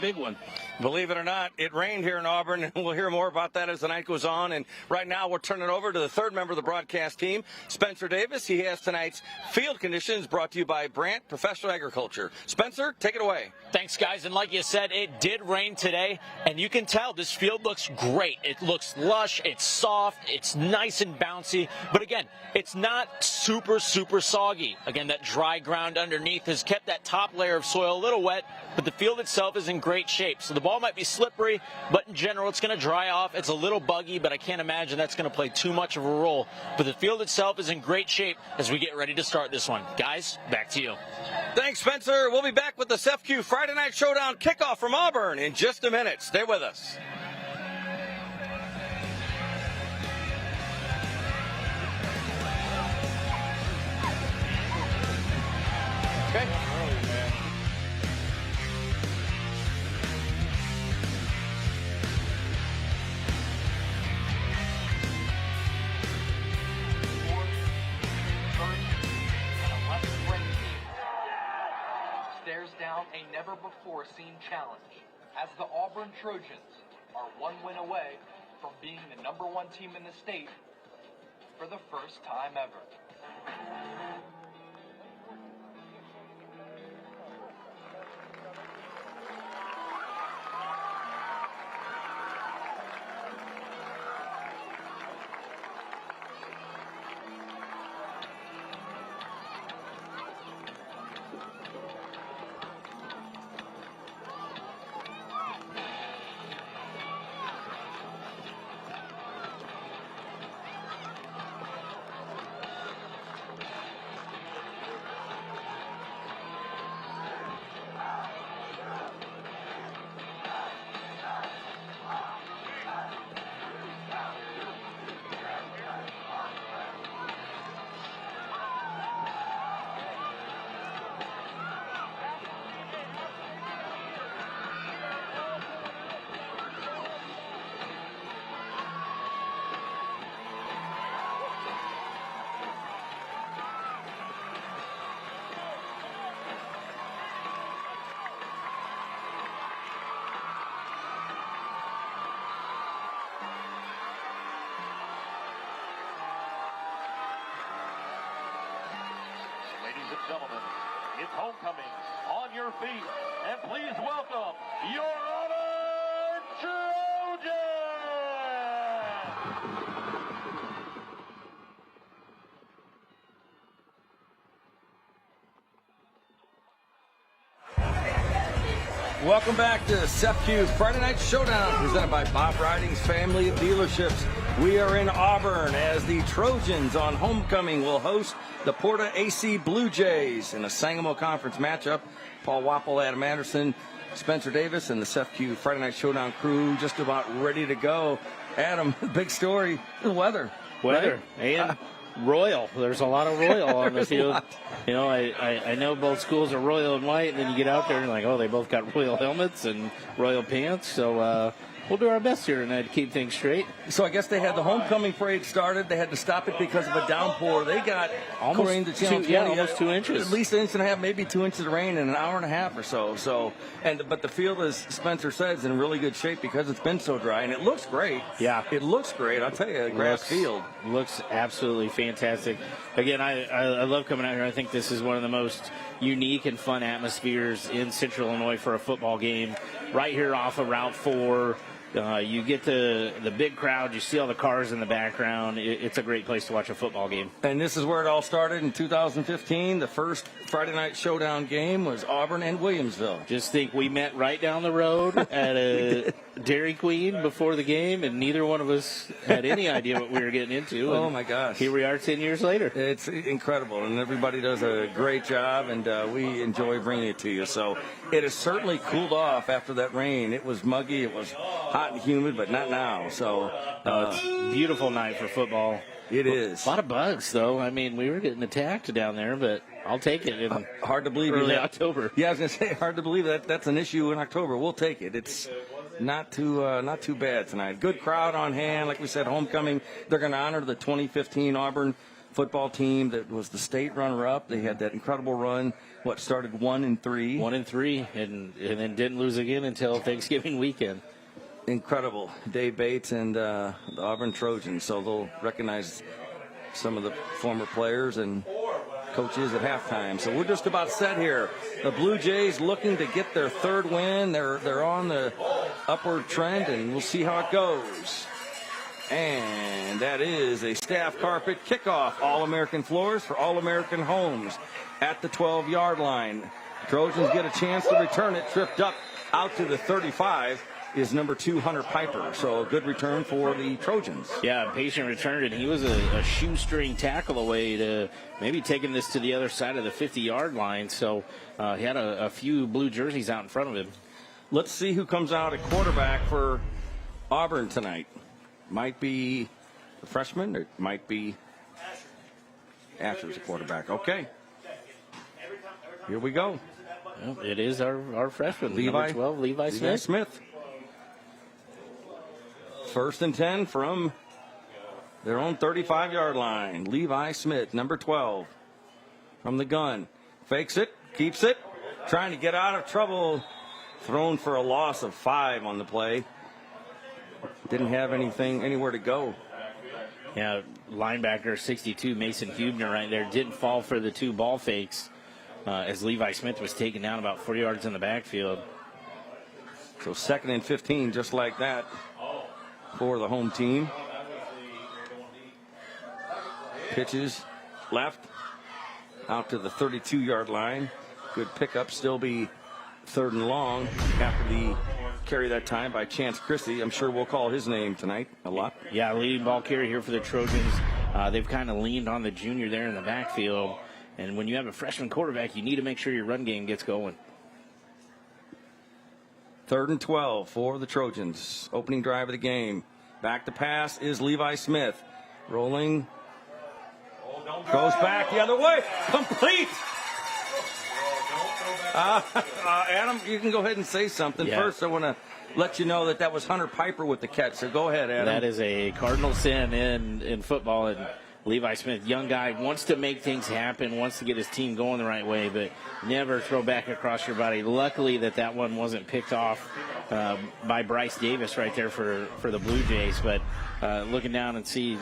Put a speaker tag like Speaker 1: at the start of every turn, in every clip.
Speaker 1: Big one.
Speaker 2: Believe it or not, it rained here in Auburn, and we'll hear more about that as the night goes on. And right now, we'll turn it over to the third member of the broadcast team, Spencer Davis. He has tonight's field conditions brought to you by Brandt Professional Agriculture. Spencer, take it away.
Speaker 3: Thanks, guys. And like you said, it did rain today, and you can tell this field looks great. It looks lush, it's soft, it's nice and bouncy. But again, it's not super soggy. Again, that dry ground underneath has kept that top layer of soil a little wet, but the field itself is in great shape. So the ball might be slippery, but in general, it's going to dry off. It's a little buggy, but I can't imagine that's going to play too much of a role. But the field itself is in great shape as we get ready to start this one. Guys, back to you.
Speaker 2: Thanks, Spencer. We'll be back with the SEFQ Friday Night Showdown kickoff from Auburn in just a minute. Stay with us. Okay.
Speaker 4: Stares down a never-before-seen challenge as the Auburn Trojans are one win away from being the #1 team in the state for the first time ever.
Speaker 5: Ladies and gentlemen, it's homecoming. On your feet, and please welcome your Auburn Trojans!
Speaker 2: Welcome back to SEFQ Friday Night Showdown, presented by Bob Riding's family of dealerships. We are in Auburn as the Trojans on homecoming will host the Porta AC Blue Jays in a Sangamo Conference matchup. Paul Wapple, Adam Anderson, Spencer Davis, and the SEFQ Friday Night Showdown crew just about ready to go. Adam, big story, the weather.
Speaker 1: Weather.
Speaker 2: Right?
Speaker 1: And Royal. There's a lot of Royal on the field. You know, I know both schools are Royal and white, and then you get out there and like, oh, they both got Royal helmets and Royal pants. So we'll do our best here tonight to keep things straight.
Speaker 2: So I guess they had the homecoming parade started. They had to stop it because of a downpour. They got according to Channel 20,
Speaker 1: almost 2 inches.
Speaker 2: At least an inch and a half, maybe 2 inches of rain in an hour and a half or so. But the field, as Spencer says, in really good shape because it's been so dry, and it looks great.
Speaker 1: Yeah,
Speaker 2: it looks great. I'll tell you, a grass field
Speaker 1: looks absolutely fantastic. Again, I love coming out here. I think this is one of the most unique and fun atmospheres in Central Illinois for a football game. Right here off of Route 4. You get the big crowd. You see all the cars in the background. It's a great place to watch a football game.
Speaker 2: And this is where it all started in 2015. The first Friday Night Showdown game was Auburn and Williamsville.
Speaker 1: Just think, we met right down the road at a Dairy Queen before the game, and neither one of us had any idea what we were getting into.
Speaker 2: Oh, my gosh.
Speaker 1: Here we are 10 years later.
Speaker 2: It's incredible, and everybody does a great job, and we enjoy bringing it to you. So it has certainly cooled off after that rain. It was muggy. It was hot and humid, but not now. So
Speaker 1: it's a beautiful night for football.
Speaker 2: It is.
Speaker 1: A lot of bugs, though. I mean, we were getting attacked down there, but I'll take it in
Speaker 2: hard to believe
Speaker 1: early October.
Speaker 2: Yeah, I was going to say, hard to believe that's an issue in October. We'll take it. It's not too bad tonight. Good crowd on hand. Like we said, homecoming. They're going to honor the 2015 Auburn football team that was the state runner-up. They had that incredible run. Started 1-3.
Speaker 1: 1-3, and then didn't lose again until Thanksgiving weekend.
Speaker 2: Incredible. Dave Bates and the Auburn Trojans. So they'll recognize some of the former players and coaches at halftime. So we're just about set here. The Blue Jays looking to get their third win. They're on the upward trend, and we'll see how it goes. And that is a staff carpet kickoff. All-American floors for All-American homes at the 12-yard line. Trojans get a chance to return it. Tripped up out to the 35 is number 2, Hunter Piper. So a good return for the Trojans.
Speaker 1: Yeah, patient return, and he was a shoestring tackle away to maybe taking this to the other side of the 50-yard line. So he had a few blue jerseys out in front of him.
Speaker 2: Let's see who comes out at quarterback for Auburn tonight. Might be the freshman. It might be Asher's a quarterback. Okay. Here we go.
Speaker 1: Well, it is our freshman,
Speaker 2: Levi,
Speaker 1: number 12, Levi Smith.
Speaker 2: First and 10 from their own 35-yard line. Levi Smith, number 12, from the gun. Fakes it, keeps it, trying to get out of trouble. Thrown for a loss of 5 on the play. Didn't have anywhere to go.
Speaker 1: Yeah, linebacker 62, Mason Hubner right there. Didn't fall for the 2 ball fakes as Levi Smith was taken down about 4 yards in the backfield.
Speaker 2: So 2nd and 15, just like that, for the home team. Pitches left out to the 32-yard line. Good pickup. Still be 3rd and long after the carry that time by Chance Christie. I'm sure we'll call his name tonight a lot.
Speaker 1: Yeah, leading ball carrier here for the Trojans. They've kind of leaned on the junior there in the backfield. And when you have a freshman quarterback, you need to make sure your run game gets going.
Speaker 2: 3rd and 12 for the Trojans. Opening drive of the game. Back to pass is Levi Smith. Rolling. Goes back the other way. Complete. Adam, you can go ahead and say something.
Speaker 1: Yeah.
Speaker 2: First, I want to let you know that was Hunter Piper with the catch. So go ahead, Adam.
Speaker 1: That is a cardinal sin in football. And Levi Smith, young guy, wants to make things happen, wants to get his team going the right way, but never throw back across your body. Luckily that one wasn't picked off by Bryce Davis right there for the Blue Jays. But looking down and see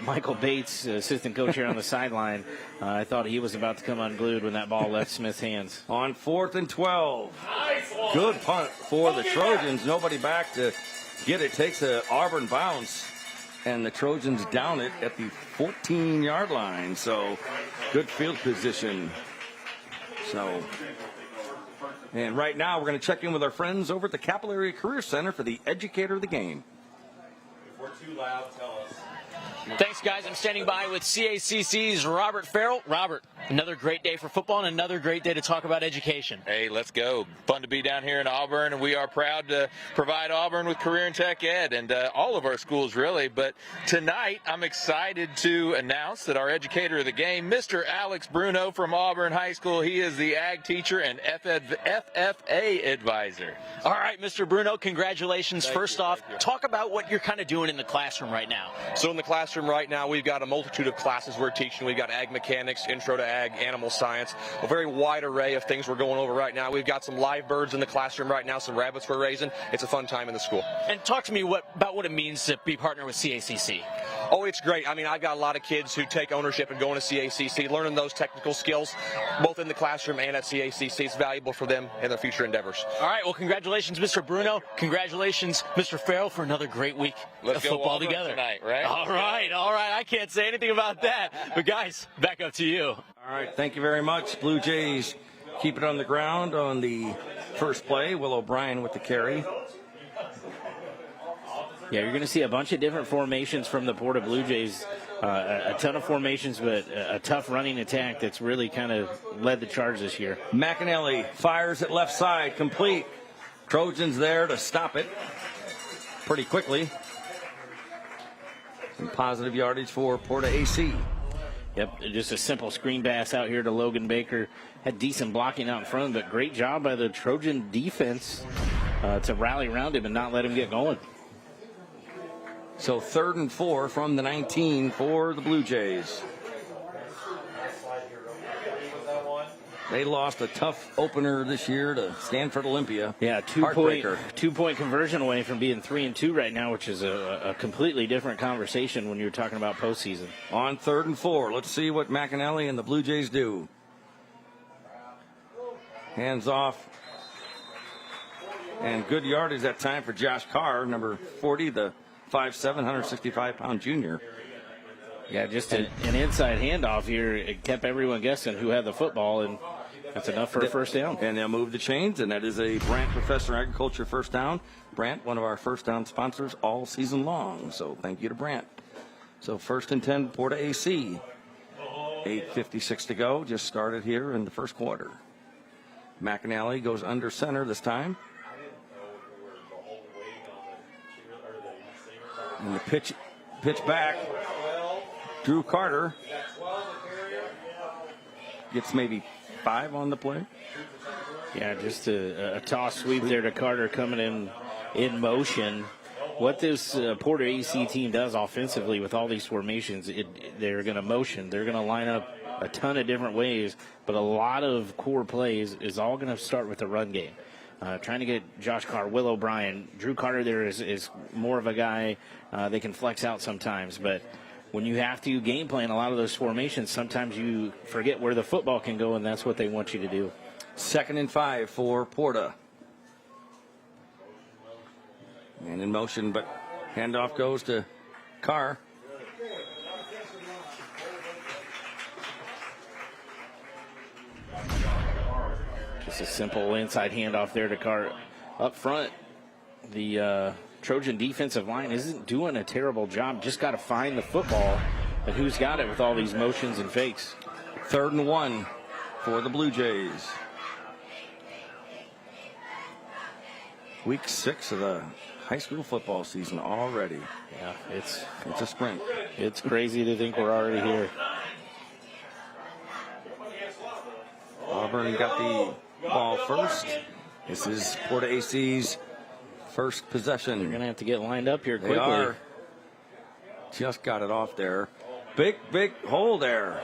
Speaker 1: Michael Bates, assistant coach here on the sideline, I thought he was about to come unglued when that ball left Smith's hands.
Speaker 2: On 4th and 12. Good punt for the Trojans. Nobody back to get it. Takes a Auburn bounce. And the Trojans down it at the 14-yard line. So good field position. And right now we're going to check in with our friends over at the Capillary Career Center for the Educator of the Game.
Speaker 6: If we're too loud, tell us.
Speaker 3: Thanks, guys. I'm standing by with CACC's Robert Farrell. Robert, another great day for football and another great day to talk about education.
Speaker 7: Hey, let's go. Fun to be down here in Auburn, and we are proud to provide Auburn with career and tech ed and all of our schools, really. But tonight, I'm excited to announce that our educator of the game, Mr. Alex Bruno from Auburn High School, he is the ag teacher and FFA advisor.
Speaker 3: All right, Mr. Bruno, congratulations. First off, talk about what you're kind of doing in the classroom right now.
Speaker 6: So in the classroom right now, we've got a multitude of classes we're teaching. We've got ag mechanics, intro to ag, animal science, a very wide array of things we're going over right now. We've got some live birds in the classroom right now, some rabbits we're raising. It's a fun time in the school.
Speaker 3: And talk to me about what it means to be partnered with CACC.
Speaker 6: Oh, it's great. I mean, I've got a lot of kids who take ownership and going to CACC, learning those technical skills, both in the classroom and at CACC. It's valuable for them in their future endeavors.
Speaker 3: All right, well, congratulations, Mr. Bruno. Congratulations, Mr. Farrell, for another great week
Speaker 7: Let's
Speaker 3: of
Speaker 7: go
Speaker 3: football
Speaker 7: Auburn
Speaker 3: together.
Speaker 7: tonight, right?
Speaker 3: All right. I can't say anything about that. But, guys, back up to you.
Speaker 2: All right, thank you very much. Blue Jays keep it on the ground on the first play. Will O'Brien with the carry.
Speaker 1: Yeah, you're going to see a bunch of different formations from the Porta Blue Jays. A ton of formations, but a tough running attack that's really kind of led the charge this year.
Speaker 2: McAnally fires at left side, complete. Trojans there to stop it pretty quickly. Some positive yardage for Porta AC.
Speaker 1: Yep, just a simple screen pass out here to Logan Baker. Had decent blocking out in front, but great job by the Trojan defense to rally around him and not let him get going.
Speaker 2: So 3rd and 4 from the 19 for the Blue Jays. They lost a tough opener this year to Stanford Olympia.
Speaker 1: Yeah,
Speaker 2: Heartbreaker.
Speaker 1: two-point conversion away from being 3-2 right now, which is a completely different conversation when you're talking about postseason.
Speaker 2: On 3rd and 4, let's see what McAnally and the Blue Jays do. Hands off. And good yardage that time for Josh Carr, number 40, the 5'7", 165-pound junior.
Speaker 1: Yeah, just an inside handoff here. It kept everyone guessing who had the football, and that's enough for a first down.
Speaker 2: And they'll move the chains, and that is a Brandt Professor Agriculture first down. Brandt, one of our first down sponsors all season long, so thank you to Brandt. So 1st and 10, Porta AC. 8:56 to go, just started here in the first quarter. McAnally goes under center this time. And the pitch back. Drew Carter gets maybe 5 on the play.
Speaker 1: Yeah, just a toss sweep there to Carter coming in motion. What this Porter AC team does offensively with all these formations, they're going to motion. They're going to line up a ton of different ways, but a lot of core plays is all going to start with the run game. Trying to get Josh Carr, Will O'Brien. Drew Carter there is more of a guy they can flex out sometimes, but when you have to game plan a lot of those formations, sometimes you forget where the football can go, and that's what they want you to do.
Speaker 2: 2nd and 5 for Porta. Man in motion, but handoff goes to Carr.
Speaker 1: Just a simple inside handoff there to Carr. Up front, the Trojan defensive line isn't doing a terrible job. Just got to find the football and who's got it with all these motions and fakes.
Speaker 2: 3rd and 1 for the Blue Jays. Week 6 of the high school football season already.
Speaker 1: Yeah, it's
Speaker 2: a sprint.
Speaker 1: It's crazy to think we're already here.
Speaker 2: Auburn got the ball first. This is Porta AC's first possession.
Speaker 1: They're going to have to get lined up here quickly.
Speaker 2: They are. Just got it off there. Big hole there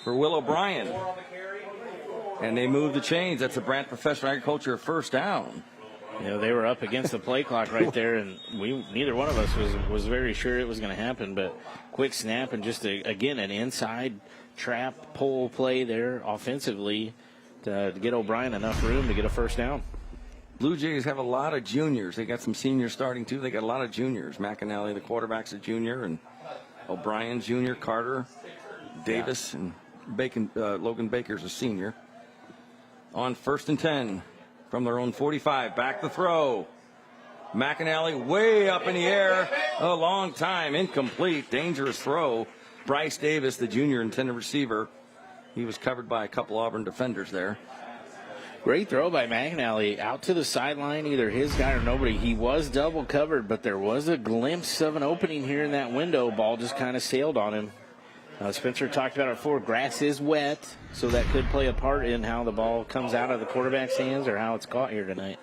Speaker 2: for Will O'Brien. And they move the chains. That's a Brandt Professional Agriculture first down.
Speaker 1: You know, they were up against the play clock right there, and neither one of us was very sure it was going to happen, but quick snap and just, again, an inside trap pull play there offensively to get O'Brien enough room to get a first down.
Speaker 2: Blue Jays have a lot of juniors. They got some seniors starting, too. They got a lot of juniors. McAnally, the quarterback's a junior, and O'Brien, junior, Carter, Davis, and Logan Baker's a senior. On 1st and 10 from their own 45. Back the throw. McAnally way up in the air. A long time. Incomplete. Dangerous throw. Bryce Davis, the junior intended receiver. He was covered by a couple Auburn defenders there.
Speaker 1: Great throw by McAnally out to the sideline, either his guy or nobody. He was double covered, but there was a glimpse of an opening here in that window. Ball just kind of sailed on him. Spencer talked about it before. Grass is wet, so that could play a part in how the ball comes out of the quarterback's hands or how it's caught here tonight.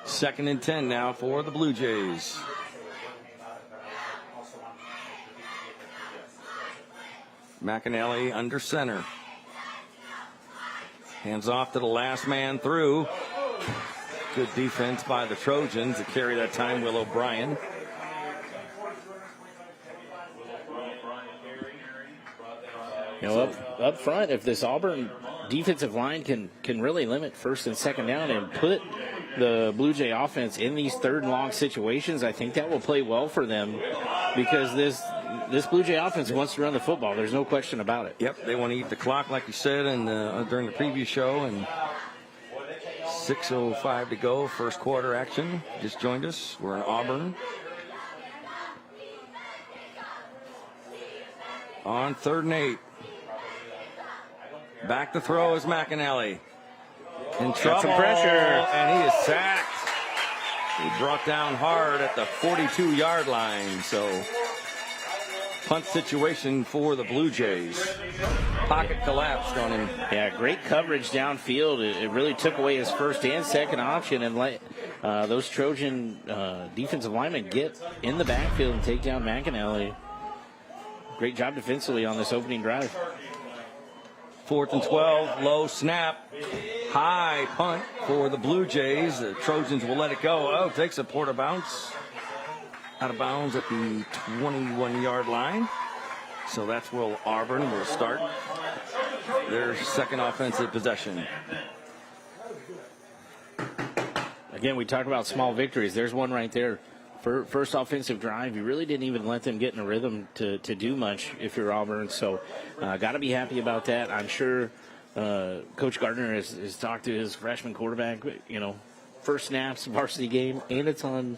Speaker 2: 2nd and 10 now for the Blue Jays. McAnally under center. Hands off to the last man through. Good defense by the Trojans to carry that time, Will O'Brien.
Speaker 1: You know, up front, if this Auburn defensive line can really limit 1st and 2nd down and put the Blue Jay offense in these 3rd and long situations, I think that will play well for them because this Blue Jay offense wants to run the football. There's no question about it.
Speaker 2: Yep, they want to eat the clock, like you said, during the previous show. And 6:05 to go, first quarter action. Just joined us. We're in Auburn. On 3rd and 8. Back to throw is McAnally. In trouble.
Speaker 1: Some pressure.
Speaker 2: And he is sacked. He brought down hard at the 42-yard line. So punt situation for the Blue Jays. Pocket collapsed on him.
Speaker 1: Yeah, great coverage downfield. It really took away his 1st and 2nd option and let those Trojan defensive linemen get in the backfield and take down McAnally. Great job defensively on this opening drive.
Speaker 2: 4th and 12, low snap, high punt for the Blue Jays. The Trojans will let it go. Oh, takes a Porta bounce. Out of bounds at the 21-yard line. So that's where Auburn will start their second offensive possession.
Speaker 1: Again, we talked about small victories. There's one right there. First offensive drive, you really didn't even let them get in a rhythm to do much if you're Auburn. So got to be happy about that. I'm sure Coach Gardner has talked to his freshman quarterback, first snaps, varsity game, and it's on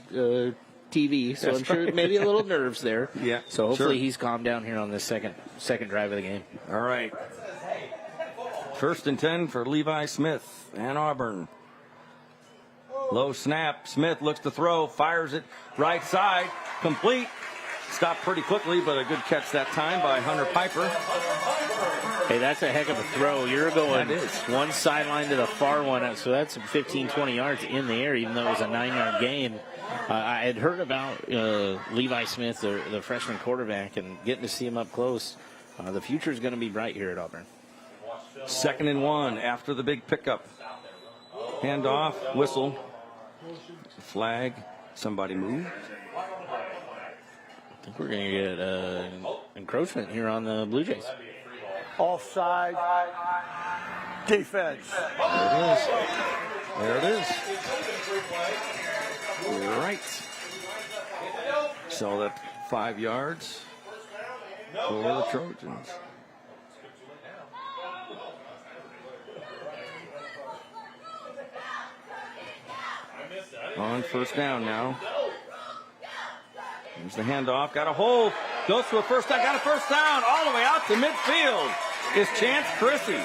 Speaker 1: TV. So I'm sure maybe a little nerves there.
Speaker 2: Yeah.
Speaker 1: So hopefully he's calmed down here on this second drive of the game.
Speaker 2: All right. 1st and 10 for Levi Smith and Auburn. Low snap. Smith looks to throw, fires it right side, complete. Stopped pretty quickly, but a good catch that time by Hunter Piper.
Speaker 1: Hey, that's a heck of a throw. You're going
Speaker 2: That is.
Speaker 1: one sideline to the far one, so that's 15, 20 yards in the air, even though it was a 9-yard gain. I had heard about Levi Smith, the freshman quarterback, and getting to see him up close. The future is going to be bright here at Auburn.
Speaker 2: 2nd and 1 after the big pickup. Handoff, whistle. Flag. Somebody move.
Speaker 1: I think we're going to get encroachment here on the Blue Jays.
Speaker 8: Offside. Defense.
Speaker 2: There it is. Right. So that 5 yards for the Trojans. On 1st down now. There's the handoff. Got a hole. Goes for a first down. Got a first down. All the way out to midfield is Chance Chrissy.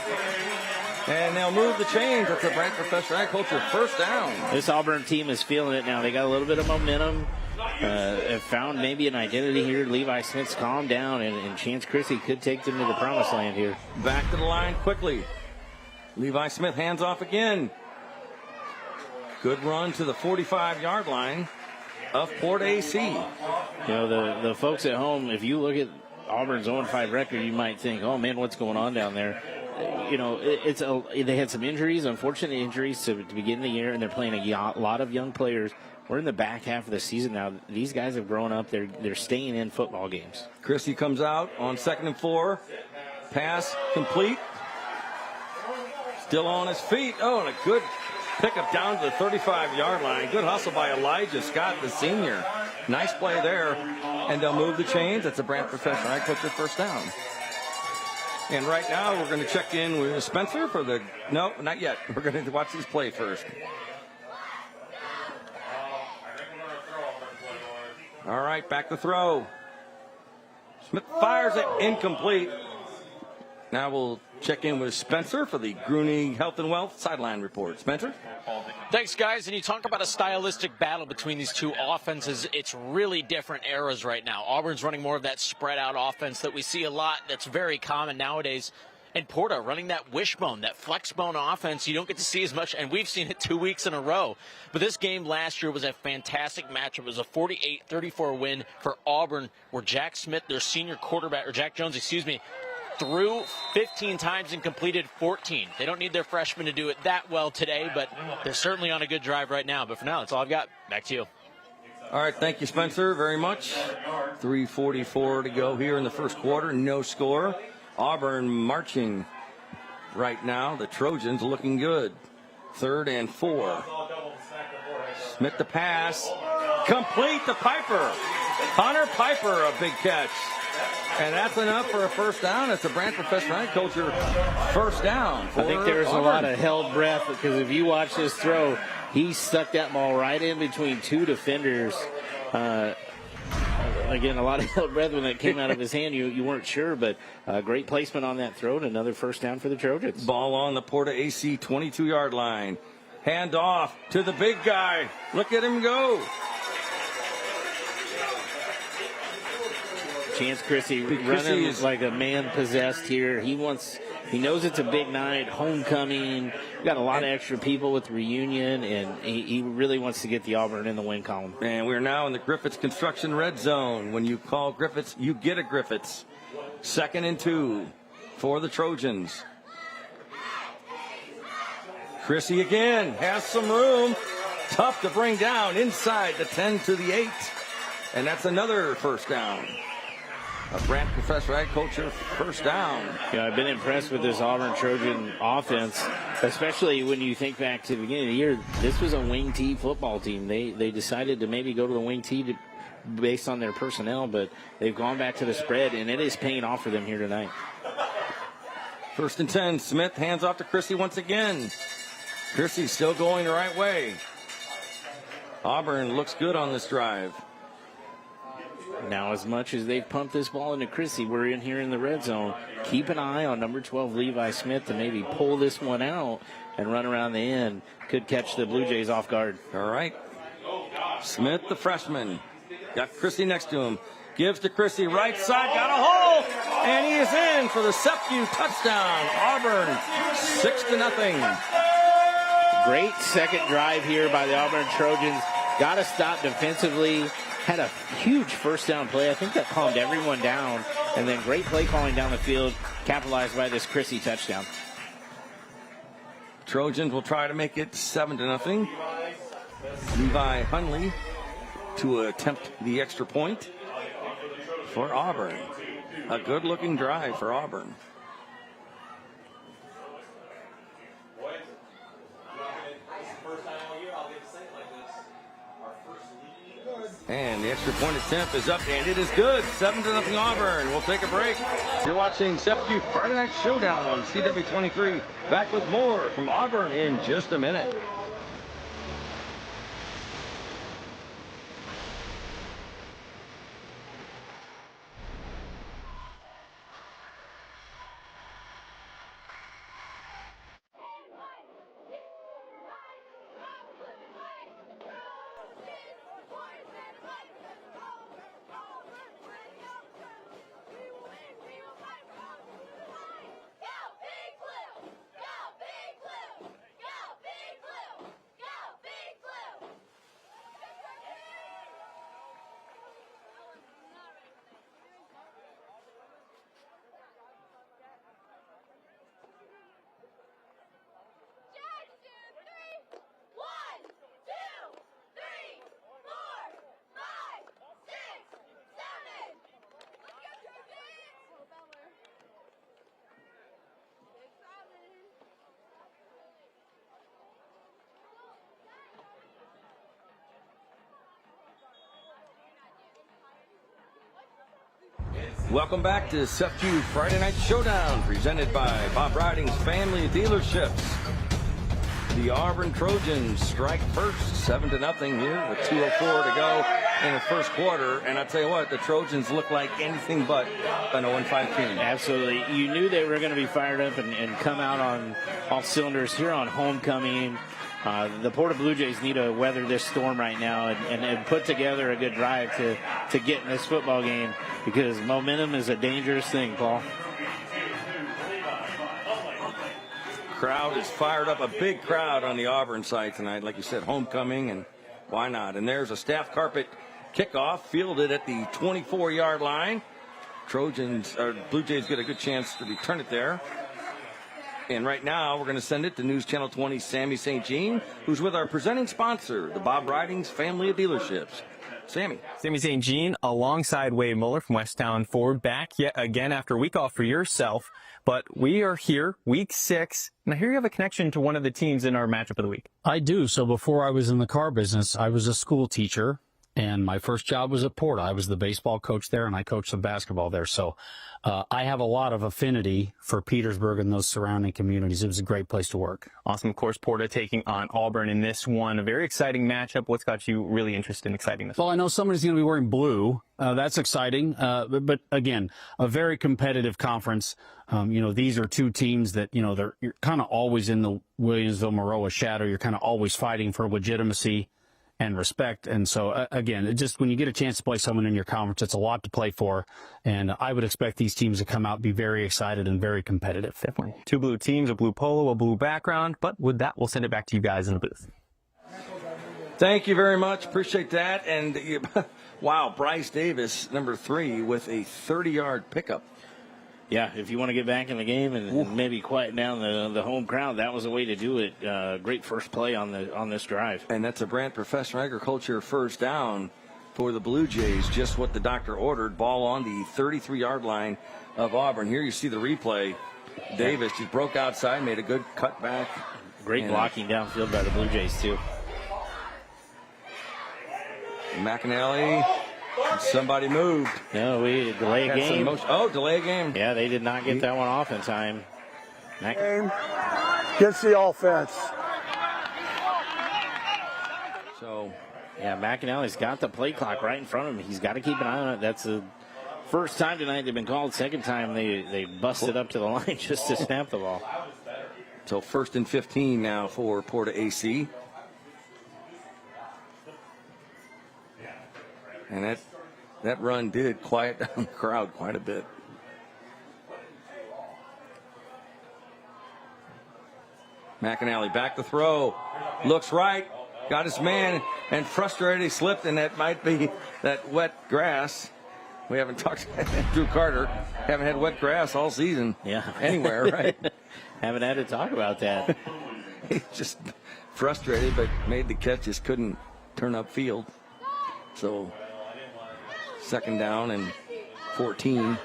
Speaker 2: And they'll move the chains. That's a Brant Professor Agriculture 1st down.
Speaker 1: This Auburn team is feeling it now. They got a little bit of momentum. Have found maybe an identity here. Levi Smith's calmed down, and Chance Chrissy could take them to the promised land here.
Speaker 2: Back to the line quickly. Levi Smith hands off again. Good run to the 45-yard line of Port AC.
Speaker 1: The folks at home, if you look at Auburn's 0-5 record, you might think, oh, man, what's going on down there? They had some injuries, unfortunate injuries to begin the year, and they're playing a lot of young players. We're in the back half of the season now. These guys have grown up. They're staying in football games.
Speaker 2: Chrissy comes out on 2nd and 4. Pass complete. Still on his feet. Oh, and a good pickup down to the 35-yard line. Good hustle by Elijah Scott, the senior. Nice play there. And they'll move the chains. That's a Brant Professional Agriculture 1st down. And right now we're going to check in with Spencer for the... No, not yet. We're going to watch these play first. All right, back to throw. Smith fires it incomplete. Now we'll check in with Spencer for the Gruning Health and Wealth sideline report. Spencer?
Speaker 3: Thanks, guys. And you talk about a stylistic battle between these two offenses. It's really different eras right now. Auburn's running more of that spread-out offense that we see a lot. That's very common nowadays. And Porta running that wishbone, that flexbone offense. You don't get to see as much, and we've seen it 2 weeks in a row. But this game last year was a fantastic matchup. It was a 48-34 win for Auburn, where Jack Smith, their senior quarterback, or Jack Jones, threw 15 times and completed 14. They don't need their freshmen to do it that well today, but they're certainly on a good drive right now. But for now, that's all I've got. Back to you.
Speaker 2: All right, thank you, Spencer, very much. 3:44 to go here in the first quarter. No score. Auburn marching right now. The Trojans looking good. 3rd and 4. Smith the pass. Complete to Piper. Hunter Piper, a big catch. And that's enough for a 1st down. It's a Brant Professional Agriculture 1st down.
Speaker 1: I think there's a lot of held breath, because if you watch this throw, he stuck that ball right in between two defenders. Again, a lot of held breath when it came out of his hand. You weren't sure, but great placement on that throw, and another 1st down for the Trojans. Ball
Speaker 2: on the Porta AC 22-yard line. Hand off to the big guy. Look at him go.
Speaker 1: Chance Chrissy running like a man possessed here. He knows it's a big night, homecoming. We got a lot of extra people with the reunion, and he really wants to get the Auburn in the win column.
Speaker 2: And we're now in the Griffiths Construction red zone. When you call Griffiths, you get a Griffiths. 2nd and 2 for the Trojans. Chrissy again has some room. Tough to bring down inside the 10 to the 8. And that's another first down. A Brant Professor Agriculture first down.
Speaker 1: I've been impressed with this Auburn Trojan offense, especially when you think back to the beginning of the year. This was a wing T football team. They decided to maybe go to the wing T based on their personnel, but they've gone back to the spread, and it is paying off for them here tonight.
Speaker 2: First and 10. Smith hands off to Chrissy once again. Chrissy's still going the right way. Auburn looks good on this drive.
Speaker 1: Now, as much as they've pumped this ball into Chrissy, we're in here in the red zone. Keep an eye on number 12, Levi Smith, to maybe pull this one out and run around the end. Could catch the Blue Jays off guard.
Speaker 2: All right. Smith, the freshman. Got Chrissy next to him. Gives to Chrissy, right side, got a hole, and he is in for the SEPU touchdown. Auburn, 6-0.
Speaker 1: Great second drive here by the Auburn Trojans. Got to stop defensively. Had a huge first down play. I think that calmed everyone down. And then great play calling down the field, capitalized by this Chrissy touchdown.
Speaker 2: Trojans will try to make it 7-0. Levi Hunley to attempt the extra point for Auburn. A good-looking drive for Auburn. And the extra point attempt is up, and it is good. 7-0 Auburn. We'll take a break. You're watching SEPU Friday Night Showdown on CW23. Back with more from Auburn in just a minute. Welcome back to SEPU Friday Night Showdown, presented by Bob Riding's Family Dealerships. The Auburn Trojans strike first, 7-0 here with 2:04 to go in the first quarter. And I tell you what, the Trojans look like anything but an 0-5 team.
Speaker 1: Absolutely. You knew they were going to be fired up and come out on all cylinders here on homecoming. The Porta Blue Jays need to weather this storm right now and put together a good drive to get in this football game, because momentum is a dangerous thing, Paul.
Speaker 2: Crowd is fired up. A big crowd on the Auburn side tonight. Like you said, homecoming, and why not? And there's a staff carpet kickoff fielded at the 24-yard line. Blue Jays get a good chance to return it there. And right now, we're going to send it to News Channel 20's Sammy St. Jean, who's with our presenting sponsor, the Bob Riding's Family of Dealerships. Sammy.
Speaker 9: Sammy St. Jean alongside Wade Muller from Westtown Ford, back yet again after a week off for yourself. But we are here, week 6. And I hear you have a connection to one of the teams in our matchup of the week.
Speaker 10: I do. So before I was in the car business, I was a school teacher. And my first job was at Porta. I was the baseball coach there, and I coached some basketball there. So I have a lot of affinity for Petersburg and those surrounding communities. It was a great place to work.
Speaker 9: Awesome. Of course, Porta taking on Auburn in this one. A very exciting matchup. What's got you really interested in exciting this?
Speaker 10: Well, I know somebody's going to be wearing blue. That's exciting. But again, a very competitive conference. These are two teams that, you're kind of always in the Williamsville-Maroa shadow. You're kind of always fighting for legitimacy and respect. And so, again, just when you get a chance to play someone in your conference, it's a lot to play for. And I would expect these teams to come out, be very excited and very competitive.
Speaker 9: Definitely. Two blue teams, a blue polo, a blue background. But with that, we'll send it back to you guys in the booth.
Speaker 2: Thank you very much. Appreciate that. And, wow, Bryce Davis, number 3, with a 30-yard pickup.
Speaker 1: Yeah, if you want to get back in the game and maybe quiet down the home crowd, that was a way to do it. Great first play on this drive.
Speaker 2: And that's a Brant Professional Agriculture first down for the Blue Jays, just what the doctor ordered. Ball on the 33-yard line of Auburn. Here you see the replay. Davis just broke outside, made a good cutback.
Speaker 1: Great blocking downfield by the Blue Jays, too.
Speaker 2: McAnally, somebody moved.
Speaker 1: No, we delay a game.
Speaker 2: Delay a game.
Speaker 1: Yeah, they did not get that one off in time.
Speaker 8: Game gets the offense.
Speaker 2: So,
Speaker 1: yeah, McAnally's got the play clock right in front of him. He's got to keep an eye on it. That's the first time tonight they've been called. Second time they busted up to the line just to snap the ball.
Speaker 2: So 1st and 15 now for Porta AC. And that run did quiet down the crowd quite a bit. McAnally back to throw. Looks right. Got his man and frustrated. He slipped, and that might be that wet grass. We haven't talked to Drew Carter. Haven't had wet grass all season.
Speaker 1: Yeah.
Speaker 2: Anywhere, right?
Speaker 1: Haven't had to talk about that.
Speaker 2: He's just frustrated, but made the catch. Just couldn't turn upfield. So 2nd down and 14.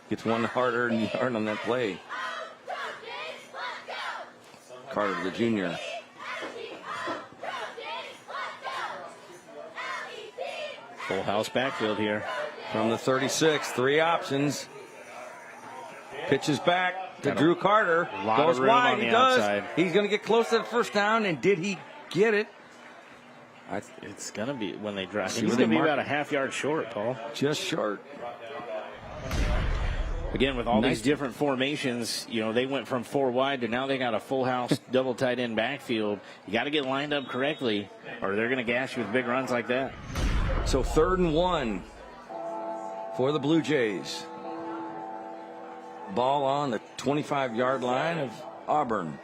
Speaker 2: Gets one harder and yard on that play. Carter, the junior.
Speaker 1: Full house backfield here.
Speaker 2: From the 36, 3 options. Pitches back to Drew Carter. Goes wide. He does.
Speaker 1: Outside.
Speaker 2: He's going to get close to the first down, and did he get it?
Speaker 1: It's going to be when they drive. He's going to be about a half-yard short, Paul.
Speaker 2: Just short.
Speaker 1: Again, with all these different formations, they went from 4 wide to now they got a full house double tight end backfield. You got to get lined up correctly, or they're going to gash you with big runs like that.
Speaker 2: So 3rd and 1 for the Blue Jays. Ball on the 25-yard line of Auburn.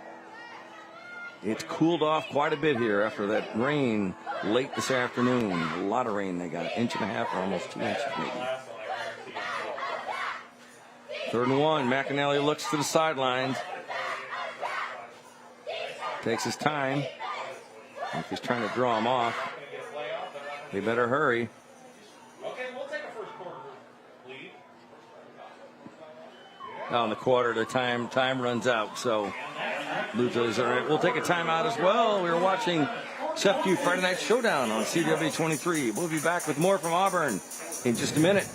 Speaker 2: It's cooled off quite a bit here after that rain late this afternoon. A lot of rain. They got 1.5 inches or almost 2 inches maybe. 3rd and 1. McAnally looks to the sidelines. Takes his time. If he's trying to draw him off, they better hurry.
Speaker 5: Okay, we'll take a first quarter lead.
Speaker 2: Now in the quarter, the time runs out. So Blue Jays are. We'll take a timeout as well. We were watching Chef Q Friday Night Showdown on CW 23. We'll be back with more from Auburn in just a minute.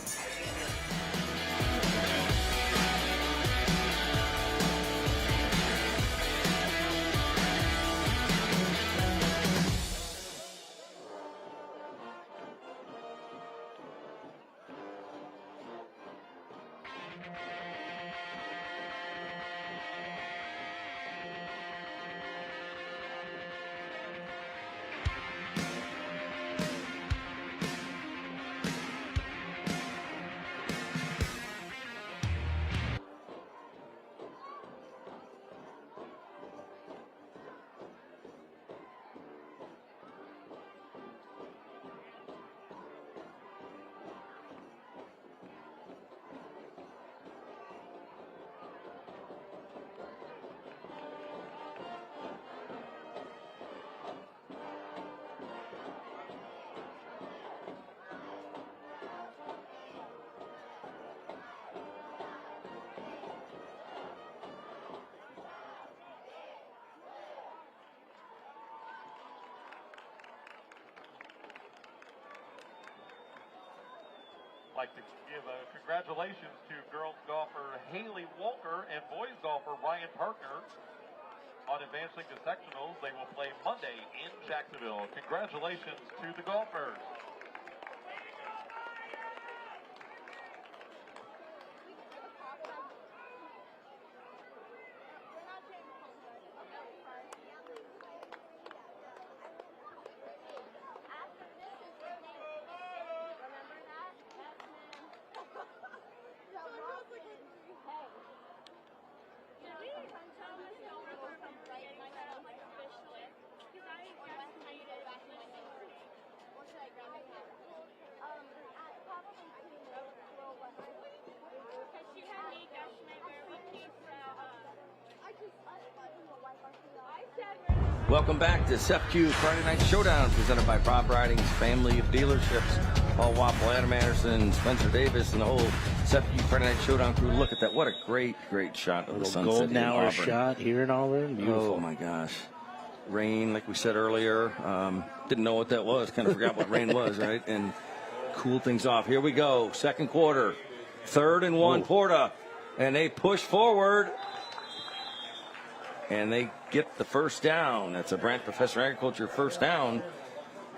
Speaker 5: Like to give congratulations to girls golfer Haley Walker and boys golfer Ryan Parker on advancing to sectionals. They will play Monday in Jacksonville. Congratulations to the golfers.
Speaker 2: Welcome back to SEPQ Friday Night Showdown, presented by Bob Riding's family of dealerships. Paul Waffle, Adam Anderson, Spencer Davis, and the whole SEPQ Friday Night Showdown crew. Look at that. What a great, great shot of the sunset
Speaker 1: golden
Speaker 2: in
Speaker 1: hour
Speaker 2: Auburn.
Speaker 1: shot here in Auburn. Beautiful.
Speaker 2: Oh, my gosh. Rain, like we said earlier. Didn't know what that was. Kind of forgot what rain was, right? And cool things off. Here we go. Second quarter. 3rd and 1, Porta. And they push forward. And they get the first down. That's a Brant Professor Agriculture first down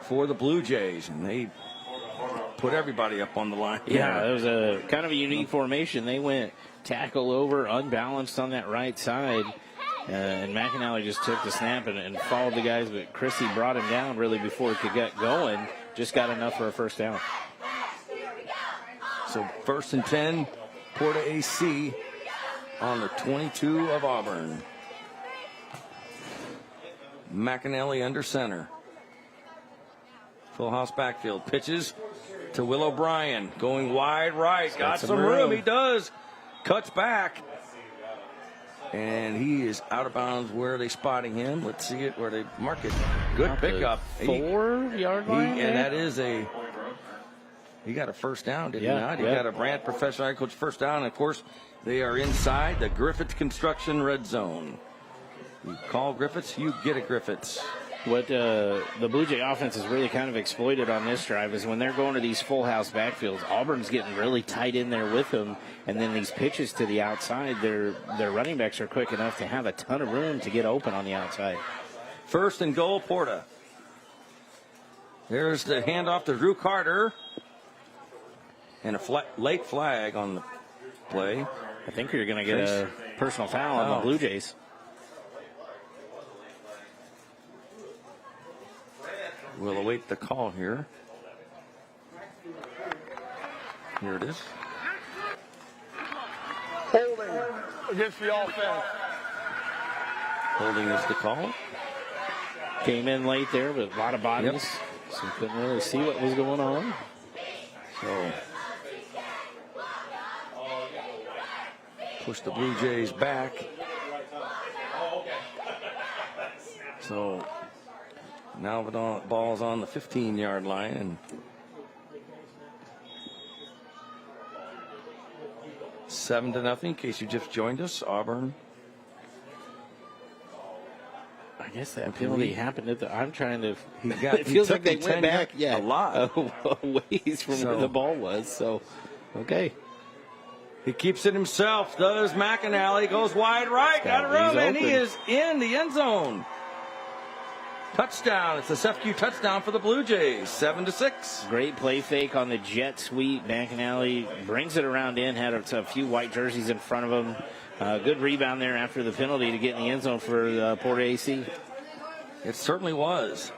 Speaker 2: for the Blue Jays. And they put everybody up on the line.
Speaker 1: Yeah, it was a kind of a unique formation. They went tackle over, unbalanced on that right side. And McAnally just took the snap and followed the guys. But Chrissy brought him down really before he could get going. Just got enough for a first down.
Speaker 2: So 1st and 10, Porta AC on the 22 of Auburn. McAnally under center. Full house backfield. Pitches to Will O'Brien. Going wide right. Got some room. He does. Cuts back. And he is out of bounds. Where are they spotting him? Let's see it where they mark it. Good pickup.
Speaker 1: 4-yard line.
Speaker 2: And that is a... He got a first down, did he not? He got a Brant Professional Agriculture first down. And, of course, they are inside the Griffith Construction red zone. You call Griffiths, you get a Griffiths.
Speaker 1: What the Blue Jay offense has really kind of exploited on this drive is when they're going to these full house backfields, Auburn's getting really tight in there with them, and then these pitches to the outside, their running backs are quick enough to have a ton of room to get open on the outside.
Speaker 2: 1st and goal, Porta. There's the handoff to Drew Carter. And a late flag on the play.
Speaker 1: I think you're going to get a personal foul on the Blue Jays.
Speaker 2: We'll await the call here. Here it is.
Speaker 8: Holding against the offense.
Speaker 2: Holding is the call.
Speaker 1: Came in late there with a lot of bodies, so couldn't really see what was going on.
Speaker 2: So push the Blue Jays back. So now the ball's on the 15-yard line, and 7-0. In case you just joined us, Auburn.
Speaker 1: I guess that penalty happened at the. I'm trying to.
Speaker 2: It
Speaker 1: feels like they went back,
Speaker 2: a lot,
Speaker 1: a ways from where the ball was. So, okay.
Speaker 2: He keeps it himself. Does McAnally goes wide right, got a room, and he is in the end zone. Touchdown! It's a SEPQ touchdown for the Blue Jays, 7-6.
Speaker 1: Great play fake on the jet sweep. McAnally brings it around in. Had a few white jerseys in front of him. Good rebound there after the penalty to get in the end zone for Porta AC.
Speaker 2: It certainly was.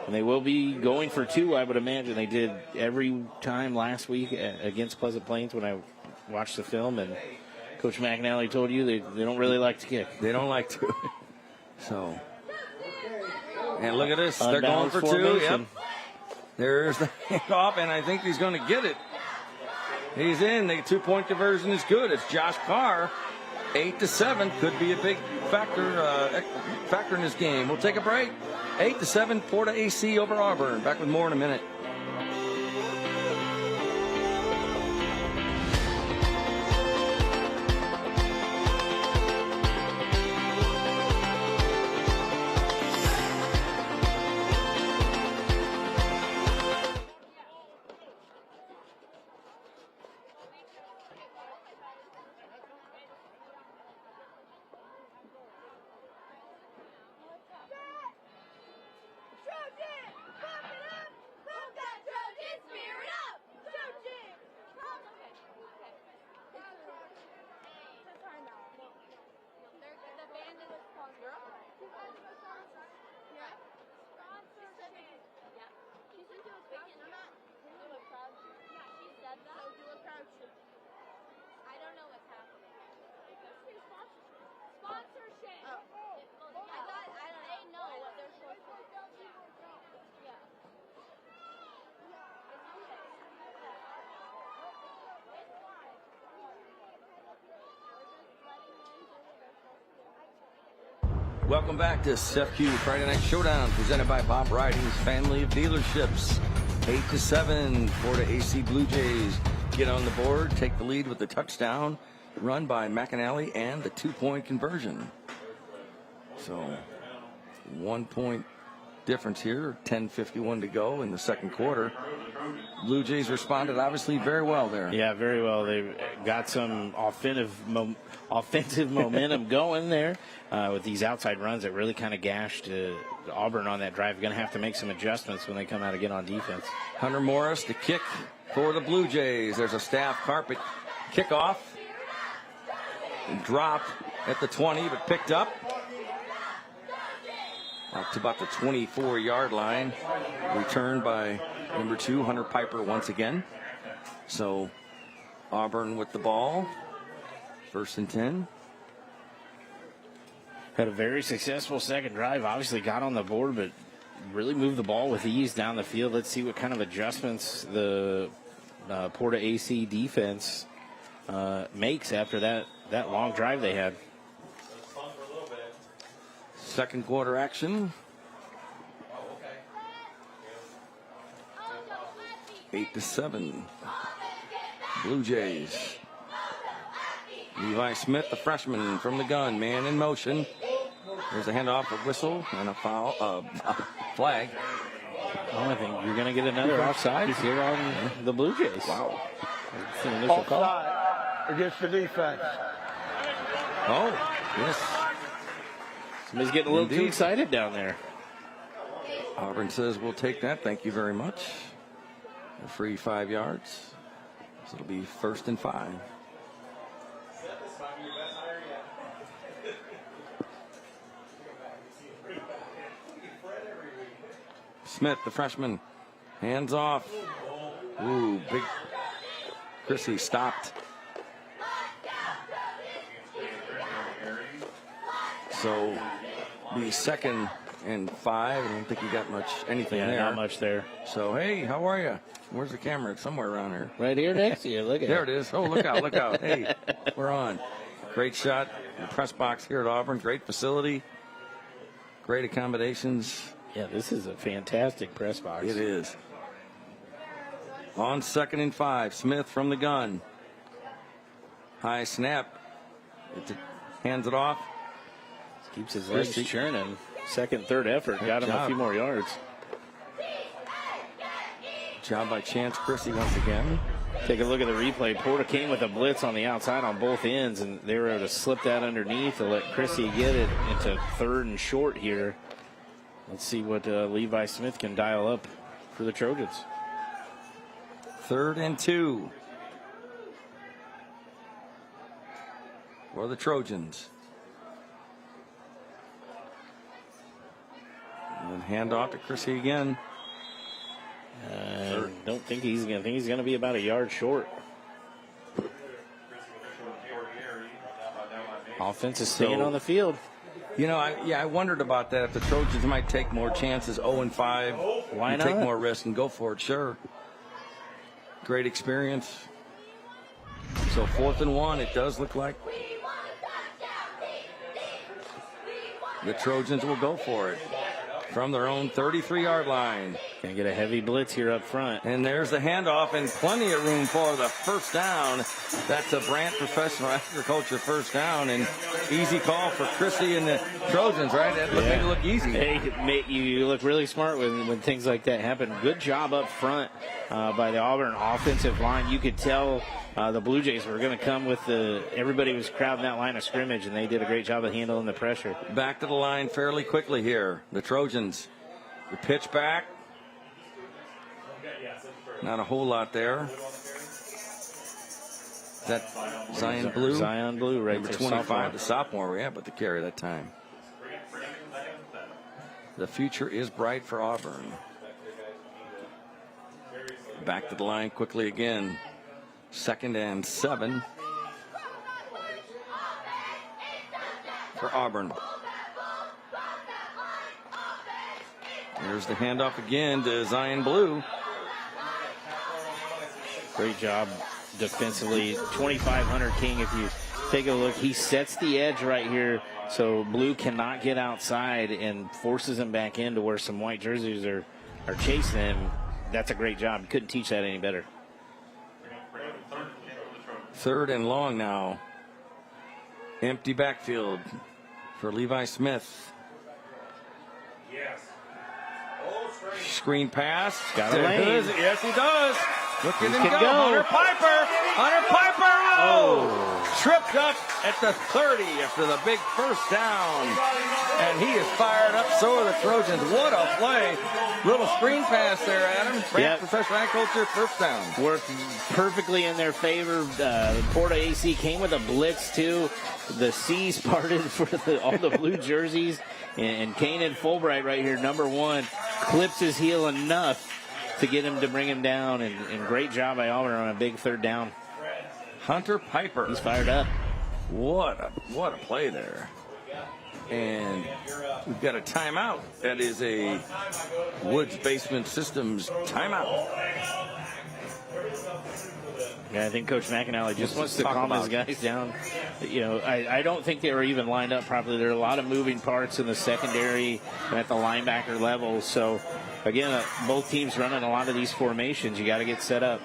Speaker 1: And they will be going for 2, I would imagine. They did every time last week against Pleasant Plains when I watched the film. And Coach McAnally told you they don't really like to kick.
Speaker 2: They don't like to. So, and look at this. They're going for 2. Yep. There's the handoff, and I think he's going to get it. He's in. The 2-point conversion is good. It's Josh Carr. 8-7 could be a big factor in this game. We'll take a break. 8-7, Porta AC over Auburn. Back with more in a minute. Welcome back to SFQ Friday Night Showdown, presented by Bob Riding's family of dealerships. 8-7, Porta AC Blue Jays get on the board, take the lead with the touchdown run by McAnally and the 2-point conversion. So 1 point difference here, 10:51 to go in the second quarter. Blue Jays responded obviously very well there.
Speaker 1: Yeah, very well. They've got some offensive momentum going there with these outside runs that really kind of gashed Auburn on that drive. Going to have to make some adjustments when they come out again on defense.
Speaker 2: Hunter Morris, the kick for the Blue Jays. There's a staff carpet kickoff. Dropped at the 20, but picked up. Up to about the 24-yard line. Returned by number 2, Hunter Piper, once again. So Auburn with the ball. 1st and 10.
Speaker 1: Had a very successful second drive. Obviously got on the board, but really moved the ball with ease down the field. Let's see what kind of adjustments the Porta AC defense makes after that long drive they had.
Speaker 2: Second quarter action. 8-7. Blue Jays. Levi Smith, the freshman from the gun, man in motion. There's a handoff, a whistle, and a foul, flag.
Speaker 1: Oh, I think you're going to get another offside here on the Blue Jays.
Speaker 2: Wow.
Speaker 1: It's an initial call.
Speaker 8: Offside against the defense.
Speaker 2: Oh, yes.
Speaker 1: Somebody's getting a little too excited down there.
Speaker 2: Auburn says, we'll take that. Thank you very much. A free 5 yards. So it'll be 1st and 5. Smith, the freshman, hands off. Ooh, big. Chrissy stopped. So be 2nd and 5. I don't think you got anything there.
Speaker 1: Not much there.
Speaker 2: So, hey, how are you? Where's the camera? It's somewhere around here.
Speaker 1: Right here next to you. Look at
Speaker 2: There it is. Oh, look out, look out. Hey, we're on. Great shot. The press box here at Auburn. Great facility. Great accommodations.
Speaker 1: Yeah, this is a fantastic press box.
Speaker 2: It is. On 2nd and 5. Smith from the gun. High snap. Hands it off.
Speaker 1: Keeps his legs churning. Second, third effort. Got him a few more yards.
Speaker 2: Job by Chance Chrissy once again.
Speaker 1: Take a look at the replay. Porta came with a blitz on the outside on both ends, and they were able to slip that underneath to let Chrissy get it into 3rd and short here. Let's see what Levi Smith can dial up for the Trojans.
Speaker 2: 3rd and 2 for the Trojans. And hand off to Chrissy again.
Speaker 1: Don't think he's going to be about a yard short. Offense is staying on the field.
Speaker 2: You know, I wondered about that. If the Trojans might take more chances, 0-5.
Speaker 1: Why not?
Speaker 2: Take more risk and go for it, sure. Great experience. So 4th and 1, it does look like the Trojans will go for it from their own 33-yard line.
Speaker 1: Gonna get a heavy blitz here up front.
Speaker 2: And there's the handoff and plenty of room for the first down. That's a Brandt Professional Agriculture first down, and easy call for Chrissy and the Trojans, right? That made it look easy.
Speaker 1: Hey, you look really smart when things like that happen. Good job up front by the Auburn offensive line. You could tell the Blue Jays were going to come with everybody was crowding that line of scrimmage, and they did a great job of handling the pressure.
Speaker 2: Back to the line fairly quickly here. The Trojans, the pitch back. Not a whole lot there. That Zion Blue?
Speaker 1: Zion Blue, right
Speaker 2: Number
Speaker 1: there.
Speaker 2: 25, the sophomore, yeah, but the carry that time. The future is bright for Auburn. Back to the line quickly again. 2nd and 7 for Auburn. There's the handoff again to Zion Blue.
Speaker 1: Great job defensively. 2,500 King. If Take a look. He sets the edge right here, so Blue cannot get outside and forces him back into where some white jerseys are chasing him. That's a great job. Couldn't teach that any better.
Speaker 2: 3rd and long now. Empty backfield for Levi Smith. Screen pass.
Speaker 1: Got a lane.
Speaker 2: Yes, he does. Look at him go.
Speaker 1: go.
Speaker 2: Hunter Piper. Oh! Tripped up at the 30 after the big first down. And he is fired up. So are the Trojans. What a play. Little screen pass there, Adam.
Speaker 1: Yep.
Speaker 2: Professional agriculture, first down.
Speaker 1: Worked perfectly in their favor. Porta AC came with a blitz, too. The C's parted for all the blue jerseys. And Kanan Fulbright right here, number 1, clips his heel enough to get him to bring him down. And great job by Auburn on a big 3rd down.
Speaker 2: Hunter Piper.
Speaker 1: He's fired up.
Speaker 2: What a play there. And we've got a timeout. That is a Woods Basement Systems timeout.
Speaker 1: Yeah, I think Coach McAnally just wants to calm his guys down. You know, I don't think they were even lined up properly. There are a lot of moving parts in the secondary and at the linebacker level. So, again, both teams running a lot of these formations. You got to get set up.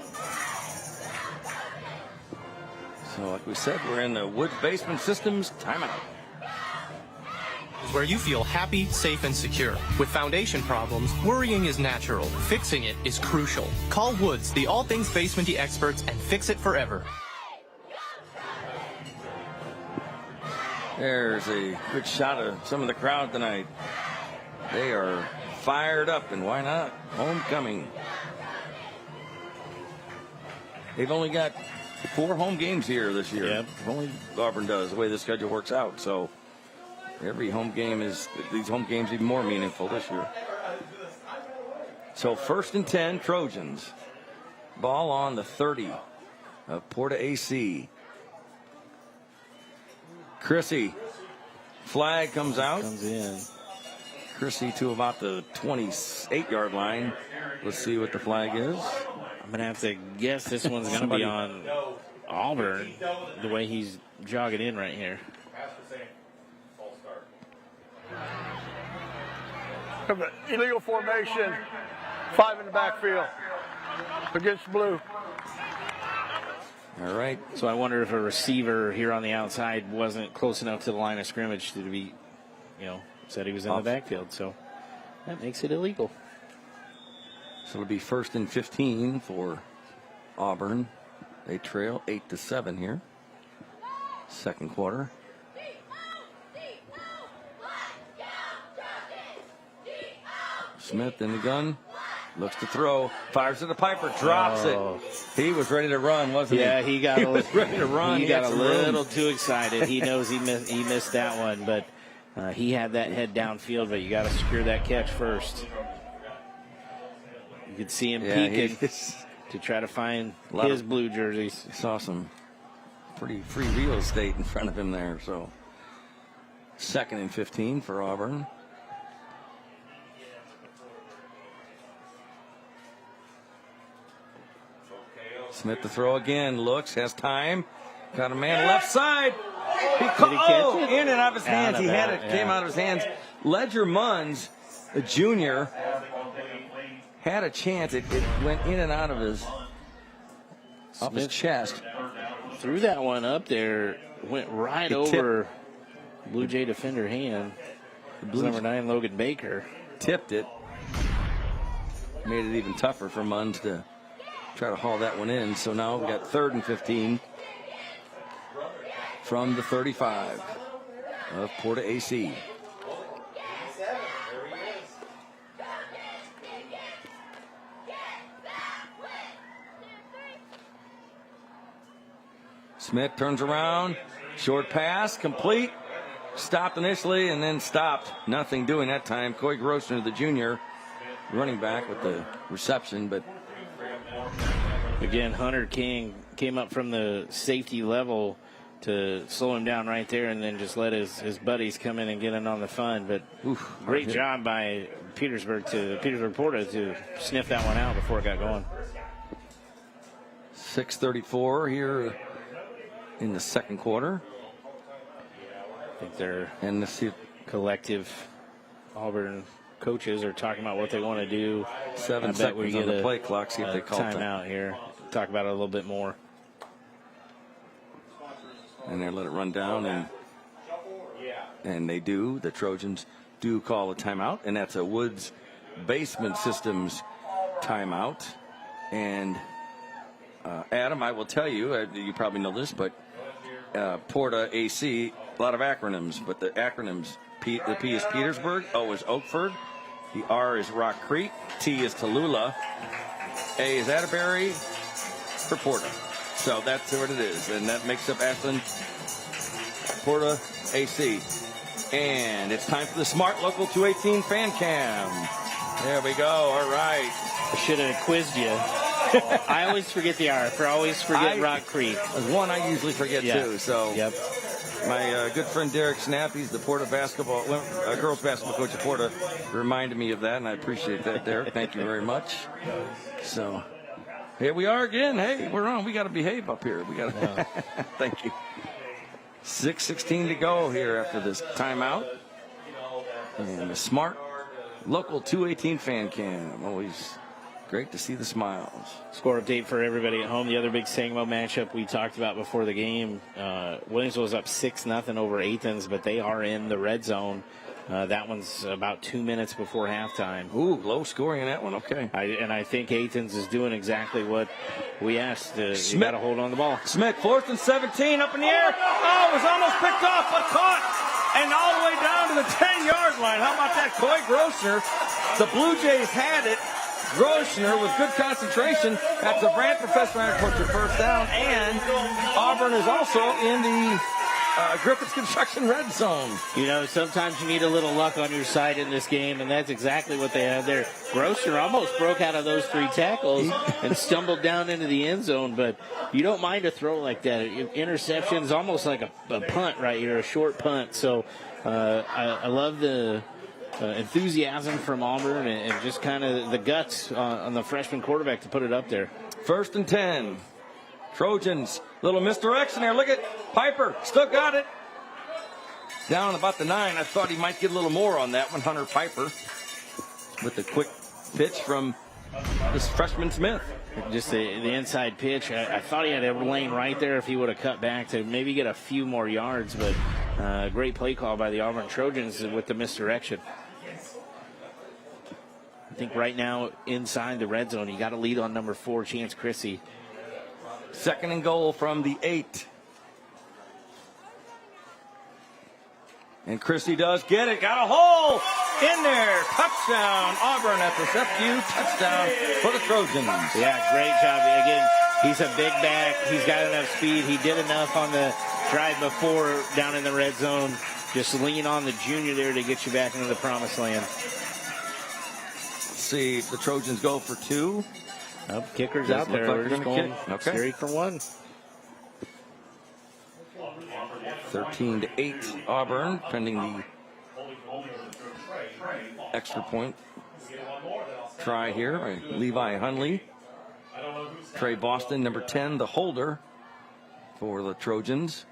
Speaker 2: So, like we said, we're in the Woods Basement Systems timeout.
Speaker 11: Where you feel happy, safe, and secure. With foundation problems, worrying is natural. Fixing it is crucial. Call Woods, the all things basementy experts, and fix it forever.
Speaker 2: There's a good shot of some of the crowd tonight. They are fired up, and why not? Homecoming. They've only got 4 home games here this year.
Speaker 1: Yep.
Speaker 2: Only Auburn does, the way the schedule works out. So every home game these home games even more meaningful this year. So 1st and 10, Trojans. Ball on the 30 of Porta AC. Chrissy. Flag comes out.
Speaker 1: Comes in.
Speaker 2: Chrissy to about the 28-yard line. Let's see what the flag is.
Speaker 1: I'm going to have to guess this one's going to be on Auburn, the way he's jogging in right here.
Speaker 8: Illegal formation, 5 in the backfield against Blue.
Speaker 2: All right.
Speaker 1: So I wonder if a receiver here on the outside wasn't close enough to the line of scrimmage to be, said he was in the backfield. So that makes it illegal.
Speaker 2: So it'll be 1st and 15 for Auburn. They trail 8-7 here. 2nd quarter. Smith in the gun. Looks to throw. Fires to the Piper. Drops it. He was ready to run, wasn't he?
Speaker 1: Yeah, he was
Speaker 2: ready to run.
Speaker 1: He got a little too excited. He knows he missed that one, but he had that head downfield, but you got to secure that catch first. You could see him peeking to try to find his blue jerseys.
Speaker 2: Saw some pretty free real estate in front of him there. So 2nd and 15 for Auburn. Smith to throw again. Looks, has time. Got a man left side. He catch it? In and out of his hands. He had it. Came out of his hands. Ledger Munns, the junior, had a chance. It went in and out of his chest.
Speaker 1: Threw that one up there. Went right over Blue Jay defender hand. Number 9, Logan Baker.
Speaker 2: Tipped it. Made it even tougher for Munns to try to haul that one in. So now we got 3rd and 15 from the 35 of Porta AC. Smith turns around. Short pass, complete. Stopped initially and then stopped. Nothing doing that time. Coy Grossner, the junior, running back with the reception, but
Speaker 1: again, Hunter King came up from the safety level to slow him down right there and then just let his buddies come in and get in on the fun. But great job by Petersburg Porta to sniff that one out before it got going.
Speaker 2: 6:34 here in the second quarter.
Speaker 1: I think they're
Speaker 2: And let's see,
Speaker 1: collective Auburn coaches are talking about what they want to do.
Speaker 2: 7 seconds on the play clock. See if they call
Speaker 1: timeout here. Talk about it a little bit more.
Speaker 2: And they let it run down, and they do. The Trojans do call a timeout, and that's a Woods Basement Systems timeout. And Adam, I will tell you, you probably know this, but Porta AC, a lot of acronyms, but the acronyms, the P is Petersburg, O is Oakford, the R is Rock Creek, T is Tallulah, A is Atterbury for Porta. So that's what it is, and that makes up Ashland Porta AC. And it's time for the Smart Local 218 Fan Cam. There we go. All right.
Speaker 1: I should have quizzed you. I always forget the R. I always forget Rock Creek.
Speaker 2: There's one I usually forget too. So
Speaker 1: yep.
Speaker 2: My good friend Derek Snapp, he's the Porta basketball, girls basketball coach at Porta, reminded me of that, and I appreciate that, Derek. Thank you very much. So here we are again. Hey, we're on. We got to behave up here. We got to. Thank you. 6:16 to go here after this timeout. And the Smart Local 218 Fan Cam. Always great to see the smiles.
Speaker 1: Score update for everybody at home. The other big Sangamo matchup we talked about before the game. Williamsville was up 6-0 over Athens, but they are in the red zone. That one's about 2 minutes before halftime.
Speaker 2: Ooh, low scoring in that one. Okay.
Speaker 1: I think Athens is doing exactly what we asked. You got to hold on the ball.
Speaker 2: Smith, 4th and 17, up in the air. Oh, it was almost picked off, but caught. And all the way down to the 10-yard line. How about that? Coy Grossner. The Blue Jays had it. Grossner with good concentration. That's the Brand Professor puts your first down. And Auburn is also in the Griffiths Construction red zone.
Speaker 1: You know, sometimes you need a little luck on your side in this game, and that's exactly what they had there. Grossner almost broke out of those 3 tackles and stumbled down into the end zone, but you don't mind a throw like that. Interception's almost like a punt right here, a short punt. So I love the enthusiasm from Auburn and just kind of the guts on the freshman quarterback to put it up there.
Speaker 2: 1st and 10. Trojans, little misdirection there. Look at Piper, still got it. Down about the 9. I thought he might get a little more on that one, Hunter Piper, with the quick pitch from this freshman Smith.
Speaker 1: Just the inside pitch. I thought he had a lane right there if he would have cut back to maybe get a few more yards, but great play call by the Auburn Trojans with the misdirection. I think right now inside the red zone, you got to lead on number 4, Chance Chrissy.
Speaker 2: 2nd and goal from the 8. And Christie does get it. Got a hole in there. Touchdown, Auburn at the FU. Touchdown for the Trojans.
Speaker 1: Yeah, great job. Again, he's a big back. He's got enough speed. He did enough on the drive before down in the red zone. Just lean on the junior there to get you back into the promised land.
Speaker 2: Let's see if the Trojans go for 2.
Speaker 1: Oh, kicker's out there. We're just going
Speaker 2: straight
Speaker 1: for 1.
Speaker 2: 13-8 Auburn, pending the extra point try here by Levi Hunley. Trey Boston, number 10, the holder for the Trojans.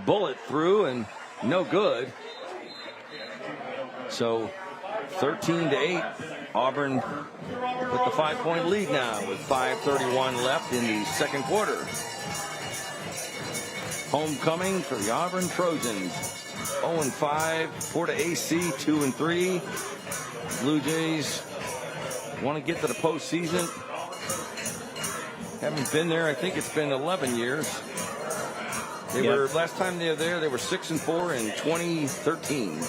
Speaker 2: Bullet through and no good. So 13-8, Auburn with the 5-point lead now with 5:31 left in the second quarter. Homecoming for the Auburn Trojans. 0-5, Porta AC 2-3. Blue Jays want to get to the postseason. Haven't been there. I think it's been 11 years. They were last time they were there. They were 6-4 in 2013.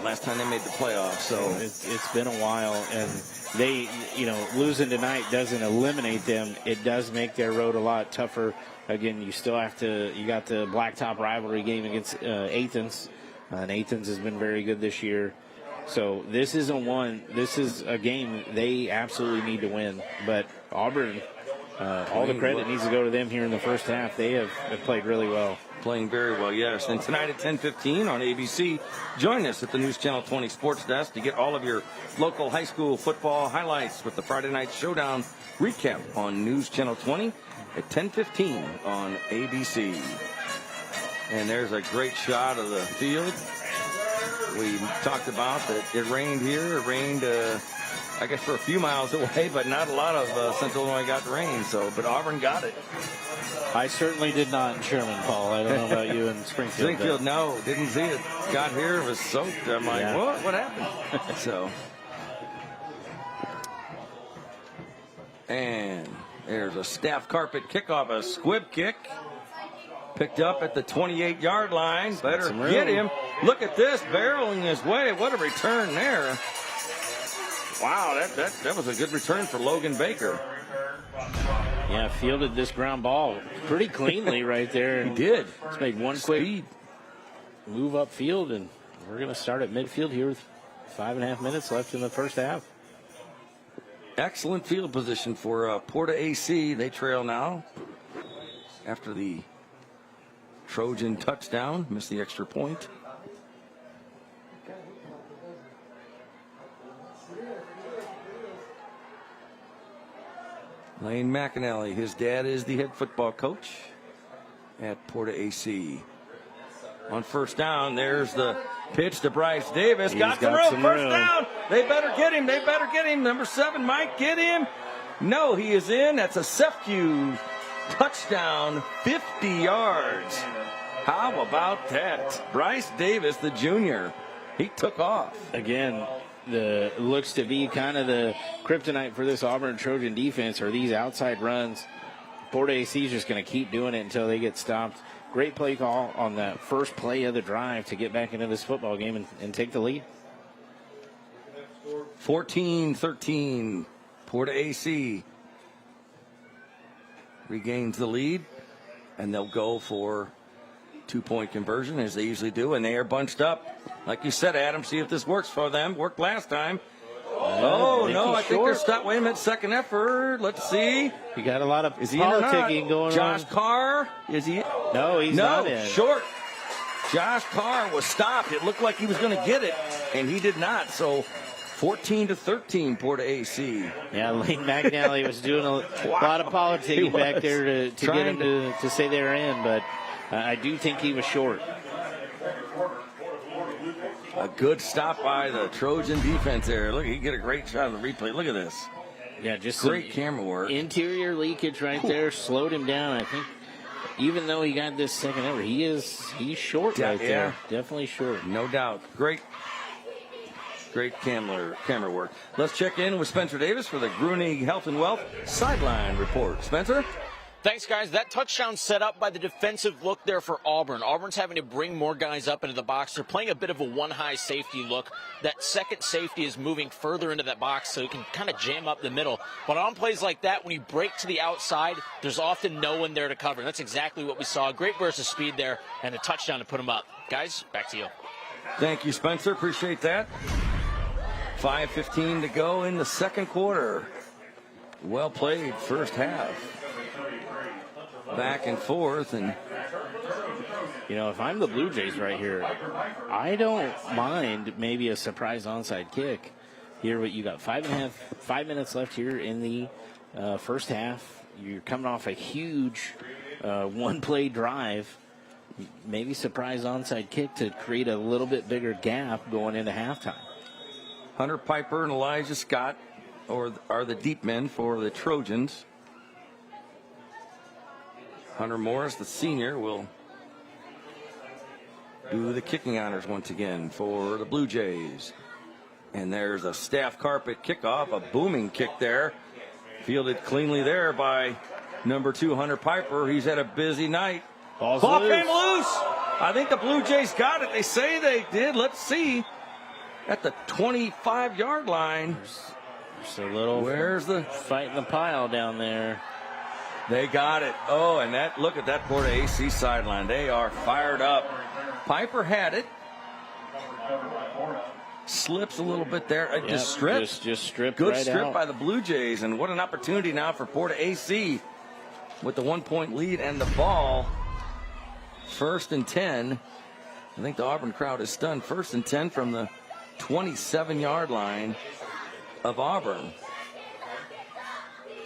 Speaker 2: Last time they made the playoffs, so
Speaker 1: it's been a while, and they, losing tonight doesn't eliminate them. It does make their road a lot tougher. Again, you got the blacktop rivalry game against Athens, and Athens has been very good this year. So this is a game they absolutely need to win. But Auburn, all the credit needs to go to them here in the first half. They have played really well.
Speaker 2: Playing very well, yes. And tonight at 10:15 on ABC, join us at the News Channel 20 Sports Desk to get all of your local high school football highlights with the Friday Night Showdown recap on News Channel 20 at 10:15 on ABC. And there's a great shot of the field. We talked about that it rained here. It rained, I guess, for a few miles away, but not a lot of Central Illinois got rain. But Auburn got it.
Speaker 1: I certainly did not in Sherman, Paul. I don't know about you in Springfield.
Speaker 2: Springfield, no, didn't see it. Got here, was soaked. I'm like, what happened? So, and there's a staff carpet kickoff, a squib kick. Picked up at the 28-yard line. Better get him. Look at this, barreling his way. What a return there. Wow, that was a good return for Logan Baker.
Speaker 1: Yeah, fielded this ground ball pretty cleanly right there.
Speaker 2: He did.
Speaker 1: Just made one quick move upfield, and we're going to start at midfield here with 5.5 minutes left in the first half.
Speaker 2: Excellent field position for Porta AC. They trail now after the Trojan touchdown. Missed the extra point. Lane McAnally, his dad is the head football coach at Porta AC. On first down, there's the pitch to Bryce Davis. Got some room. First down. They better get him. They better get him. Number 7, Mike, get him. No, he is in. That's a Sefcu touchdown, 50 yards. How about that? Bryce Davis, the junior, he took off.
Speaker 1: Again, looks to be kind of the kryptonite for this Auburn Trojan defense are these outside runs. Porta AC is just going to keep doing it until they get stopped. Great play call on that first play of the drive to get back into this football game and take the lead.
Speaker 2: 14-13, Porta AC regains the lead, and they'll go for 2-point conversion as they usually do, and they are bunched up. Like you said, Adam, see if this works for them. Worked last time. Oh, no, I think they're stopped. Wait a minute, second effort. Let's see.
Speaker 1: You got a lot of politicking going on.
Speaker 2: Josh Carr, is he?
Speaker 1: No, he's not in.
Speaker 2: Short. Josh Carr was stopped. It looked like he was going to get it, and he did not. So 14-13, Porta AC.
Speaker 1: Yeah, Lane McNally was doing a lot of politicking back there to get him to say they're in, but I do think he was short.
Speaker 2: A good stop by the Trojan defense there. Look, he get a great shot of the replay. Look at this.
Speaker 1: Yeah, just
Speaker 2: great camera work.
Speaker 1: Interior leakage right there slowed him down. I think even though he got this second over, he's short right there. Definitely short.
Speaker 2: No doubt. Great camera work. Let's check in with Spencer Davis for the Grunig Health and Wealth Sideline Report. Spencer?
Speaker 3: Thanks, guys. That touchdown set up by the defensive look there for Auburn. Auburn's having to bring more guys up into the box. They're playing a bit of a one-high safety look. That second safety is moving further into that box so he can kind of jam up the middle. But on plays like that, when you break to the outside, there's often no one there to cover. And that's exactly what we saw. Great burst of speed there and a touchdown to put him up. Guys, back to you.
Speaker 2: Thank you, Spencer. Appreciate that. 5:15 to go in the second quarter. Well played first half. Back and forth, and
Speaker 1: if I'm the Blue Jays right here, I don't mind maybe a surprise onside kick. Here, you got 5 minutes left here in the first half. You're coming off a huge one-play drive. Maybe surprise onside kick to create a little bit bigger gap going into halftime.
Speaker 2: Hunter Piper and Elijah Scott are the deep men for the Trojans. Hunter Morris, the senior, will do the kicking honors once again for the Blue Jays. And there's a staff carpet kickoff, a booming kick there. Fielded cleanly there by number 2, Hunter Piper. He's had a busy night. Ball came loose. I think the Blue Jays got it. They say they did. Let's see. At the 25-yard line.
Speaker 1: Just a little.
Speaker 2: Where's the
Speaker 1: fight in the pile down there?
Speaker 2: They got it. Oh, and look at that Porta AC sideline. They are fired up. Piper had it. Slips a little bit there. Just stripped.
Speaker 1: Just stripped.
Speaker 2: Good
Speaker 1: right
Speaker 2: strip
Speaker 1: out
Speaker 2: by the Blue Jays. And what an opportunity now for Porta AC with the 1-point lead and the ball. first and 10. I think the Auburn crowd is stunned. First and 10 from the 27-yard line of Auburn.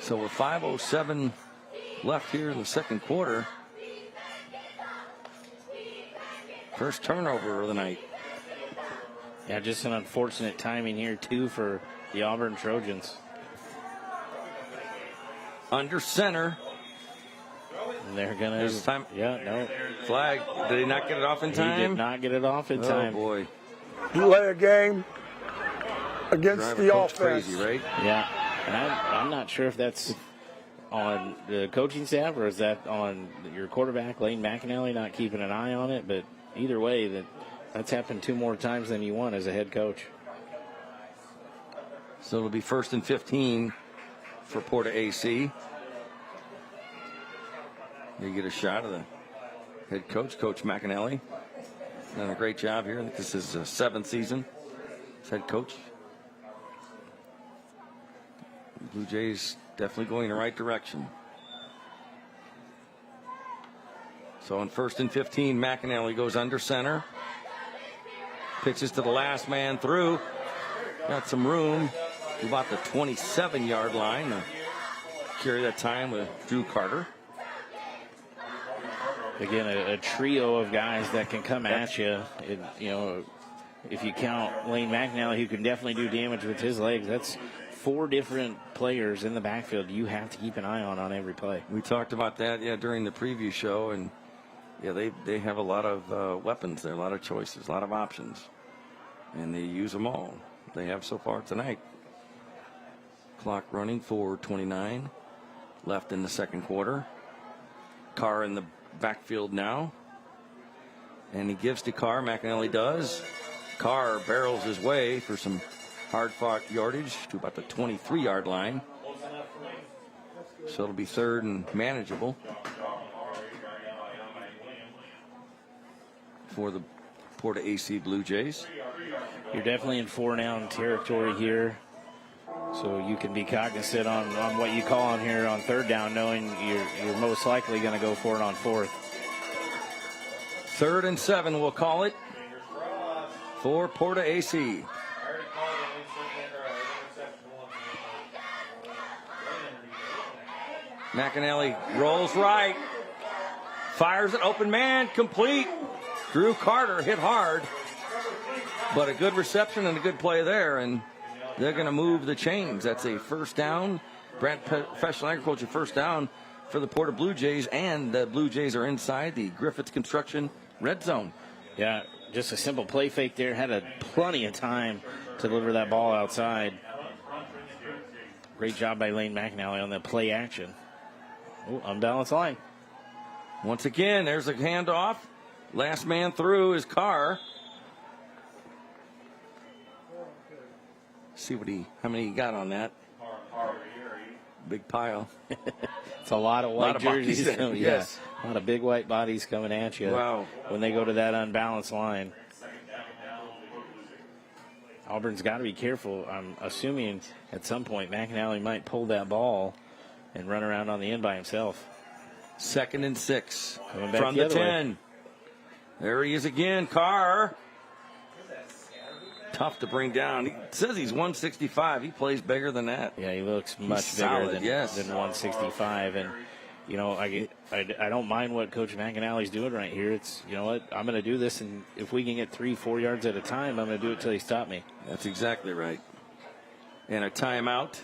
Speaker 2: So with 5:07 left here in the second quarter. First turnover of the night.
Speaker 1: Yeah, just an unfortunate timing here, too, for the Auburn Trojans.
Speaker 2: Under center.
Speaker 1: And they're going to.
Speaker 2: There's time.
Speaker 1: Yeah, no.
Speaker 2: Flag. Did he not get it off in time?
Speaker 1: He did not get it off in time.
Speaker 2: Oh, boy.
Speaker 8: Delay a game against the offense.
Speaker 2: Crazy, right?
Speaker 1: Yeah. And I'm not sure if that's on the coaching staff or is that on your quarterback, Lane McAnally, not keeping an eye on it. But either way, that's happened 2 more times than you want as a head coach.
Speaker 2: So it'll be first and 15 for Porta AC. You get a shot of the head coach, Coach McAnally. Done a great job here. I think this is his 7th season as head coach. Blue Jays definitely going in the right direction. So on first and 15, McAnally goes under center. Pitches to the last man through. Got some room to about the 27-yard line to carry that time with Drew Carter.
Speaker 1: Again, a trio of guys that can come at you. If you count Lane McAnally, who can definitely do damage with his legs, that's 4 different players in the backfield you have to keep an eye on every play.
Speaker 2: We talked about that, during the preview show, and they have a lot of weapons there, a lot of choices, a lot of options, and they use them all. They have so far tonight. Clock running, 4:29 left in the second quarter. Carr in the backfield now, and he gives to Carr. McAnally does. Carr barrels his way for some hard-fought yardage to about the 23-yard line. So it'll be third and manageable for the Porta AC Blue Jays.
Speaker 1: You're definitely in 4-down territory here, so you can be cognizant on what you call on here on 3rd down, knowing you're most likely going to go for it on 4th.
Speaker 2: 3rd and 7, we'll call it, for Porta AC. McAnally rolls right, fires it, open man, complete. Drew Carter hit hard, but a good reception and a good play there, and they're going to move the chains. That's a first down. Brant Professional Agriculture first down for the Porta Blue Jays, and the Blue Jays are inside the Griffiths Construction red zone.
Speaker 1: Yeah, just a simple play fake there. Had plenty of time to deliver that ball outside. Great job by Lane McAnally on that play action. Oh, unbalanced line.
Speaker 2: Once again, there's a handoff. Last man through is Carr. See how many he got on that. Big pile.
Speaker 1: It's a lot of white jerseys.
Speaker 2: Yes.
Speaker 1: A lot of big white bodies coming at you.
Speaker 2: Wow.
Speaker 1: When they go to that unbalanced line. Auburn's got to be careful. I'm assuming at some point McAnally might pull that ball and run around on the end by himself.
Speaker 2: 2nd and 6
Speaker 1: Coming back
Speaker 2: from the 10. There he is again, Carr. Tough to bring down. He says he's 165. He plays bigger than that.
Speaker 1: Yeah, he looks much bigger than 165. And, I don't mind what Coach McAnally's doing right here. It's, what, I'm going to do this, and if we can get 3-4 yards at a time, I'm going to do it till he stops me.
Speaker 2: That's exactly right. And a timeout.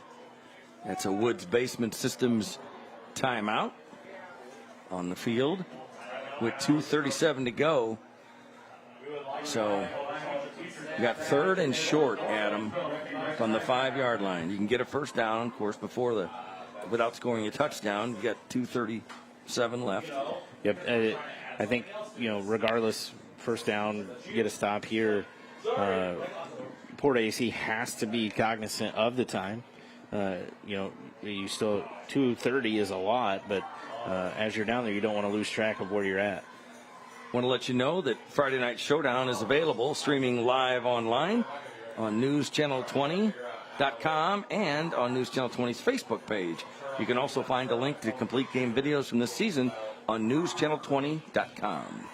Speaker 2: That's a Woods Basement Systems timeout on the field with 2:37 to go. So you got 3rd and short, Adam, from the 5-yard line. You can get a first down, of course, without scoring a touchdown. You got 2:37 left.
Speaker 1: Yep. I think, regardless, first down, get a stop here. Porta AC has to be cognizant of the time. You still 2:30 is a lot, but as you're down there, you don't want to lose track of where you're at.
Speaker 2: Want to let you know that Friday Night Showdown is available, streaming live online on newschannel20.com and on News Channel 20's Facebook page. You can also find a link to complete game videos from this season on newschannel20.com.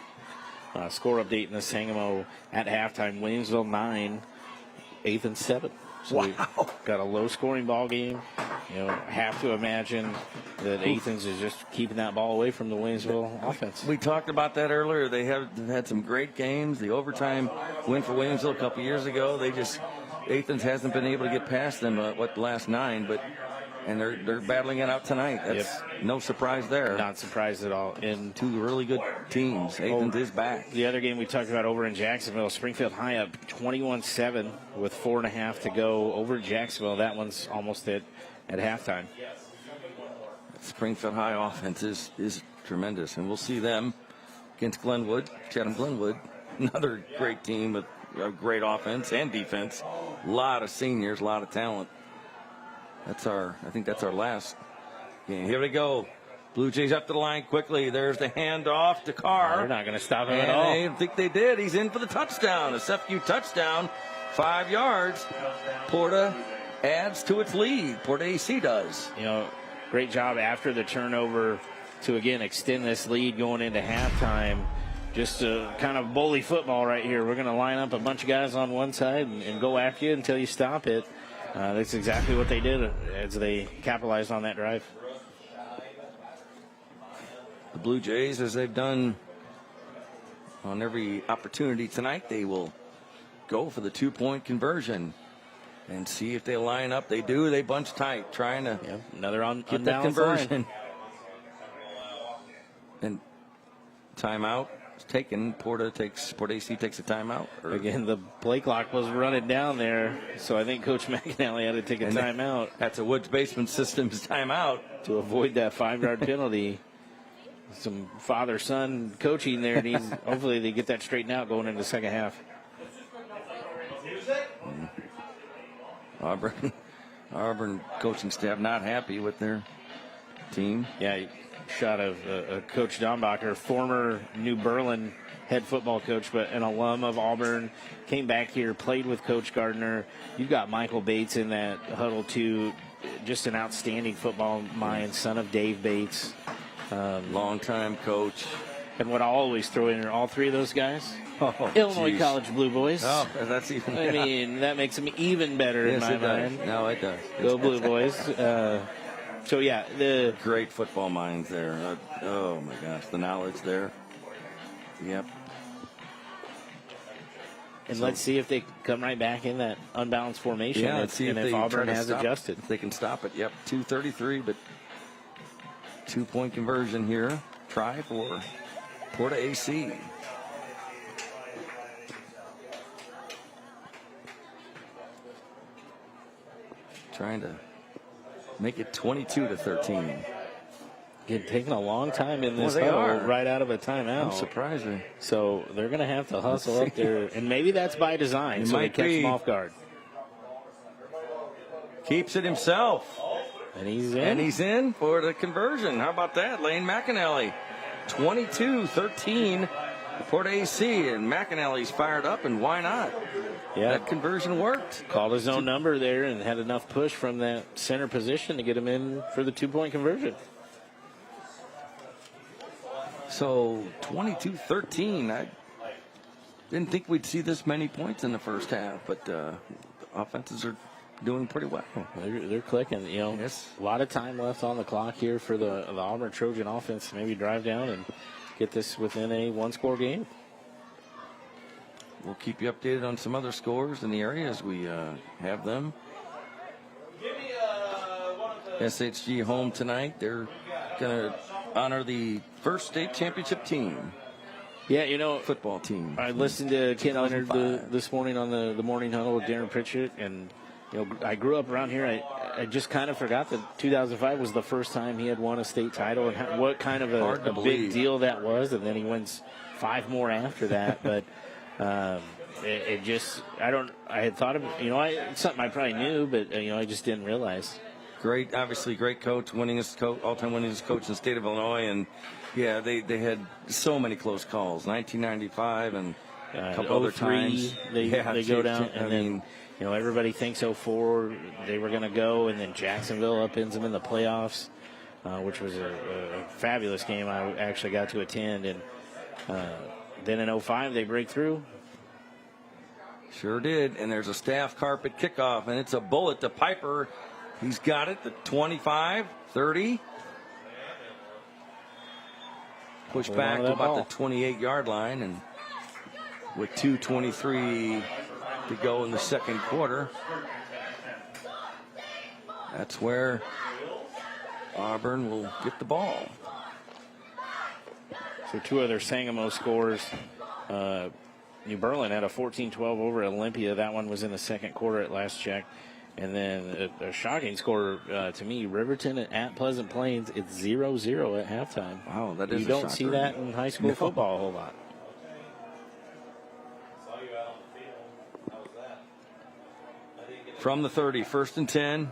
Speaker 1: Score update in the Sangamo at halftime. Williamsville 9, 8th and 7. So
Speaker 2: wow.
Speaker 1: we've got a low-scoring ball game. Have to imagine that Athens is just keeping that ball away from the Williamsville offense.
Speaker 2: We talked about that earlier. They have had some great games. The overtime win for Williamsville a couple years ago. Athens hasn't been able to get past them, the last 9, and they're battling it out tonight. That's no surprise there.
Speaker 1: Not surprised at all. And
Speaker 2: 2 really good teams. Athens is back.
Speaker 1: The other game we talked about over in Jacksonville, Springfield High up 21-7 with 4.5 to go over Jacksonville. That one's almost at halftime.
Speaker 2: Springfield High offense is tremendous, and we'll see them against Chatham Glenwood, another great team with a great offense and defense. A lot of seniors, a lot of talent. I think that's our last game. Here we go. Blue Jays up to the line quickly. There's the handoff to Carr.
Speaker 1: They're not going to stop him at all.
Speaker 2: I think they did. He's in for the touchdown. A SFU touchdown, 5 yards. Porta adds to its lead. Porta AC does.
Speaker 1: Great job after the turnover to, again, extend this lead going into halftime. Just a kind of bully football right here. We're going to line up a bunch of guys on one side and go after you until you stop it. That's exactly what they did as they capitalized on that drive.
Speaker 2: The Blue Jays, as they've done on every opportunity tonight, they will go for the 2-point conversion and see if they line up. They do. They bunch tight, trying to
Speaker 1: another
Speaker 2: get that conversion. And timeout is taken. Porta AC takes a timeout.
Speaker 1: Again, the play clock was running down there, so I think Coach McAnally had to take a timeout.
Speaker 2: That's a Woods Basement Systems timeout
Speaker 1: to avoid that 5-yard penalty. Some father-son coaching there. Hopefully they get that straightened out going into the second half.
Speaker 2: Auburn coaching staff not happy with their team.
Speaker 1: Yeah, shot of Coach Dombacher, former New Berlin head football coach, but an alum of Auburn, came back here, played with Coach Gardner. You've got Michael Bates in that huddle too, just an outstanding football mind, son of Dave Bates.
Speaker 2: Longtime coach.
Speaker 1: And what I'll always throw in are all 3 of those guys. Illinois College Blue Boys.
Speaker 2: Oh, that's even.
Speaker 1: I mean, that makes them even better in my mind.
Speaker 2: No, it does.
Speaker 1: Go Blue Boys. So yeah, the
Speaker 2: great football minds there. Oh my gosh, the knowledge there. Yep.
Speaker 1: And let's see if they come right back in that unbalanced formation.
Speaker 2: Yeah, let's see if
Speaker 1: Auburn has adjusted.
Speaker 2: If they can stop it. Yep, 2:33, but 2-point conversion here. Try for Porta AC. Trying to make it 22-13.
Speaker 1: Again, taking a long time in this huddle right out of a timeout.
Speaker 2: I'm surprised.
Speaker 1: So they're going to have to hustle up there. And maybe that's by design, so they catch them off guard.
Speaker 2: Keeps it himself.
Speaker 1: And he's in.
Speaker 2: And he's in for the conversion. How about that? Lane McAnally. 22-13. Porta AC. And McAnally's fired up, and why not?
Speaker 1: Yeah.
Speaker 2: That conversion worked.
Speaker 1: Called his own number there and had enough push from that center position to get him in for the 2-point conversion.
Speaker 2: So 22-13. I didn't think we'd see this many points in the first half, but offenses are doing pretty well.
Speaker 1: They're clicking.
Speaker 2: Yes.
Speaker 1: A lot of time left on the clock here for the Auburn Trojan offense to maybe drive down and get this within a 1-score game.
Speaker 2: We'll keep you updated on some other scores in the area as we have them. SHG home tonight. They're going to honor the first state championship team.
Speaker 1: Yeah,
Speaker 2: football team.
Speaker 1: I listened to Ken Leonard this morning on the morning huddle with Darren Pritchett, and I grew up around here. I just kind of forgot that 2005 was the first time he had won a state title, and what kind of a big deal that was. And then he wins 5 more after that, but. I had thought of it's something I probably knew, but I just didn't realize.
Speaker 2: Obviously great coach, all-time winningest coach in the state of Illinois, and yeah, they had so many close calls. 1995 and a couple other times
Speaker 1: they go down, and then everybody thinks 04 they were going to go, and then Jacksonville upends them in the playoffs, which was a fabulous game. I actually got to attend, and Then in 05, they break through.
Speaker 2: Sure did. And there's a staff carpet kickoff, and it's a bullet to Piper. He's got it, the 25, 30. Push back to about the 28-yard line, and with 2:23 to go in the second quarter, that's where Auburn will get the ball.
Speaker 1: So 2 other Sangamo scores. New Berlin had a 14-12 over Olympia. That one was in the second quarter at last check. And then a shocking score to me, Riverton at Pleasant Plains. It's 0-0 at halftime.
Speaker 2: Wow, that is
Speaker 1: You don't see that in high school football a whole lot.
Speaker 2: From the 30, 1st and 10.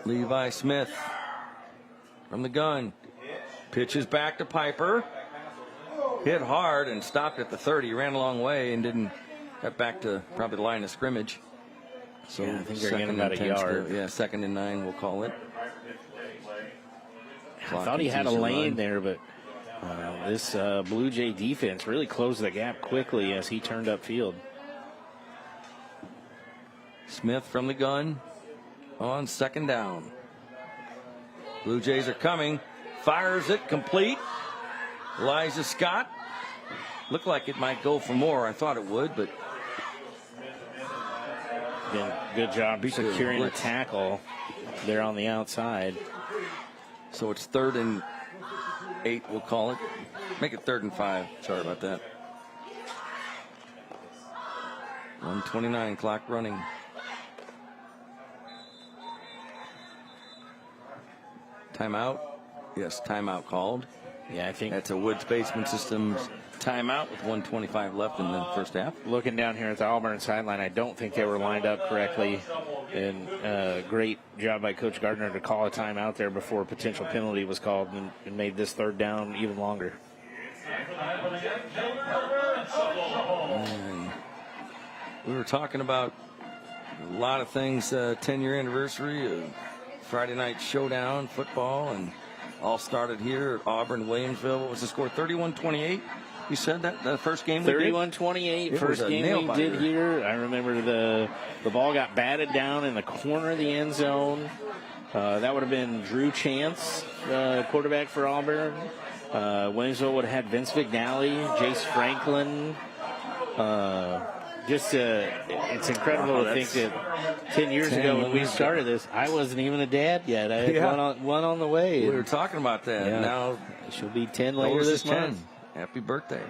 Speaker 2: Levi Smith from the gun. Pitches back to Piper. Hit hard and stopped at the 30. Ran a long way and didn't get back to probably the line of scrimmage. So
Speaker 1: I think they're getting about a yard.
Speaker 2: 2nd and 9, we'll call it.
Speaker 1: I thought he had a lane there, but this Blue Jay defense really closed the gap quickly as he turned upfield.
Speaker 2: Smith from the gun on 2nd down. Blue Jays are coming. Fires it complete. Elijah Scott. Looked like it might go for more. I thought it would, but.
Speaker 1: Again, good job securing the tackle there on the outside.
Speaker 2: So it's 3rd and 8, we'll call it. Make it 3rd and 5. Sorry about that. 1:29 clock running. Timeout. Yes, timeout called.
Speaker 1: Yeah, I think
Speaker 2: that's a Woods Basement Systems timeout with 1:25 left in the first half.
Speaker 1: Looking down here at the Auburn sideline, I don't think they were lined up correctly. And great job by Coach Gardner to call a timeout there before a potential penalty was called and made this 3rd down even longer.
Speaker 2: And we were talking about a lot of things, 10-year anniversary, Friday night showdown, football, and all started here at Auburn, Williamsville. What was the score? 31-28? You said that the first game we did?
Speaker 1: 31-28, first game we did here. I remember the ball got batted down in the corner of the end zone. That would have been Drew Chance, quarterback for Auburn. Williamsville would have had Vince Vignali, Jace Franklin. It's incredible to think that 10 years ago when we started this, I wasn't even a dad yet. I had one on the way.
Speaker 2: We were talking about that.
Speaker 1: Yeah.
Speaker 2: Now
Speaker 1: she'll be 10 later this month.
Speaker 2: Happy birthday.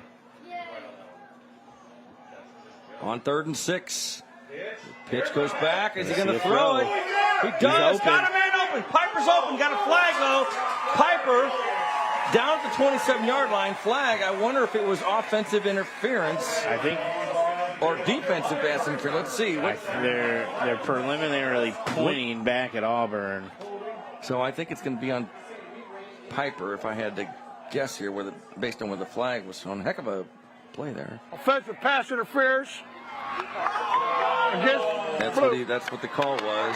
Speaker 2: On 3rd and 6. The pitch goes back. Is he going to throw it? He does. Got a man open. Piper's open. Got a flag though. Piper down at the 27-yard line. Flag. I wonder if it was offensive interference.
Speaker 1: I think.
Speaker 2: Or defensive pass interference. Let's see.
Speaker 1: They're preliminarily pointing back at Auburn.
Speaker 2: So I think it's going to be on Piper if I had to guess here based on where the flag was thrown. Heck of a play there.
Speaker 8: Offensive pass interference.
Speaker 2: That's what the call was.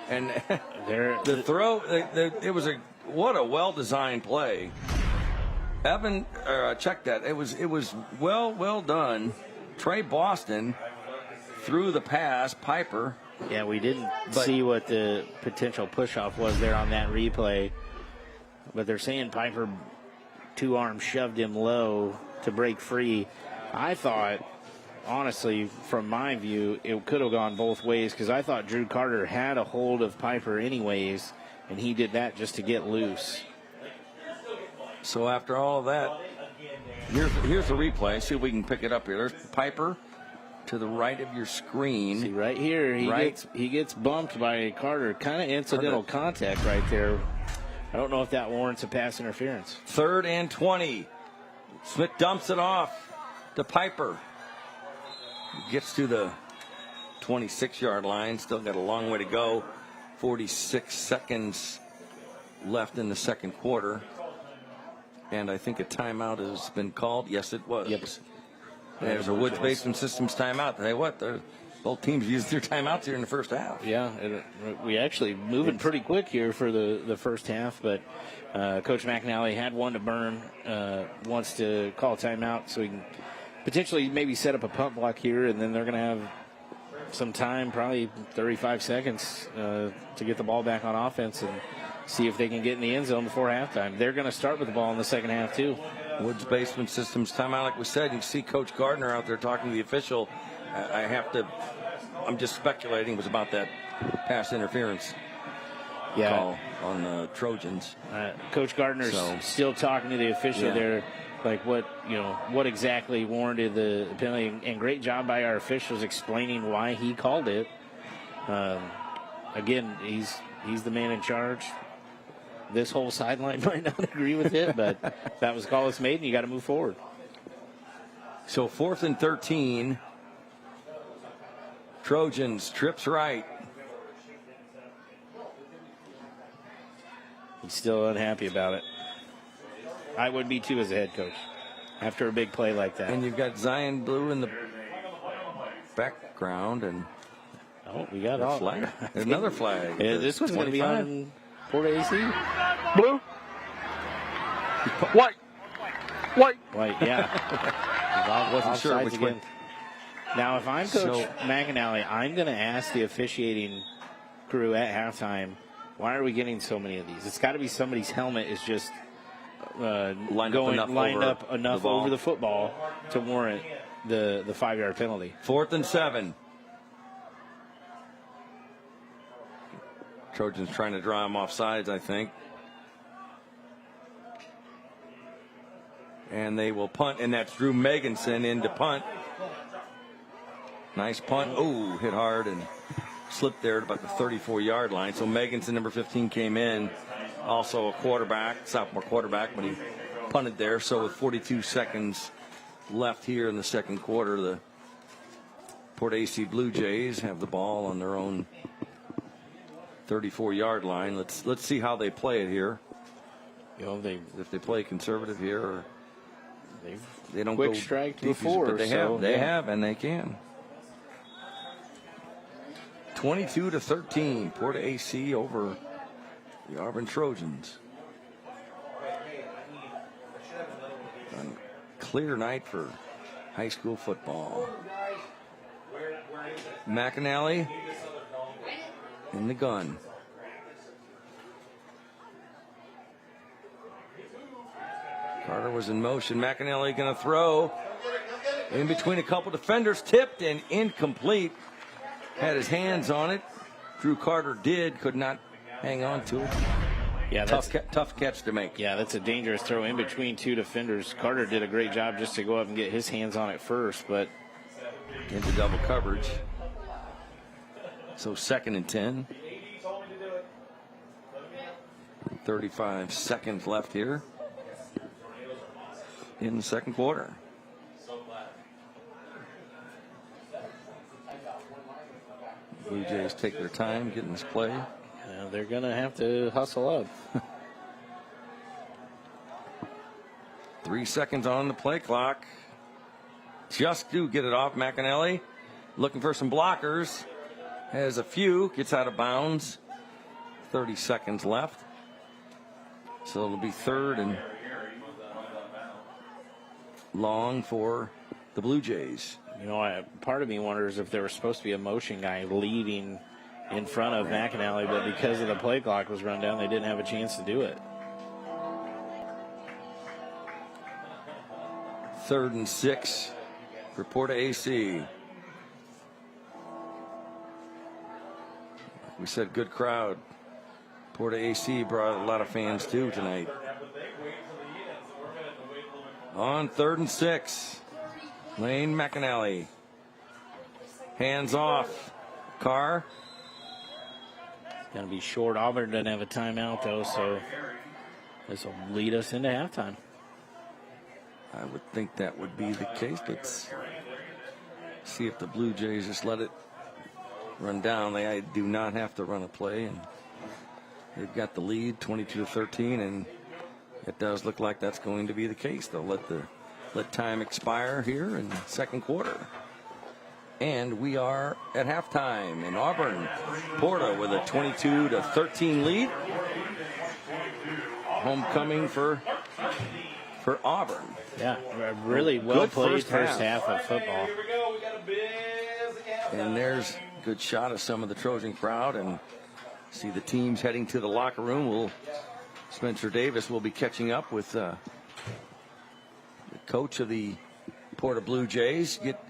Speaker 2: And the throw, it was what a well-designed play. Evan, check that. It was well done. Trey Boston threw the pass. Piper.
Speaker 1: Yeah, we didn't see what the potential push-off was there on that replay. But they're saying Piper 2-arm shoved him low to break free. I thought, honestly, from my view, it could have gone both ways because I thought Drew Carter had a hold of Piper anyways, and he did that just to get loose.
Speaker 2: So after all of that, here's the replay. See if we can pick it up here. There's Piper to the right of your screen.
Speaker 1: See, right here, he gets bumped by Carter. Kind of incidental contact right there. I don't know if that warrants a pass interference.
Speaker 2: 3rd and 20. Smith dumps it off to Piper. Gets to the 26-yard line. Still got a long way to go. 46 seconds left in the second quarter. And I think a timeout has been called. Yes, it was.
Speaker 1: Yep.
Speaker 2: There's a Woods Basement Systems timeout. Hey, what? Both teams used their timeouts here in the first half.
Speaker 1: Yeah, we actually moving pretty quick here for the first half, but Coach McAnally had one to burn, wants to call a timeout so he can potentially maybe set up a punt block here, and then they're going to have some time, probably 35 seconds, to get the ball back on offense and see if they can get in the end zone before halftime. They're going to start with the ball in the second half, too.
Speaker 2: Woods Basement Systems timeout, like we said. You can see Coach Gardner out there talking to the official. I'm just speculating it was about that pass interference call on the Trojans.
Speaker 1: Coach Gardner's still talking to the official there, like what exactly warranted the penalty, and great job by our officials explaining why he called it. Again, he's the man in charge. This whole sideline might not agree with it, but that was the call that's made, and you got to move forward.
Speaker 2: So 4th and 13. Trojans, trips right.
Speaker 1: He's still unhappy about it. I would be too as a head coach after a big play like that.
Speaker 2: And you've got Zion Blue in the background, and
Speaker 1: we got a
Speaker 2: flag. Another flag.
Speaker 1: Yeah, this one's going to be on Porta AC.
Speaker 8: Blue. White.
Speaker 1: Yeah.
Speaker 2: Wasn't sure which
Speaker 1: again.
Speaker 2: one.
Speaker 1: Now, if I'm Coach McAnally, I'm going to ask the officiating crew at halftime, why are we getting so many of these? It's got to be somebody's helmet is just lined up enough over the football to warrant the 5-yard penalty.
Speaker 2: 4th and 7. Trojans trying to draw him off sides, I think. And they will punt, and that's Drew Meganson in to punt. Nice punt. Oh, hit hard and slipped there at about the 34-yard line. So Meganson, number 15, came in. Also a quarterback, sophomore quarterback, when he punted there. So with 42 seconds left here in the second quarter, the Port AC Blue Jays have the ball on their own 34-yard line. Let's see how they play it here. If they play conservative here, or they don't
Speaker 1: quick
Speaker 2: go
Speaker 1: strike
Speaker 2: deep,
Speaker 1: before.
Speaker 2: but they have, and they can. 22-13, Porta AC over the Auburn Trojans. A clear night for high school football. McAnally in the gun. Carter was in motion. McAnally going to throw in between a couple defenders, tipped and incomplete. Had his hands on it. Drew Carter could not hang on to it.
Speaker 1: Yeah,
Speaker 2: tough catch to make.
Speaker 1: Yeah, that's a dangerous throw in between two defenders. Carter did a great job just to go up and get his hands on it first, but
Speaker 2: into double coverage. So 2nd and 10. 35 seconds left here in the second quarter. Blue Jays take their time getting this play.
Speaker 1: They're going to have to hustle up.
Speaker 2: 3 seconds on the play clock. Just do get it off. McAnally looking for some blockers. Has a few. Gets out of bounds. 30 seconds left. So it'll be 3rd and long for the Blue Jays.
Speaker 1: Part of me wonders if there was supposed to be a motion guy leading in front of McAnally, but because of the play clock was run down, they didn't have a chance to do it.
Speaker 2: 3rd and 6 for Porta AC. We said good crowd. Porta AC brought a lot of fans too tonight. On 3rd and 6, Lane McAnally. Hands off. Carr.
Speaker 1: Going to be short. Auburn doesn't have a timeout, though, so this will lead us into halftime.
Speaker 2: I would think that would be the case. Let's see if the Blue Jays just let it run down. They do not have to run a play, and they've got the lead 22-13, and it does look like that's going to be the case. They'll let time expire here in the second quarter. And we are at halftime in Auburn. Porta with a 22-13 lead. Homecoming for Auburn.
Speaker 1: Yeah, a really well played first half of football.
Speaker 2: And there's a good shot of some of the Trojan crowd, and see the teams heading to the locker room. Spencer Davis will be catching up with the coach of the Porta Blue Jays. Get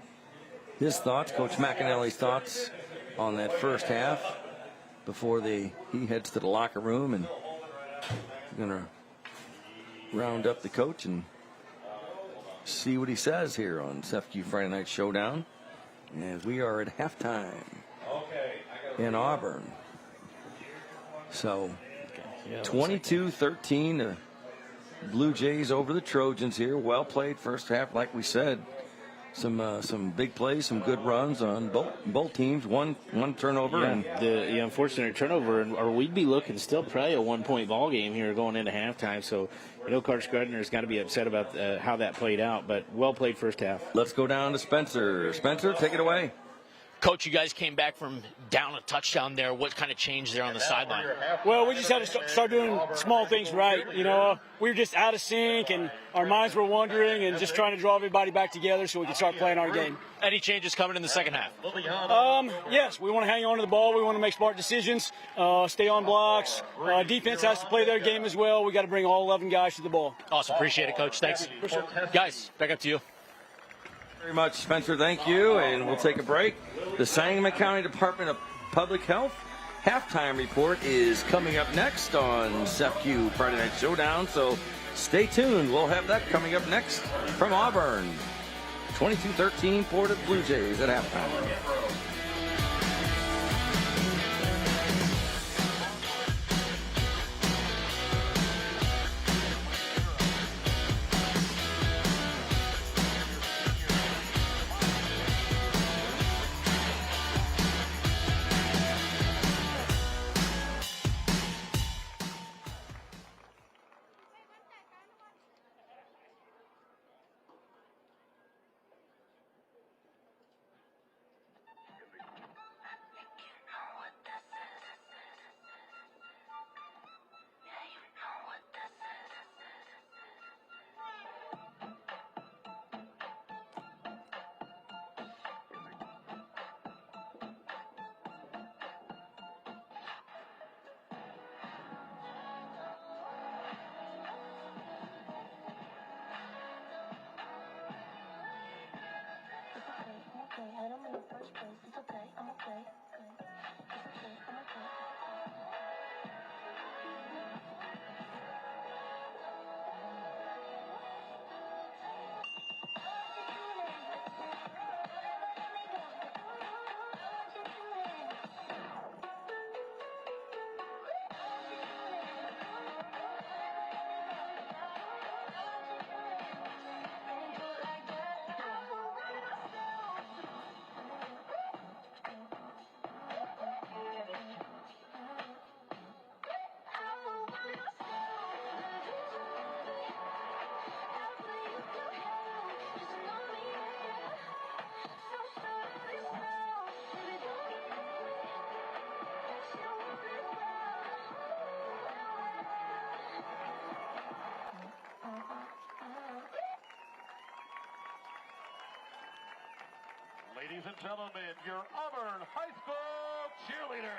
Speaker 2: his thoughts, Coach McAnally's thoughts on that first half before he heads to the locker room, and going to round up the coach and see what he says here on CEFCU Friday Night Showdown. As we are at halftime in Auburn. So 22-13, Blue Jays over the Trojans here. Well played first half, like we said. Some big plays, some good runs on both teams. One turnover.
Speaker 1: Yeah,
Speaker 2: and
Speaker 1: the unfortunate turnover, or we'd be looking still probably a 1-point ball game here going into halftime. So, Coach Gardner's got to be upset about how that played out. But well played first half.
Speaker 2: Let's go down to Spencer. Spencer, take it away.
Speaker 3: Coach, you guys came back from down a touchdown there. What kind of changed there on the sideline?
Speaker 12: Well, we just had to start doing small things right. We were just out of sync, and our minds were wandering, and just trying to draw everybody back together so we could start playing our game.
Speaker 3: Any changes coming in the second half?
Speaker 12: Yes, we want to hang on to the ball. We want to make smart decisions, stay on blocks. Defense has to play their game as well. We got to bring all 11 guys to the ball.
Speaker 3: Awesome. Appreciate it, Coach. Thanks. Guys, back up to you.
Speaker 2: Very much, Spencer. Thank you. And we'll take a break. The Sangamon County Department of Public Health halftime report is coming up next on CEFCU Friday Night Showdown. So stay tuned. We'll have that coming up next from Auburn. 22-13 Porta Blue Jays at halftime.
Speaker 5: Ladies and gentlemen, your Auburn High School cheerleaders.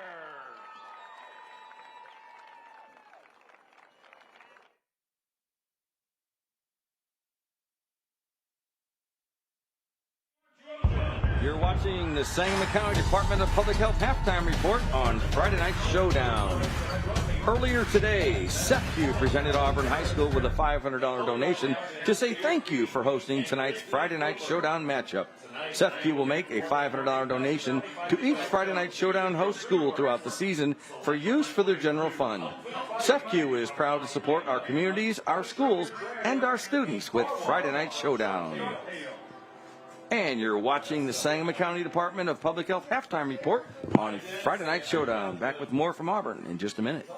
Speaker 2: You're watching the Sangamon County Department of Public Health halftime report on Friday Night Showdown. Earlier today, CEFCU presented Auburn High School with a $500 donation to say thank you for hosting tonight's Friday Night Showdown matchup. CEFCU will make a $500 donation to each Friday Night Showdown host school throughout the season for use for their general fund. CEFCU is proud to support our communities, our schools, and our students with Friday Night Showdown. And you're watching the Sangamon County Department of Public Health halftime report on Friday Night Showdown. Back with more from Auburn in just a minute.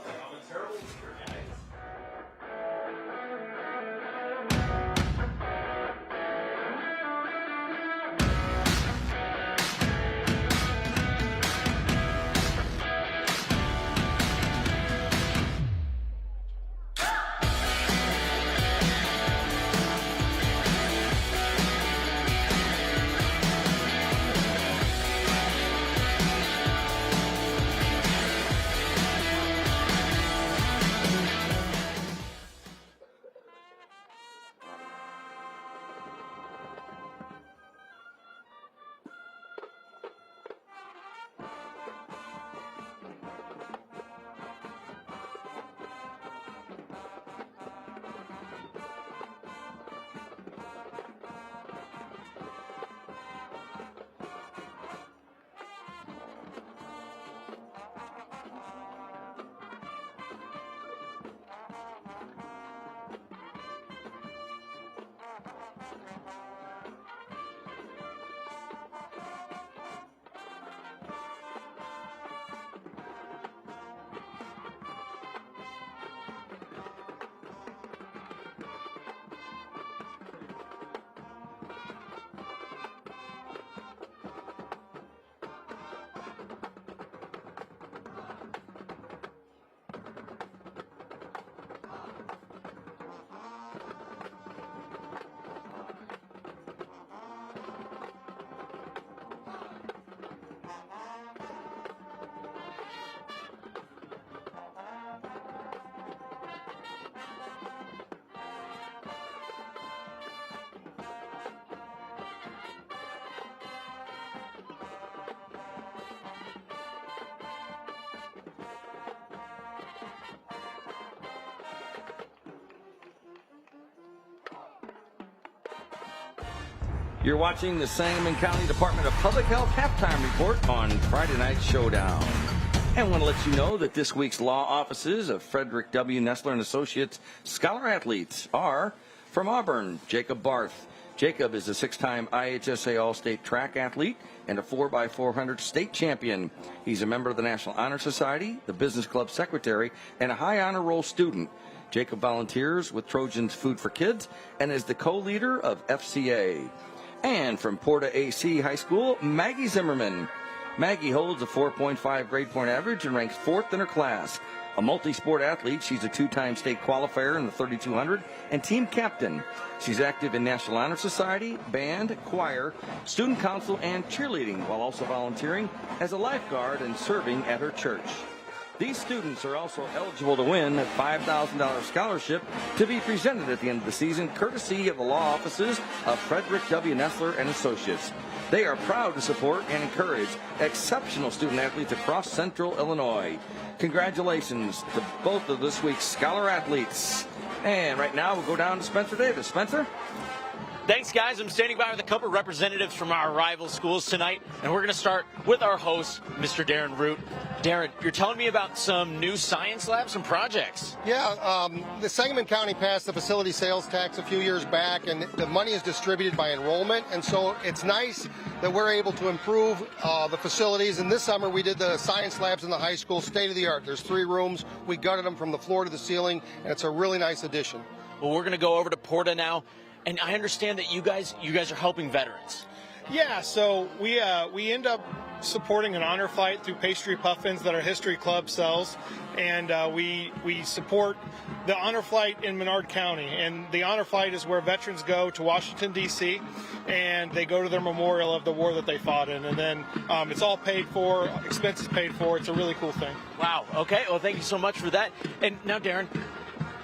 Speaker 2: You're watching the Sangamon County Department of Public Health halftime report on Friday Night Showdown. And I want to let you know that this week's law offices of Frederick W. Nestler and Associates Scholar Athletes are from Auburn, Jacob Barth. Jacob is a 6-time IHSA All-State track athlete and a 4x400 state champion. He's a member of the National Honor Society, the Business Club secretary, and a high honor roll student. Jacob volunteers with Trojans Food for Kids and is the co-leader of FCA. And from Porta AC High School, Maggie Zimmerman. Maggie holds a 4.5 grade point average and ranks 4th in her class. A multi-sport athlete, she's a 2-time state qualifier in the 3200 and team captain. She's active in National Honor Society, band, choir, student council, and cheerleading, while also volunteering as a lifeguard and serving at her church. These students are also eligible to win a $5,000 scholarship to be presented at the end of the season, courtesy of the law offices of Frederick W. Nestler and Associates. They are proud to support and encourage exceptional student athletes across Central Illinois. Congratulations to both of this week's Scholar Athletes. And right now we'll go down to Spencer Davis. Spencer?
Speaker 3: Thanks, guys. I'm standing by with a couple of representatives from our rival schools tonight, and we're going to start with our host, Mr. Darren Root. Darren, you're telling me about some new science labs and projects.
Speaker 13: Yeah, the Sangamon County passed the facility sales tax a few years back, and the money is distributed by enrollment, and so it's nice that we're able to improve the facilities. And this summer we did the science labs in the high school, state of the art. There's 3 rooms. We gutted them from the floor to the ceiling, and it's a really nice addition.
Speaker 3: Well, we're going to go over to Porta now, and I understand that you guys are helping veterans.
Speaker 14: Yeah, so we end up supporting an honor flight through pastry puffins that our history club sells, and we support the honor flight in Menard County. And the honor flight is where veterans go to Washington, D.C., and they go to their memorial of the war that they fought in. And then it's all paid for, expenses paid for. It's a really cool thing.
Speaker 3: Wow. Okay. Well, thank you so much for that. And now, Darren,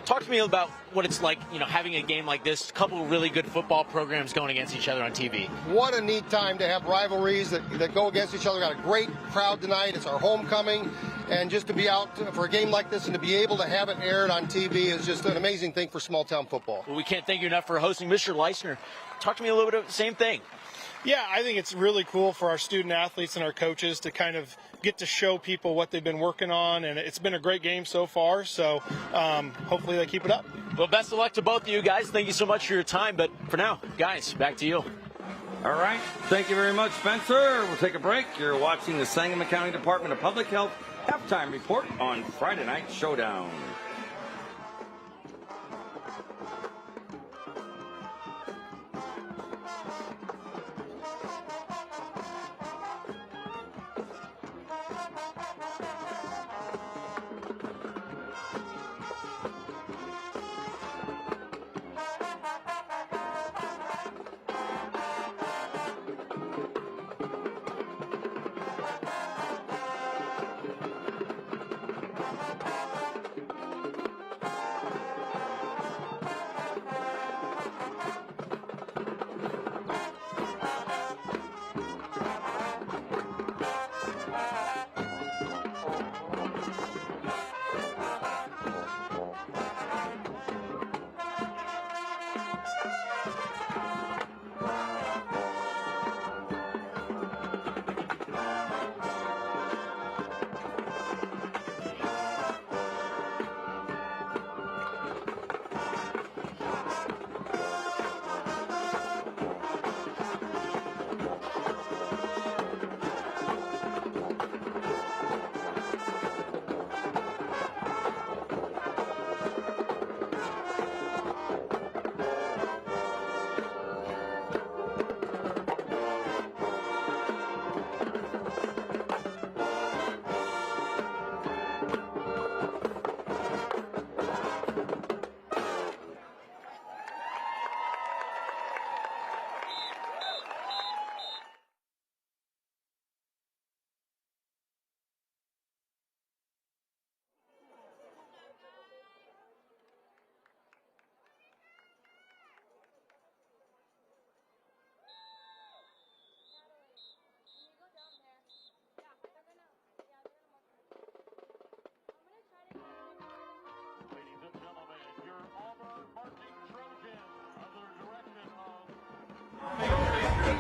Speaker 3: talk to me about what it's like, having a game like this, a couple of really good football programs going against each other on TV.
Speaker 13: What a neat time to have rivalries that go against each other. Got a great crowd tonight. It's our homecoming. And just to be out for a game like this and to be able to have it aired on TV is just an amazing thing for small-town football.
Speaker 3: Well, we can't thank you enough for hosting. Mr. Leisner, talk to me a little bit of the same thing.
Speaker 14: Yeah, I think it's really cool for our student athletes and our coaches to kind of get to show people what they've been working on, and it's been a great game so far, so hopefully they keep it up.
Speaker 3: Well, best of luck to both of you guys. Thank you so much for your time, but for now, guys, back to you.
Speaker 2: All right. Thank you very much, Spencer. We'll take a break. You're watching the Sangamon County Department of Public Health halftime report on Friday Night Showdown.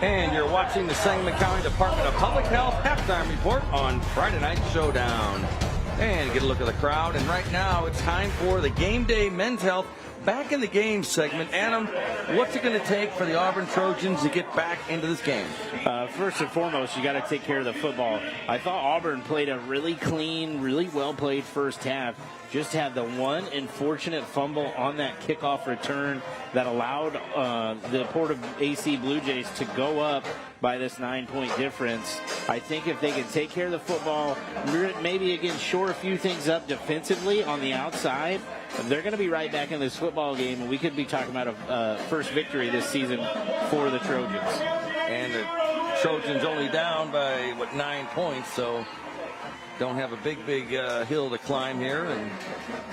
Speaker 2: And you're watching the Sangamon County Department of Public Health halftime report on Friday Night Showdown. And get a look at the crowd. And right now it's time for the Game Day Men's Health Back in the Game segment. Adam, what's it going to take for the Auburn Trojans to get back into this game?
Speaker 1: First and foremost, you got to take care of the football. I thought Auburn played a really clean, really well-played first half. Just had the one unfortunate fumble on that kickoff return that allowed the Porta AC Blue Jays to go up by this 9-point difference. I think if they can take care of the football, maybe again shore a few things up defensively on the outside, they're going to be right back in this football game, and we could be talking about a first victory this season for the Trojans.
Speaker 2: And the Trojans only down by, 9 points, so don't have a big hill to climb here. And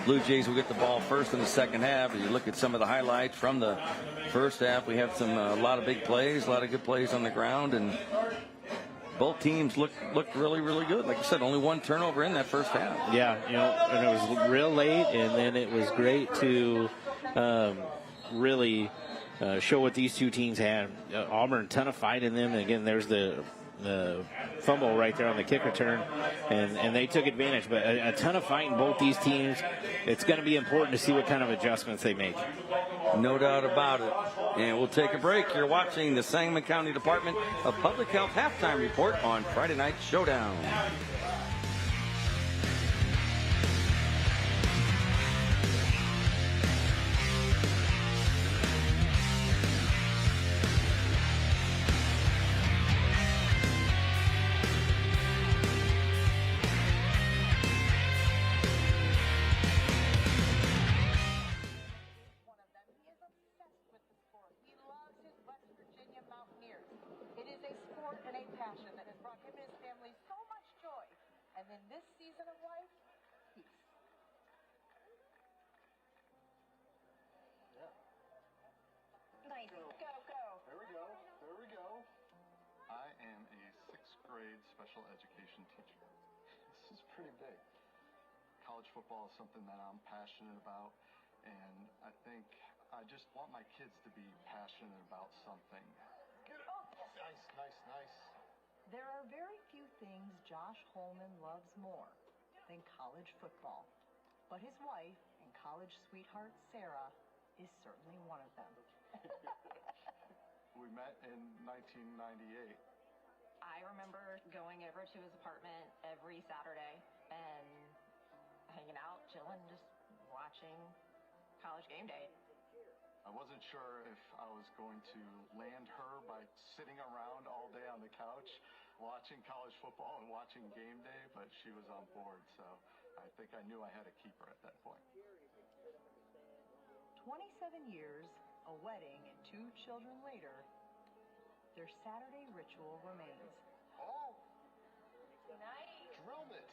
Speaker 2: Blue Jays will get the ball first in the second half. As you look at some of the highlights from the first half, we have a lot of big plays, a lot of good plays on the ground, and both teams looked really, really good. Like I said, only one turnover in that first half.
Speaker 1: Yeah, and it was real late, and then it was great to really show what these two teams had. Auburn, ton of fight in them. And again, there's the fumble right there on the kick return, and they took advantage. But a ton of fight in both these teams. It's going to be important to see what kind of adjustments they make.
Speaker 2: No doubt about it. And we'll take a break. You're watching the Sangamon County Department of Public Health halftime report on Friday Night Showdown.
Speaker 15: I am a 6th grade special education teacher. This is pretty big. College football is something that I'm passionate about, and I think I just want my kids to be passionate about something. Nice.
Speaker 16: There are very few things Josh Holman loves more than college football, but his wife and college sweetheart Sarah is certainly one of them.
Speaker 15: We met in 1998.
Speaker 17: I remember going over to his apartment every Saturday and hanging out, chilling, just watching College Game Day.
Speaker 15: I wasn't sure if I was going to land her by sitting around all day on the couch watching college football and watching Game Day, but she was on board, so I think I knew I had to keep her at that point.
Speaker 16: 27 years, a wedding, and 2 children later, their Saturday ritual remains.
Speaker 15: Oh! Nice! Drilled it!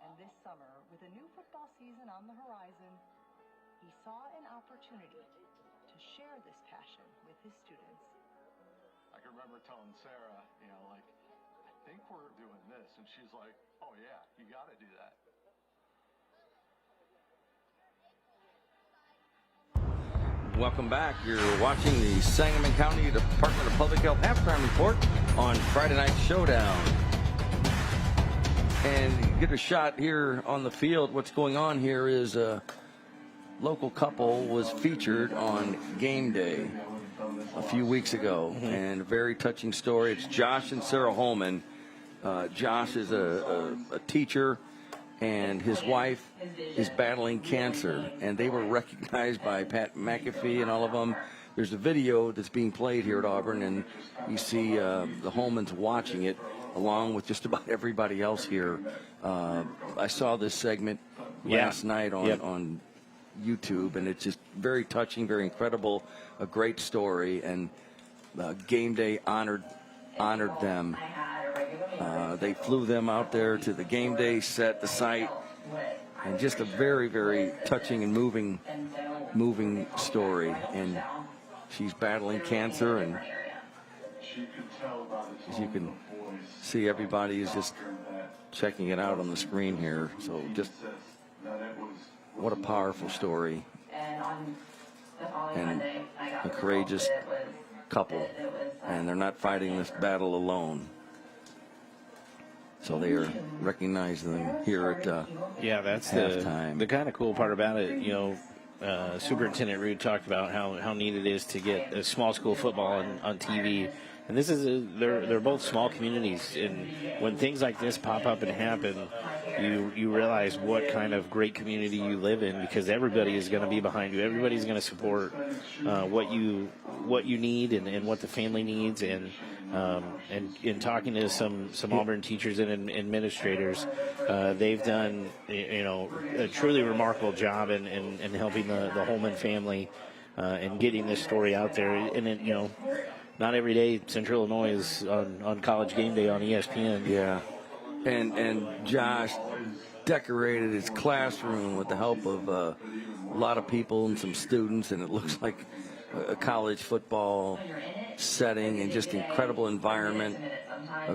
Speaker 16: And this summer, with a new football season on the horizon, he saw an opportunity to share this passion with his students.
Speaker 15: I can remember telling Sarah, I think we're doing this. And she's like, oh yeah, you got to do that.
Speaker 2: Welcome back. You're watching the Sangamon County Department of Public Health halftime report on Friday Night Showdown. And you get a shot here on the field. What's going on here is a local couple was featured on Game Day a few weeks ago, and a very touching story. It's Josh and Sarah Holman. Josh is a teacher, and his wife is battling cancer, and they were recognized by Pat McAfee and all of them. There's a video that's being played here at Auburn, and you see the Holmans watching it along with just about everybody else here. I saw this segment last night on YouTube, and it's just very touching, very incredible, a great story, and Game Day honored them. They flew them out there to the Game Day set, the site, and just a very, very touching and moving story. And she's battling cancer, and as you can see, everybody is just checking it out on the screen here. So just what a powerful story, and a courageous couple, and they're not fighting this battle alone. So they are recognizing them here at
Speaker 1: that's
Speaker 2: halftime.
Speaker 1: the kind of cool part about it. Superintendent Root talked about how neat it is to get a small school football on TV. And this is they're both small communities, and when things like this pop up and happen, you realize what kind of great community you live in, because everybody is going to be behind you. Everybody's going to support what you need and what the family needs. And in talking to some Auburn teachers and administrators, they've done a truly remarkable job in helping the Holman family and getting this story out there. And not every day Central Illinois is on College Game Day on ESPN.
Speaker 2: Yeah, and Josh decorated his classroom with the help of a lot of people and some students, and it looks like a college football setting and just incredible environment.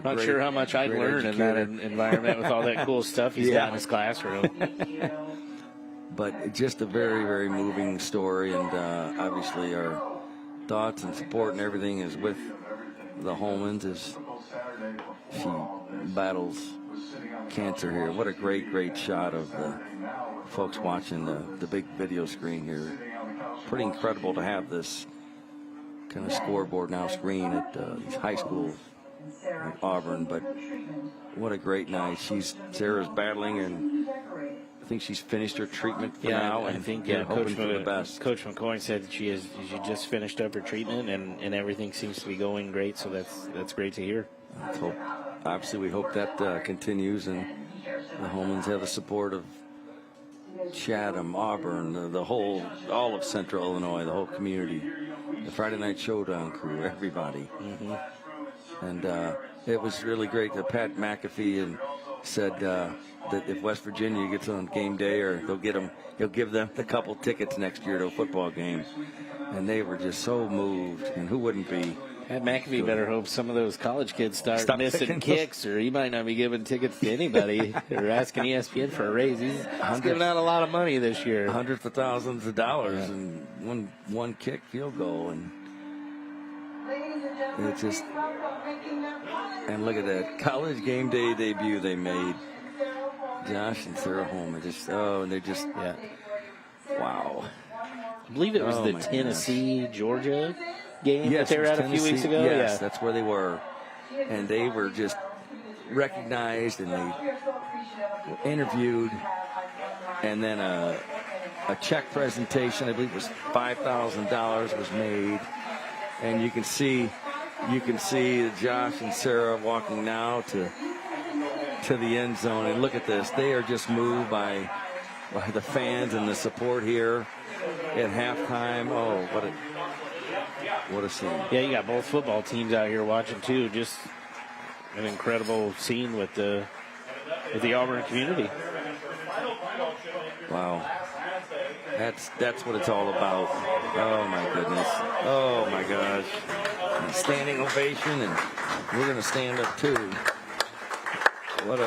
Speaker 1: Not sure how much I'd learn in that environment with all that cool stuff he's got in his classroom.
Speaker 2: But just a very, very moving story, and obviously our thoughts and support and everything is with the Holmans as she battles cancer here. What a great shot of the folks watching the big video screen here. Pretty incredible to have this kind of scoreboard now screen at these high schools like Auburn, but what a great night. Sarah's battling, and I think she's finished her treatment for now.
Speaker 1: I think
Speaker 2: hoping for the best.
Speaker 1: Coach McCoy said that she just finished up her treatment, and everything seems to be going great. So that's great to hear.
Speaker 2: Obviously, we hope that continues, and the Holmans have the support of Chatham, Auburn, all of Central Illinois, the whole community, the Friday Night Showdown crew, everybody. And it was really great that Pat McAfee said that if West Virginia gets on game day, or he'll give them a couple tickets next year to a football game. And they were just so moved, and who wouldn't be?
Speaker 1: Pat McAfee better hope some of those college kids start missing kicks, or he might not be giving tickets to anybody or asking ESPN for a raise. He's giving out a lot of money this year.
Speaker 2: Hundreds of thousands of dollars and one kick field goal. And it's just, and look at that College Game Day debut they made. Josh and Sarah Holman wow.
Speaker 1: I believe it was the Tennessee-Georgia game that they were at a few weeks ago.
Speaker 2: Yes, that's where they were. And they were just recognized, and they were interviewed. And then a check presentation, I believe it was $5,000 was made. And you can see Josh and Sarah walking now to the end zone. And look at this. They are just moved by the fans and the support here at halftime. Oh, what a scene.
Speaker 1: Yeah, you got both football teams out here watching too. Just an incredible scene with the Auburn community.
Speaker 2: Wow. That's what it's all about. Oh my goodness. Oh my gosh. And standing ovation, and we're going to stand up too. What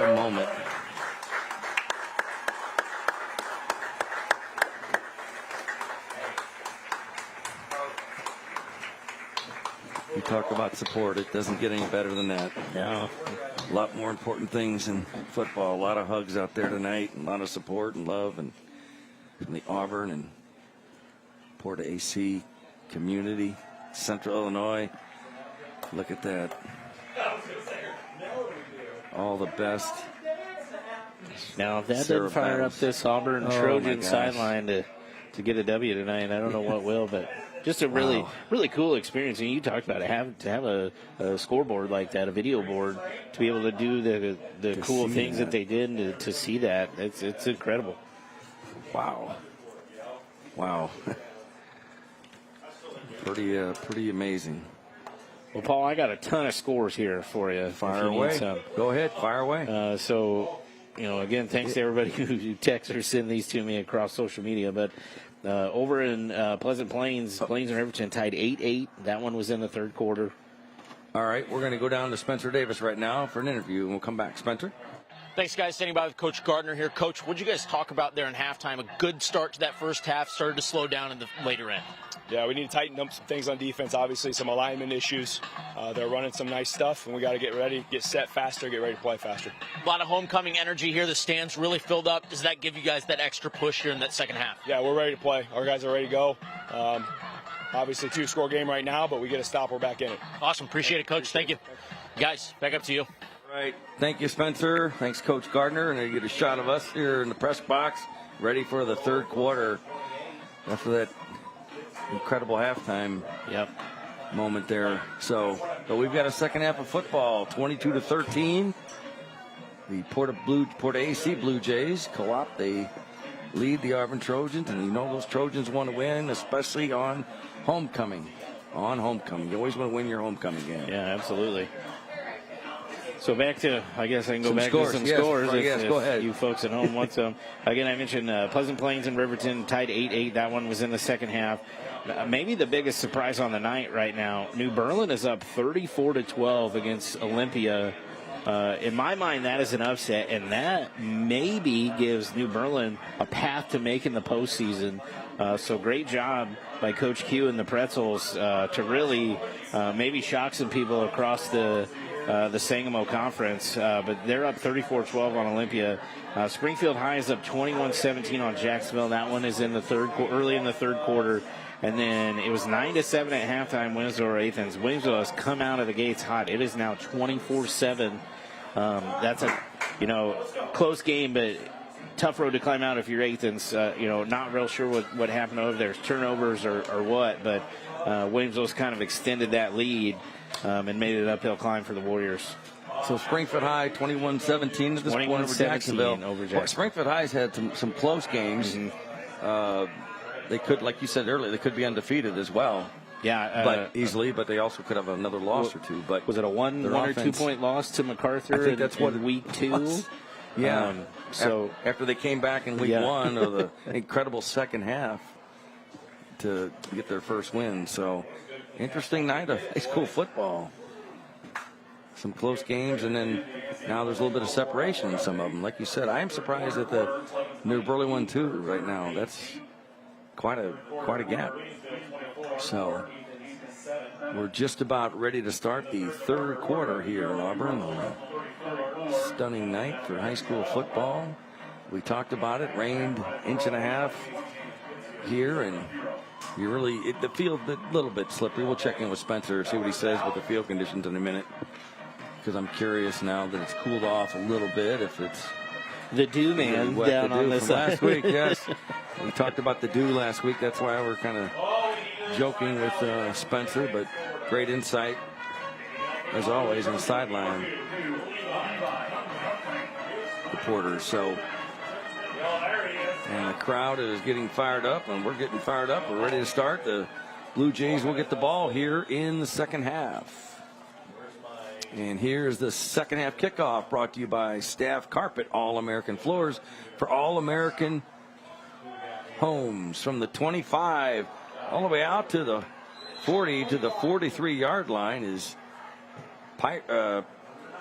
Speaker 2: a moment. You talk about support, it doesn't get any better than that.
Speaker 1: No.
Speaker 2: A lot more important things in football. A lot of hugs out there tonight, and a lot of support and love, and from the Auburn and Porta AC community, Central Illinois. Look at that. All the best.
Speaker 1: Now, if that doesn't fire up this Auburn Trojan sideline to get a W tonight, I don't know what will, but just a really cool experience. And you talked about it, to have a scoreboard like that, a video board, to be able to do the cool things that they did, and to see that. It's incredible.
Speaker 2: Wow. Pretty amazing.
Speaker 1: Well, Paul, I got a ton of scores here for you.
Speaker 2: Fire away. Go ahead, fire away.
Speaker 1: Again, thanks to everybody who texts or send these to me across social media. But over in Pleasant Plains, Plains and Riverton tied 8-8. That one was in the third quarter.
Speaker 2: All right, we're going to go down to Spencer Davis right now for an interview, and we'll come back. Spencer?
Speaker 3: Thanks, guys. Standing by with Coach Gardner here. Coach, what did you guys talk about there in halftime? A good start to that first half, started to slow down in the later end.
Speaker 18: Yeah, we need to tighten up some things on defense, obviously, some alignment issues. They're running some nice stuff, and we got to get ready, get set faster, get ready to play faster.
Speaker 3: A lot of homecoming energy here. The stands really filled up. Does that give you guys that extra push here in that second half?
Speaker 18: Yeah, we're ready to play. Our guys are ready to go. Obviously, 2-score game right now, but we get a stop. We're back in it.
Speaker 3: Awesome. Appreciate it, Coach. Thank you. Guys, back up to you.
Speaker 2: Right. Thank you, Spencer. Thanks, Coach Gardner. And you get a shot of us here in the press box, ready for the third quarter after that incredible halftime moment there. But we've got a second half of football, 22-13. The Porta AC Blue Jays co-op. They lead the Auburn Trojans, and you know those Trojans want to win, especially on homecoming. On homecoming, you always want to win your homecoming game.
Speaker 1: Yeah, absolutely. So back to, I guess I can go
Speaker 2: Some
Speaker 1: back
Speaker 2: scores.
Speaker 1: to some
Speaker 2: Yes,
Speaker 1: scores if
Speaker 2: go ahead.
Speaker 1: you folks at home want some. Again, I mentioned Pleasant Plains and Riverton tied 8-8. That one was in the second half. Maybe the biggest surprise on the night right now, New Berlin is up 34-12 against Olympia. In my mind, that is an upset, and that maybe gives New Berlin a path to making the postseason. So great job by Coach Q and the Pretzels to really maybe shock some people across the Sangamo Conference. But they're up 34-12 on Olympia. Springfield High is up 21-17 on Jacksonville. That one is in the early in the third quarter. And then it was 9-7 at halftime. Williamsville Williamsville has come out of the gates hot. It is now 24-7. That's a close game, but tough road to climb out if you're Athens. Not real sure what happened over there. Turnovers or what, but Williamsville's kind of extended that lead and made it an uphill climb for the Warriors.
Speaker 2: So Springfield High 21-17 at this point over Jacksonville. Well, Springfield High's had some close games. Mm-hmm. They could, like you said earlier, they could be undefeated as well.
Speaker 1: Yeah,
Speaker 2: but easily. But they also could have another loss or two. But
Speaker 1: was it a one or 2 point loss to MacArthur?
Speaker 2: I think that's what
Speaker 1: week 2.
Speaker 2: Yeah.
Speaker 1: So
Speaker 2: after they came back in week 1 of the incredible second half to get their first win. So interesting night of high school football. Some close games, and then now there's a little bit of separation in some of them. Like you said, I am surprised at the New Berlin one too right now. That's quite a gap. So we're just about ready to start the third quarter here in Auburn. Stunning night for high school football. We talked about it. Rained 1.5 inches here, and the field a little bit slippery. We'll check in with Spencer, see what he says with the field conditions in a minute, because I'm curious now that it's cooled off a little bit if it's
Speaker 1: the dew man down on this side.
Speaker 2: Last week. Yes, we talked about the dew last week. That's why we're kind of joking with Spencer, but great insight as always on the sideline reporters. So, and the crowd is getting fired up, and we're getting fired up. We're ready to start. The Blue Jays will get the ball here in the second half. And here's the second half kickoff, brought to you by Staff Carpet, All-American Floors for All-American Homes. From the 25 all the way out to the 40 to the 43-yard line is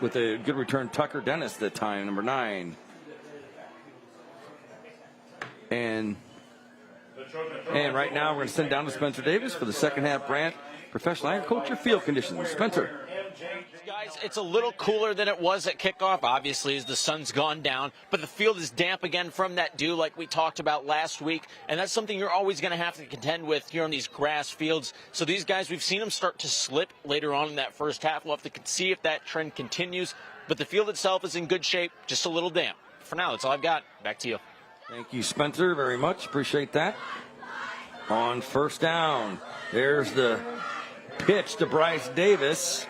Speaker 2: with a good return, Tucker Dennis that time, number 9. And right now we're going to send down to Spencer Davis for the second half Brant Professional Agriculture Field Conditions. Spencer.
Speaker 3: Guys, it's a little cooler than it was at kickoff, obviously, as the sun's gone down. But the field is damp again from that dew like we talked about last week. And that's something you're always going to have to contend with here on these grass fields. So these guys, we've seen them start to slip later on in that first half. We'll have to see if that trend continues. But the field itself is in good shape, just a little damp. For now, that's all I've got. Back to you.
Speaker 2: Thank you, Spencer, very much. Appreciate that. On first down, there's the pitch to Bryce Davis.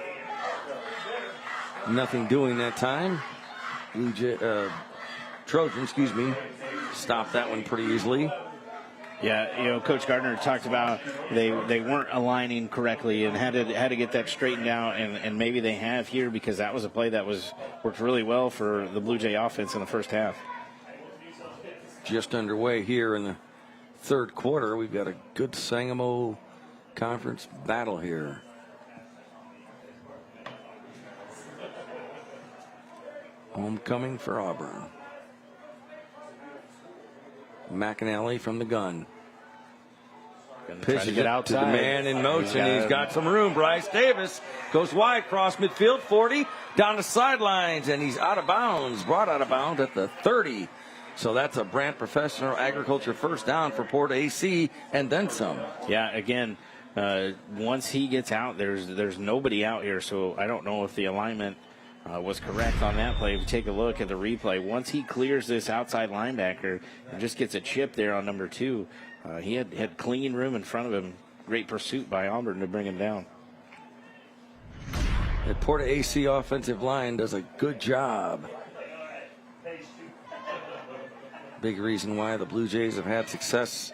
Speaker 2: Nothing doing that time. Trojan, stopped that one pretty easily.
Speaker 1: Yeah, Coach Gardner talked about they weren't aligning correctly and had to get that straightened out, and maybe they have here, because that was a play that worked really well for the Blue Jay offense in the first half.
Speaker 2: Just underway here in the third quarter. We've got a good Sangamo Conference battle here. Homecoming for Auburn. McAnally from the gun. Pitches it to the man in motion. He's got some room. Bryce Davis goes wide, cross midfield, 40, down the sidelines, and he's out of bounds. Brought out of bounds at the 30. So that's a Brant Professional Agriculture first down for Porta AC, and then some.
Speaker 1: Yeah, again, once he gets out, there's nobody out here, so I don't know if the alignment was correct on that play. If you take a look at the replay, once he clears this outside linebacker and just gets a chip there on number 2, he had clean room in front of him. Great pursuit by Auburn to bring him down.
Speaker 2: The Porta AC offensive line does a good job. Big reason why the Blue Jays have had success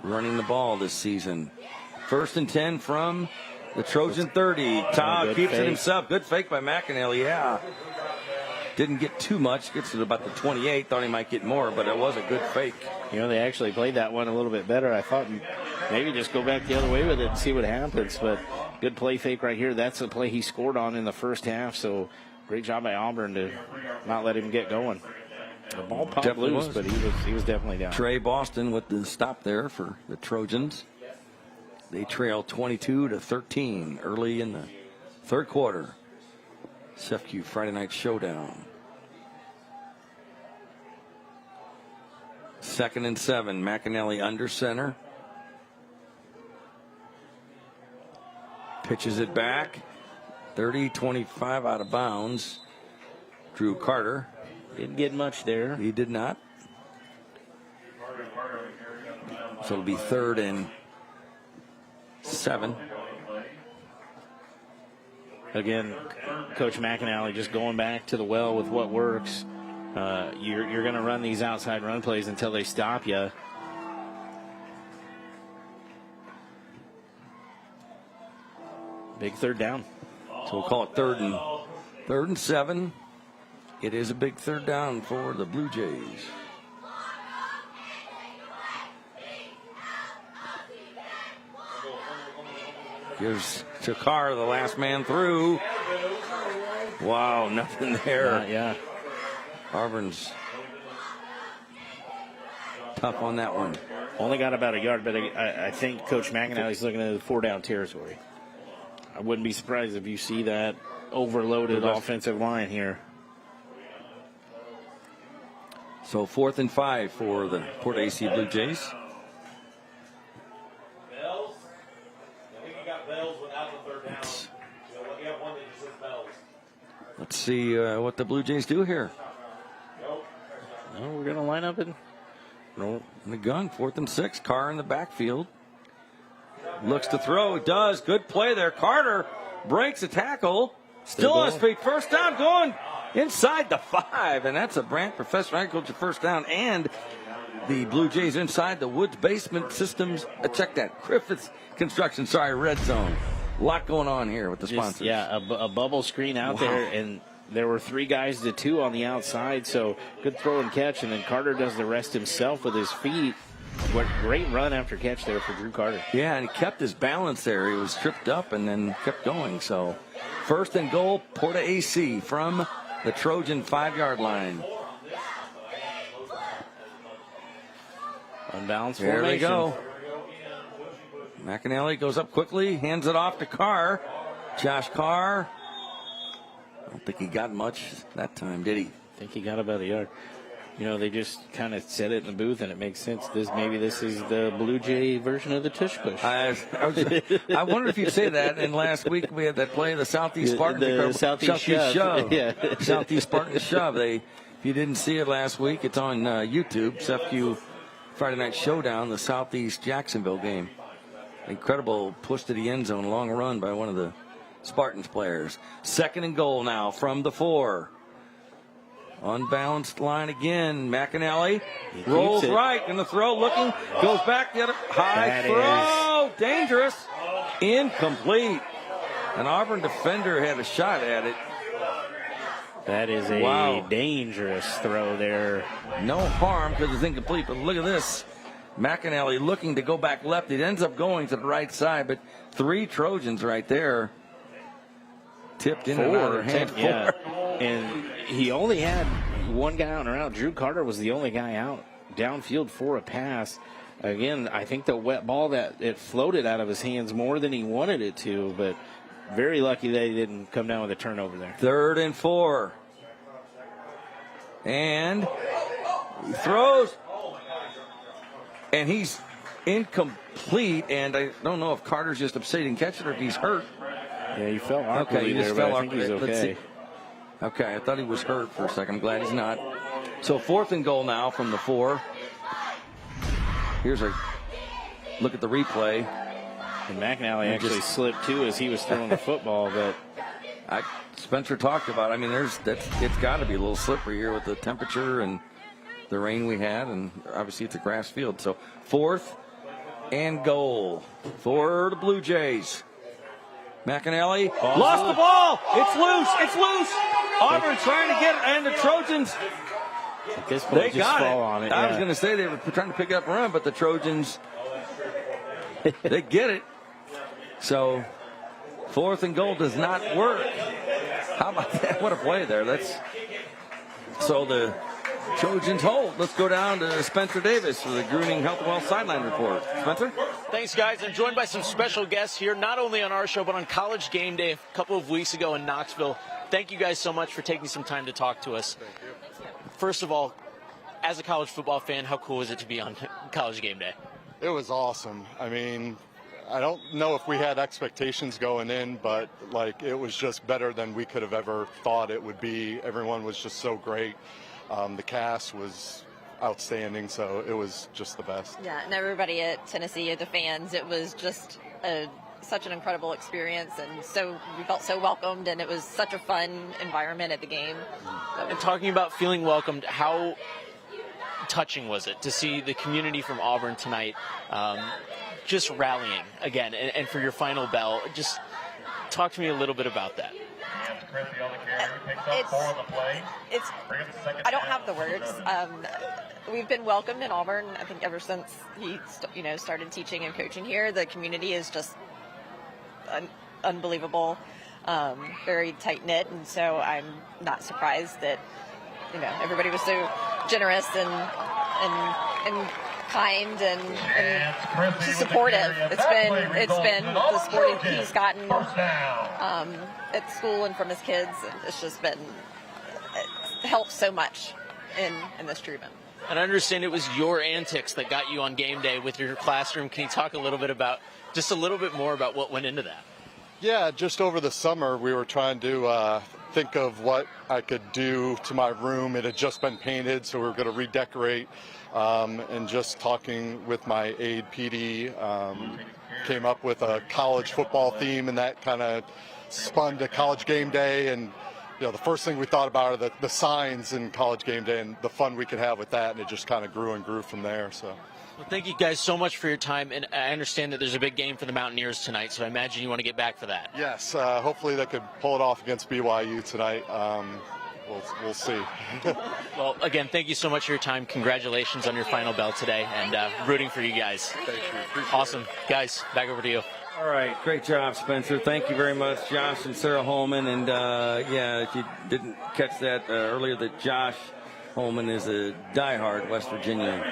Speaker 2: running the ball this season. 1st and 10 from the Trojan 30. Todd keeps it himself. Good fake by McAnally, yeah. Didn't get too much. Gets to about the 28. Thought he might get more, but it was a good fake.
Speaker 1: You know, they actually played that one a little bit better. I thought maybe just go back the other way with it and see what happens. But good play fake right here. That's the play he scored on in the first half. So great job by Auburn to not let him get going. The ball popped loose, but he was definitely down.
Speaker 2: Trey Boston with the stop there for the Trojans. They trail 22-13 early in the third quarter. CFQ Friday Night Showdown. 2nd and 7. McAnally under center. Pitches it back. 30-25 out of bounds. Drew Carter.
Speaker 1: Didn't get much there.
Speaker 2: He did not. So it'll be 3rd and 7.
Speaker 1: Again, Coach McAnally just going back to the well with what works. You're going to run these outside run plays until they stop you. Big 3rd down.
Speaker 2: So we'll call it 3rd and 7. It is a big 3rd down for the Blue Jays. Gives Chakar the last man through. Wow, nothing there.
Speaker 1: Yeah.
Speaker 2: Auburn's tough on that one.
Speaker 1: Only got about a yard, but I think Coach McAnally's looking at the 4-down territory. I wouldn't be surprised if you see that overloaded offensive line here.
Speaker 2: So 4th and 5 for the Porta AC Blue Jays. Let's see what the Blue Jays do here.
Speaker 1: No, we're going to line up in
Speaker 2: the gun. 4th and 6. Carr in the backfield. Looks to throw. Does. Good play there. Carter breaks a tackle. Still on his feet. First down going inside the 5. And that's a Brant Professional Agriculture first down. And the Blue Jays inside the Woods Basement Systems. Check that. Griffiths Construction. Red Zone. A lot going on here with the sponsors.
Speaker 1: Yeah, a bubble screen out there, and there were 3 guys to 2 on the outside, so good throw and catch, and then Carter does the rest himself with his feet. What great run after catch there for Drew Carter.
Speaker 2: Yeah, and he kept his balance there. He was tripped up and then kept going. So 1st and goal, Porta AC from the Trojan 5-yard line.
Speaker 1: Unbalanced
Speaker 2: formation. There we go. McAnally goes up quickly, hands it off to Carr. Josh Carr. I don't think he got much that time, did he?
Speaker 1: I think he got about a yard. You know, they just kind of said it in the booth, and it makes sense. Maybe this is the Blue Jay version of the tush push.
Speaker 2: I wonder if you'd say that. And last week we had that play, the Southeast Spartan.
Speaker 1: The Southeast Shove.
Speaker 2: Yeah. Southeast Spartan Shove. If you didn't see it last week, it's on YouTube. CFQ Friday Night Showdown, the Southeast Jacksonville game. Incredible push to the end zone, long run by one of the Spartans players. 2nd and goal now from the 4. Unbalanced line again. McAnally rolls right in the throw, looking, goes back the other high throw, dangerous, incomplete. An Auburn defender had a shot at it.
Speaker 1: That is a dangerous throw there.
Speaker 2: No harm because it's incomplete, but look at this. McAnally looking to go back left. It ends up going to the right side, but 3 Trojans right there. Tipped in and out of their hand.
Speaker 1: And he only had one guy out and around. Drew Carter was the only guy out downfield for a pass. Again, I think the wet ball that it floated out of his hands more than he wanted it to, but very lucky that he didn't come down with a turnover there.
Speaker 2: 3rd and 4. And he throws. And he's incomplete. And I don't know if Carter's just upset he didn't catch it or if he's hurt.
Speaker 1: Yeah, he fell awkwardly there, but I think he's okay.
Speaker 2: Okay, I thought he was hurt for a second. I'm glad he's not. So 4th and goal now from the 4. Here's a look at the replay.
Speaker 1: And McAnally actually slipped too as he was throwing the football, but
Speaker 2: Spencer talked about. I mean, it's got to be a little slippery here with the temperature and the rain we had, and obviously it's a grass field. So 4th and goal for the Blue Jays. McAnally lost the ball. It's loose. It's loose. Auburn trying to get it, and the Trojans. They got it.
Speaker 1: On it.
Speaker 2: I was going to say they were trying to pick up a run, but the Trojans, they get it. So 4th and goal does not work. How about that? What a play there. So the Trojans hold. Let's go down to Spencer Davis for the Gruning Health and Wealth Sideline Report. Spencer?
Speaker 3: Thanks, guys. I'm joined by some special guests here, not only on our show, but on College Game Day a couple of weeks ago in Knoxville. Thank you guys so much for taking some time to talk to us. First of all, as a college football fan, how cool is it to be on College Game Day?
Speaker 19: It was awesome. I mean, I don't know if we had expectations going in, but it was just better than we could have ever thought it would be. Everyone was just so great. The cast was outstanding, so it was just the best.
Speaker 17: Yeah, and everybody at Tennessee, the fans, it was just such an incredible experience, and so we felt so welcomed, and it was such a fun environment at the game.
Speaker 3: And talking about feeling welcomed, how touching was it to see the community from Auburn tonight just rallying again and for your final bell? Just talk to me a little bit about that.
Speaker 17: I don't have the words. We've been welcomed in Auburn, I think, ever since he started teaching and coaching here. The community is just unbelievable, very tight-knit, and so I'm not surprised that everybody was so generous and kind and just supportive. It's been the support he's gotten at school and from his kids. It's just been it helps so much in this treatment.
Speaker 3: And I understand it was your antics that got you on game day with your classroom. Can you talk a little bit more about what went into that?
Speaker 19: Yeah, just over the summer we were trying to think of what I could do to my room. It had just been painted, so we were going to redecorate. And just talking with my aide, PD, came up with a college football theme, and that kind of spun to College Game Day. And the first thing we thought about are the signs in College Game Day and the fun we could have with that, and it just kind of grew and grew from there. So.
Speaker 3: Well, thank you guys so much for your time, and I understand that there's a big game for the Mountaineers tonight, so I imagine you want to get back for that.
Speaker 19: Yes, hopefully they could pull it off against BYU tonight. We'll see.
Speaker 3: Well, again, thank you so much for your time. Congratulations on your final bell today, and rooting for you guys.
Speaker 19: Thank you. Appreciate
Speaker 3: awesome.
Speaker 19: it.
Speaker 3: Guys, back over to you.
Speaker 2: All right, great job, Spencer. Thank you very much, Josh and Sarah Holman. And, if you didn't catch that earlier, that Josh Holman is a diehard West Virginia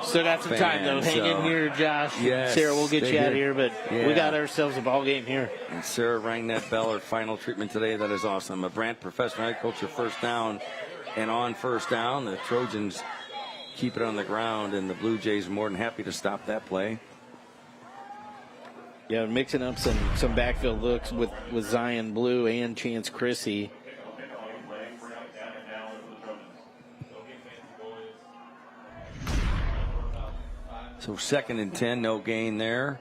Speaker 1: Still got some
Speaker 2: fan,
Speaker 1: time, though. Hang in here, Josh.
Speaker 2: Yes,
Speaker 1: Sarah, we'll get you out of here, but
Speaker 2: yeah.
Speaker 1: we got ourselves a ball game here.
Speaker 2: And Sarah rang that bell, her final treatment today. That is awesome. A Brant professional agriculture first down, and on first down, the Trojans keep it on the ground, and the Blue Jays are more than happy to stop that play.
Speaker 1: Yeah, mixing up some backfield looks with Zion Blue and Chance Chrissy.
Speaker 2: So 2nd and 10, no gain there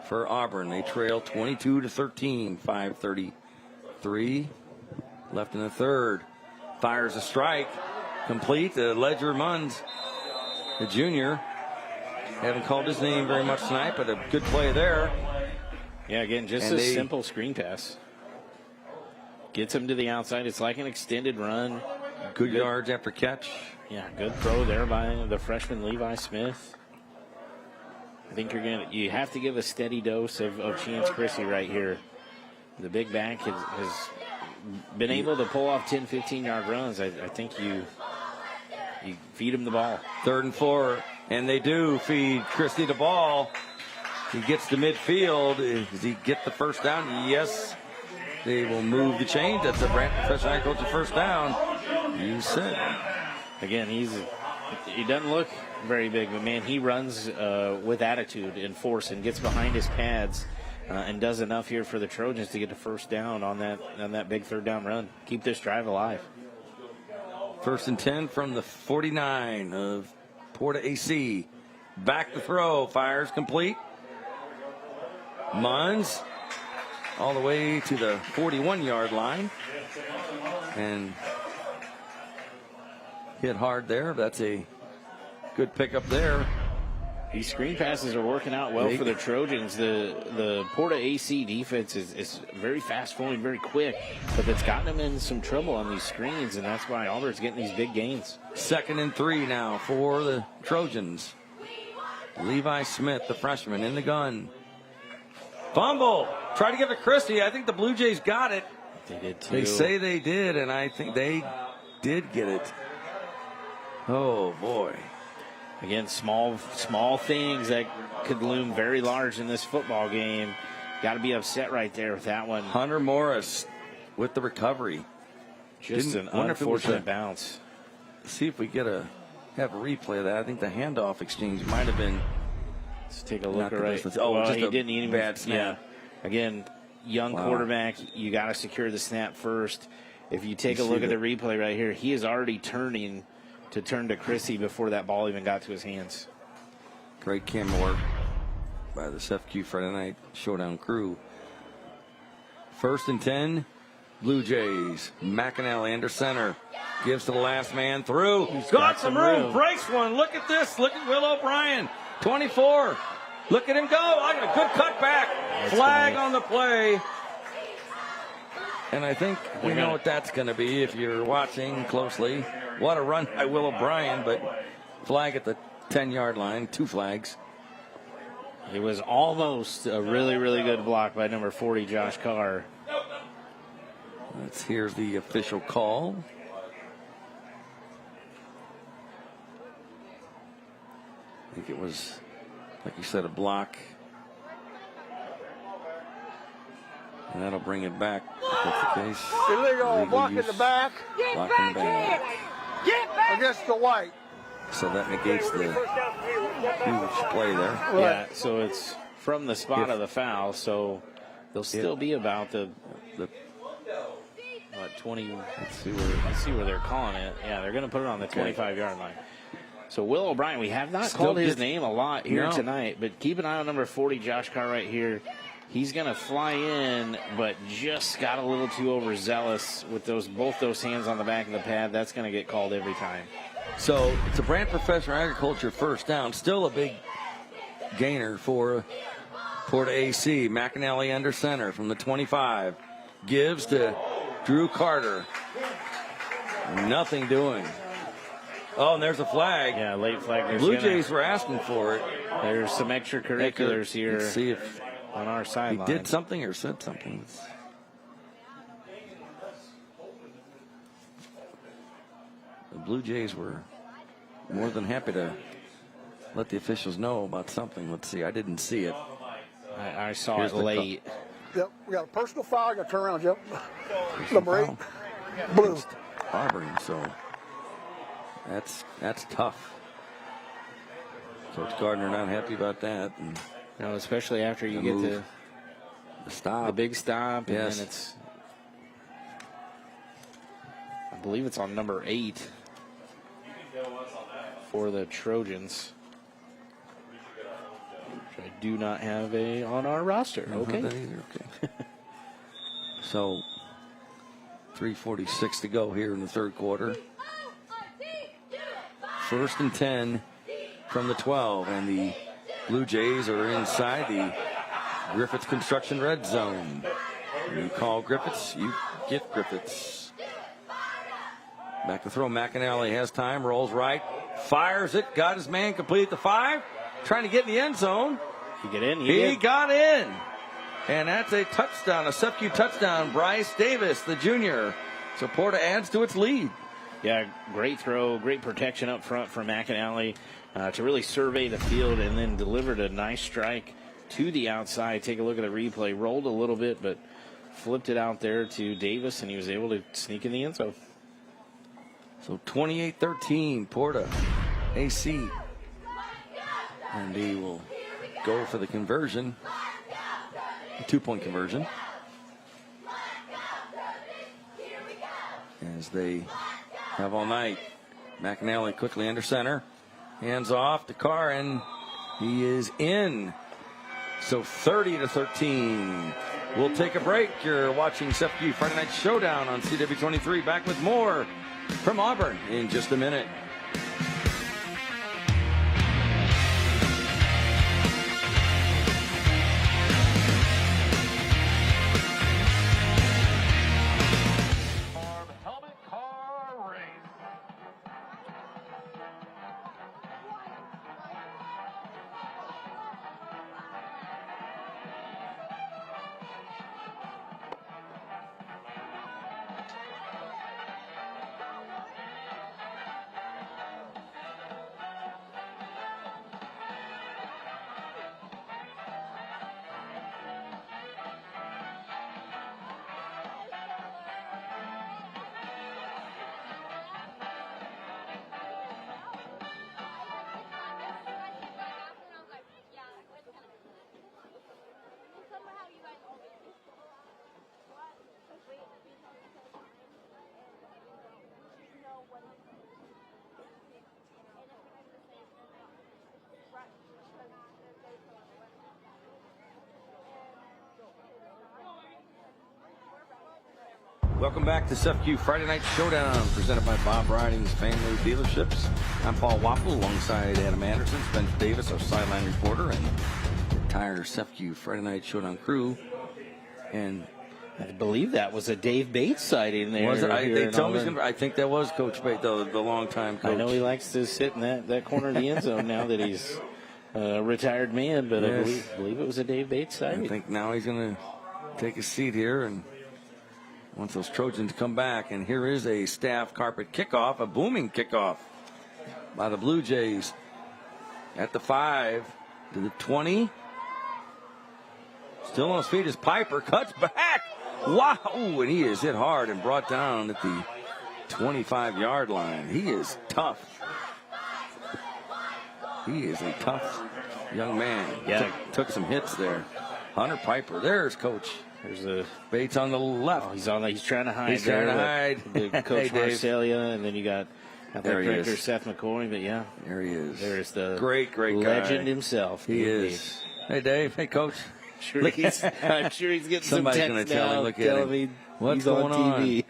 Speaker 2: for Auburn. They trail 22-13, 5:33 left in the third. Fires a strike, complete. Ledger Munns, the junior. Haven't called his name very much tonight, but a good play there.
Speaker 1: Yeah, again, just a simple screen pass. Gets him to the outside. It's like an extended run.
Speaker 2: Good yards after catch.
Speaker 1: Yeah, good throw there by the freshman Levi Smith. I think you have to give a steady dose of Chance Chrissy right here. The big back has been able to pull off 10, 15-yard runs, I think you feed him the ball.
Speaker 2: 3rd and 4, and they do feed Christie the ball. He gets to midfield. Does he get the first down? Yes. They will move the chains. That's a Brant Professional Agriculture first down. You said.
Speaker 1: Again, he doesn't look very big, but man, he runs with attitude and force and gets behind his pads and does enough here for the Trojans to get the first down on that big 3rd down run. Keep this drive alive.
Speaker 2: 1st and 10 from the 49 of Porta AC. Back to throw. Fires complete. Munns all the way to the 41-yard line. And hit hard there. That's a good pickup there.
Speaker 1: These screen passes are working out well for the Trojans. The Porta AC defense is very fast flowing, very quick, but it's gotten them in some trouble on these screens, and that's why Auburn's getting these big gains.
Speaker 2: 2nd and 3 now for the Trojans. Levi Smith, the freshman, in the gun. Fumble. Try to give it Christie. I think the Blue Jays got it.
Speaker 1: They did too.
Speaker 2: They say they did, and I think they did get it. Oh, boy.
Speaker 1: Again, small things that could loom very large in this football game. Got to be upset right there with that one.
Speaker 2: Hunter Morris with the recovery.
Speaker 1: Just an unfortunate bounce.
Speaker 2: See if we have a replay of that. I think the handoff exchange might have been.
Speaker 1: Let's take a look right.
Speaker 2: Oh, just
Speaker 1: he didn't even
Speaker 2: bad snap.
Speaker 1: Yeah. Again, young quarterback, you got to secure the snap first. If you take a look at the replay right here, he is already turning to turn to Christie before that ball even got to his hands.
Speaker 2: Great camera work by the FQ Friday Night Showdown crew. 1st and 10, Blue Jays. McAnally under center. Gives to the last man through. He's got some room. Breaks one. Look at this. Look at Will O'Brien. 24. Look at him go. I got a good cutback. Flag on the play. And I think we know what that's going to be if you're watching closely. What a run by Will O'Brien, but flag at the 10-yard line. 2 flags.
Speaker 1: It was almost a really, really good block by number 40, Josh Carr.
Speaker 2: Here's the official call. I think it was, like you said, a block. And that'll bring it back, if that's the case.
Speaker 8: Illegal block in the back.
Speaker 2: Block in the back.
Speaker 8: Get back against the white.
Speaker 2: So that negates the huge play there.
Speaker 1: Right. Yeah, so it's from the spot of the foul, so they'll still be about the 20. Let's see where they're calling it. Yeah, they're going to put it on the 25-yard line. So Will O'Brien, we have not called his name a lot here tonight, but keep an eye on number 40, Josh Carr, right here. He's going to fly in, but just got a little too overzealous with both those hands on the back of the pad. That's going to get called every time.
Speaker 2: So it's a Brant Professional Agriculture first down. Still a big gainer for Porta AC. McAnally under center from the 25. Gives to Drew Carter. Nothing doing. Oh, and there's a flag.
Speaker 1: Yeah, late flag.
Speaker 2: Blue Jays were asking for it.
Speaker 1: There's some extracurriculars here.
Speaker 2: Let's see if
Speaker 1: on our sideline
Speaker 2: he did something or said something. The Blue Jays were more than happy to let the officials know about something. Let's see. I didn't see it.
Speaker 1: I saw it late.
Speaker 8: Yep, we got a personal foul. I got to turn around, Yep. Number 8, blue.
Speaker 2: Auburn, so that's tough. Coach Gardner not happy about that. And
Speaker 1: no, especially after you get the
Speaker 2: stop,
Speaker 1: the big stop, and then it's, I believe it's on number 8 for the Trojans, which I do not have on our roster. Okay.
Speaker 2: Okay. So 3:46 to go here in the third quarter. 1st and 10 from the 12, and the Blue Jays are inside the Griffiths Construction red zone. You call Griffiths, you get Griffiths. Back to throw. McAnally has time, rolls right, fires it, got his man complete at the 5, trying to get in the end zone.
Speaker 1: He get in.
Speaker 2: He got in. And that's a touchdown, a Suffolk touchdown. Bryce Davis, the junior. So Porta adds to its lead.
Speaker 1: Yeah, great throw, great protection up front from McAnally to really survey the field and then delivered a nice strike to the outside. Take a look at the replay. Rolled a little bit, but flipped it out there to Davis, and he was able to sneak in the end zone.
Speaker 2: So 28-13, Porta, AC. And he will go for the conversion, a 2-point conversion. As they have all night. McAnally quickly under center. Hands off to Carr, and he is in. So 30-13. We'll take a break. You're watching SFQ Friday Night Showdown on CW23. Back with more from Auburn in just a minute. Welcome back to SFQ Friday Night Showdown, presented by Bob Riding's Family Dealerships. I'm Paul Waffle, alongside Adam Anderson, Spencer Davis, our sideline reporter, and the entire SFQ Friday Night Showdown crew. And
Speaker 1: I believe that was a Dave Bates sighting there.
Speaker 2: Was it? I think that was Coach Bates, the longtime coach.
Speaker 1: I know he likes to sit in that corner of the end zone now that he's a retired man, but yes. I believe it was a Dave Bates sighting.
Speaker 2: I think now he's going to take a seat here and once those Trojans come back. And here is a staff carpet kickoff, a booming kickoff by the Blue Jays at the 5 to the 20. Still on his feet is Piper, cuts back. Wow, and he is hit hard and brought down at the 25-yard line. He is tough. He is a tough young man.
Speaker 1: Yeah,
Speaker 2: took some hits there. Hunter Piper, there's Coach. There's a Bates on the left.
Speaker 1: Oh, he's trying to hide.
Speaker 2: He's trying to hide.
Speaker 1: The Coach Marcelia, and then you got director Seth McCoy. But yeah,
Speaker 2: there he is.
Speaker 1: There's the
Speaker 2: great
Speaker 1: legend
Speaker 2: guy
Speaker 1: himself.
Speaker 2: He is. Hey Dave. Hey Coach.
Speaker 1: I'm sure he's getting
Speaker 2: somebody's
Speaker 1: some text
Speaker 2: now. Look at him. What's going
Speaker 1: on TV.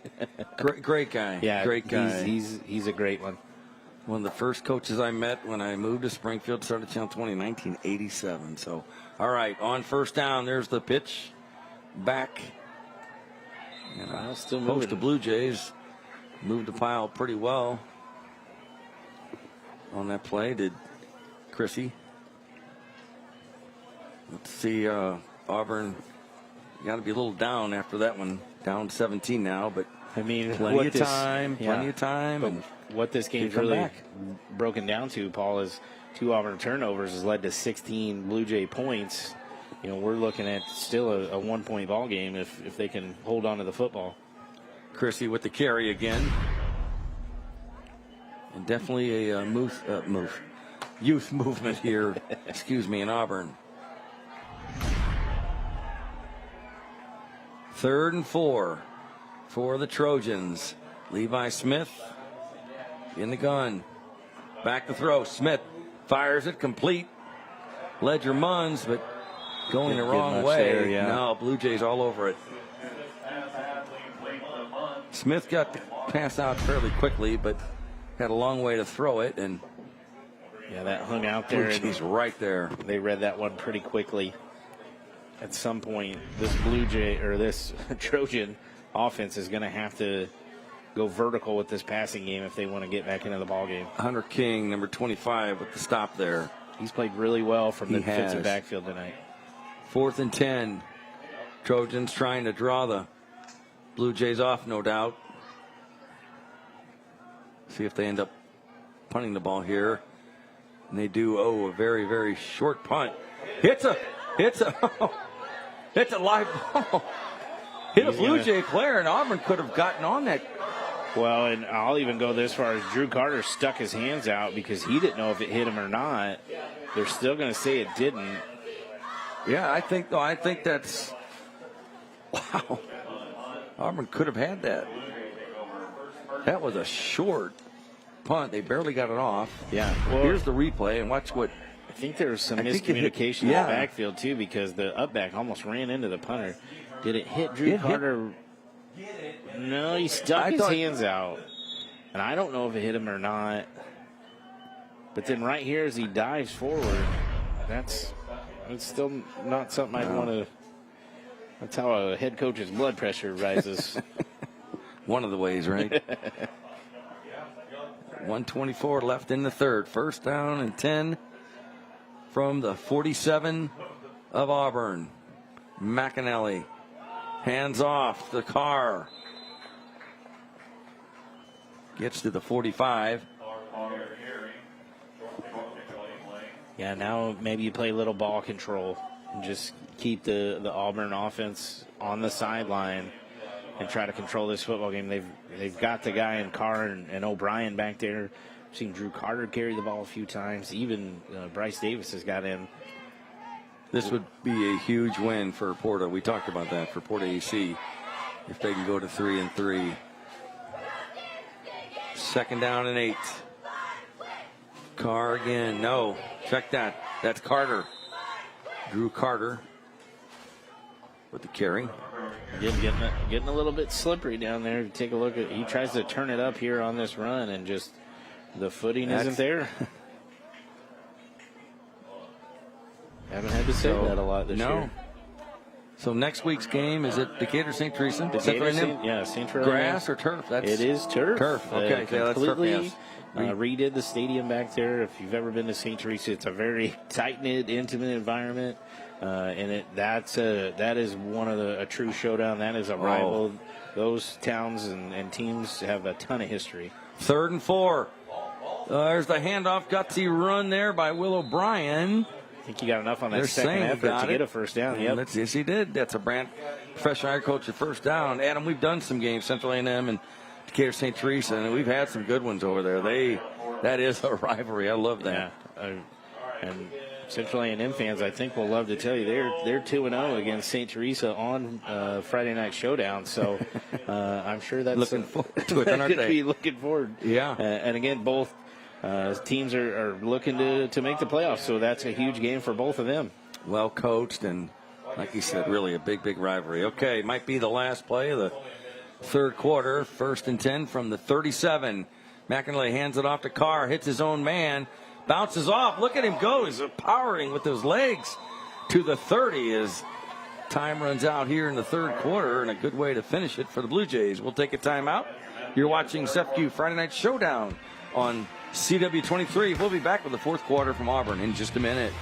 Speaker 2: Great guy.
Speaker 1: Yeah,
Speaker 2: great guy.
Speaker 1: He's a great one.
Speaker 2: One of the first coaches I met when I moved to Springfield, started Channel 20 in 1987. So, all right, on first down, there's the pitch. Back. And
Speaker 1: still
Speaker 2: host the Blue Jays moved the pile pretty well on that play. Did Chrissy? Let's see. Auburn got to be a little down after that one. Down 17 now, but
Speaker 1: I mean,
Speaker 2: plenty of time.
Speaker 1: But what this game's really broken down to, Paul, is 2 Auburn turnovers has led to 16 Blue Jay points. You know, we're looking at still a 1-point ball game if they can hold on to the football.
Speaker 2: Chrissy with the carry again. And definitely a youth movement here, in Auburn. 3rd and 4 for the Trojans. Levi Smith in the gun. Back to throw. Smith fires it complete. Ledger Munns, but going the wrong way.
Speaker 1: There, yeah.
Speaker 2: No, Blue Jays all over it. Smith got the pass out fairly quickly, but had a long way to throw it, and
Speaker 1: yeah, that hung out there.
Speaker 2: Blue Jays right there.
Speaker 1: They read that one pretty quickly. At some point, this Blue Jay or this Trojan offense is going to have to go vertical with this passing game if they want to get back into the ball game.
Speaker 2: Hunter King, number 25, with the stop there.
Speaker 1: He's played really well from the defensive backfield tonight.
Speaker 2: 4th and 10 Trojans trying to draw the Blue Jays off, no doubt. See if they end up punting the ball here. And they do, a very, very short punt. Hits a live ball. Hit a Blue Jay player, and Auburn could have gotten on that.
Speaker 1: Well, and I'll even go this far as Drew Carter stuck his hands out because he didn't know if it hit him or not. They're still going to say it didn't.
Speaker 2: Yeah, I think that's, wow. Auburn could have had that. That was a short punt. They barely got it off.
Speaker 1: Yeah. Well,
Speaker 2: here's the replay, and watch what.
Speaker 1: I think there was some miscommunication in the backfield, too, because the upback almost ran into the punter. Did it hit Drew Carter? No, he stuck his hands out. And I don't know if it hit him or not. But then right here as he dives forward, it's still not something I'd want to. That's how a head coach's blood pressure rises.
Speaker 2: One of the ways, right? 1:24 left in the third. First down and 10 from the 47 of Auburn. McAnally. Hands off the car. Gets to the 45.
Speaker 1: Yeah, now maybe you play a little ball control and just keep the Auburn offense on the sideline and try to control this football game. They've got the guy in Carr and O'Brien back there. I've seen Drew Carter carry the ball a few times. Even Bryce Davis has got in.
Speaker 2: This would be a huge win for Porta. We talked about that for Porta AC if they can go to 3-3. Second down and 8. Carr again. No. Check that. That's Carter. Drew Carter with the carry.
Speaker 1: Getting a little bit slippery down there. Take a look at. He tries to turn it up here on this run, and just the footing isn't there. Haven't had to say that a lot this year.
Speaker 2: So next week's game, is it Decatur St. Teresa?
Speaker 1: St. Teresa.
Speaker 2: Grass or turf?
Speaker 1: It is turf.
Speaker 2: Turf. Okay, that's turf.
Speaker 1: Yes. Redid the stadium back there. If you've ever been to St. Teresa, it's a very tight-knit, intimate environment, and that is one of a true showdown. That is a rival. Those towns and teams have a ton of history.
Speaker 2: 3rd and 4. There's the handoff, gutsy run there by Will O'Brien.
Speaker 1: I think he got enough on that second effort to get a first down. Yep.
Speaker 2: Yes, he did. That's a brand professional agriculture first down. Adam, we've done some games, Central A&M and Decatur St. Teresa, and we've had some good ones over there. That is a rivalry. I love that.
Speaker 1: Yeah. And Central A&M fans, I think, will love to tell you they're 2-0 against St. Teresa on Friday Night Showdown. So I'm sure that's
Speaker 2: looking forward to it. Aren't they?
Speaker 1: Be looking forward.
Speaker 2: Yeah.
Speaker 1: And again, both teams are looking to make the playoffs, so that's a huge game for both of them.
Speaker 2: Well coached and, like you said, really a big rivalry. Okay, might be the last play of the third quarter. 1st and 10 from the 37. McAnally hands it off to Carr, hits his own man, bounces off. Look at him go. He's powering with those legs to the 30 as time runs out here in the third quarter, and a good way to finish it for the Blue Jays. We'll take a timeout. You're watching SEPQ Friday Night Showdown on CW23. We'll be back with the fourth quarter from Auburn in just a minute.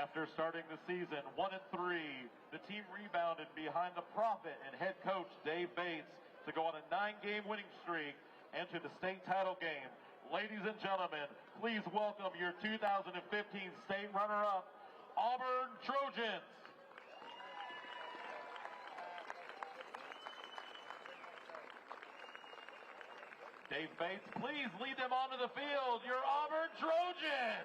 Speaker 5: After starting the season 1-3, the team rebounded behind the prophet and head coach Dave Bates to go on a 9-game winning streak and to the state title game. Ladies and gentlemen, please welcome your 2015 state runner-up, Auburn Trojans. Dave Bates, please lead them onto the field, your Auburn Trojans.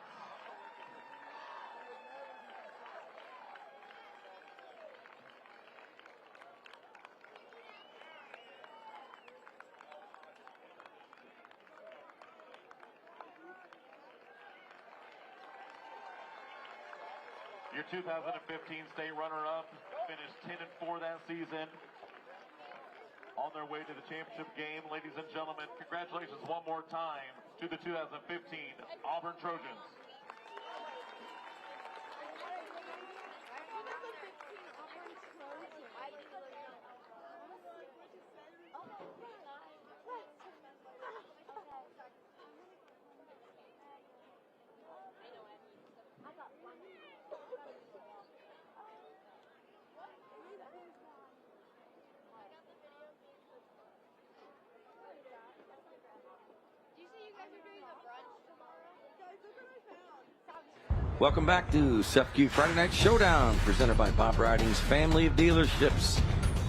Speaker 5: Your 2015 state runner-up finished 10-4 that season. On their way to the championship game, ladies and gentlemen, congratulations one more time to the 2015 Auburn Trojans.
Speaker 2: Welcome back to SEFCU Friday Night Showdown, presented by Bob Riding's family of dealerships.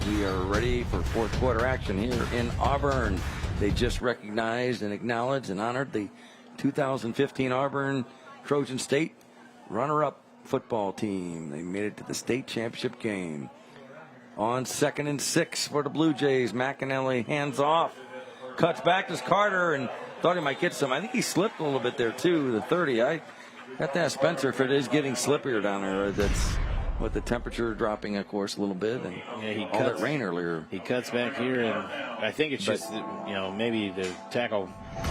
Speaker 2: We are ready for fourth quarter action here in Auburn. They just recognized and acknowledged and honored the 2015 Auburn Trojan State runner-up football team. They made it to the state championship game. On 2nd and 6 for the Blue Jays, McAnally hands off, cuts back to Carter and thought he might get some. I think he slipped a little bit there too, the 30. I got to ask Spencer if it is getting slippier down there. That's with the temperature dropping, of course, a little bit, and
Speaker 1: he
Speaker 2: all that rain earlier.
Speaker 1: He cuts back here, and I think it's just maybe the tackle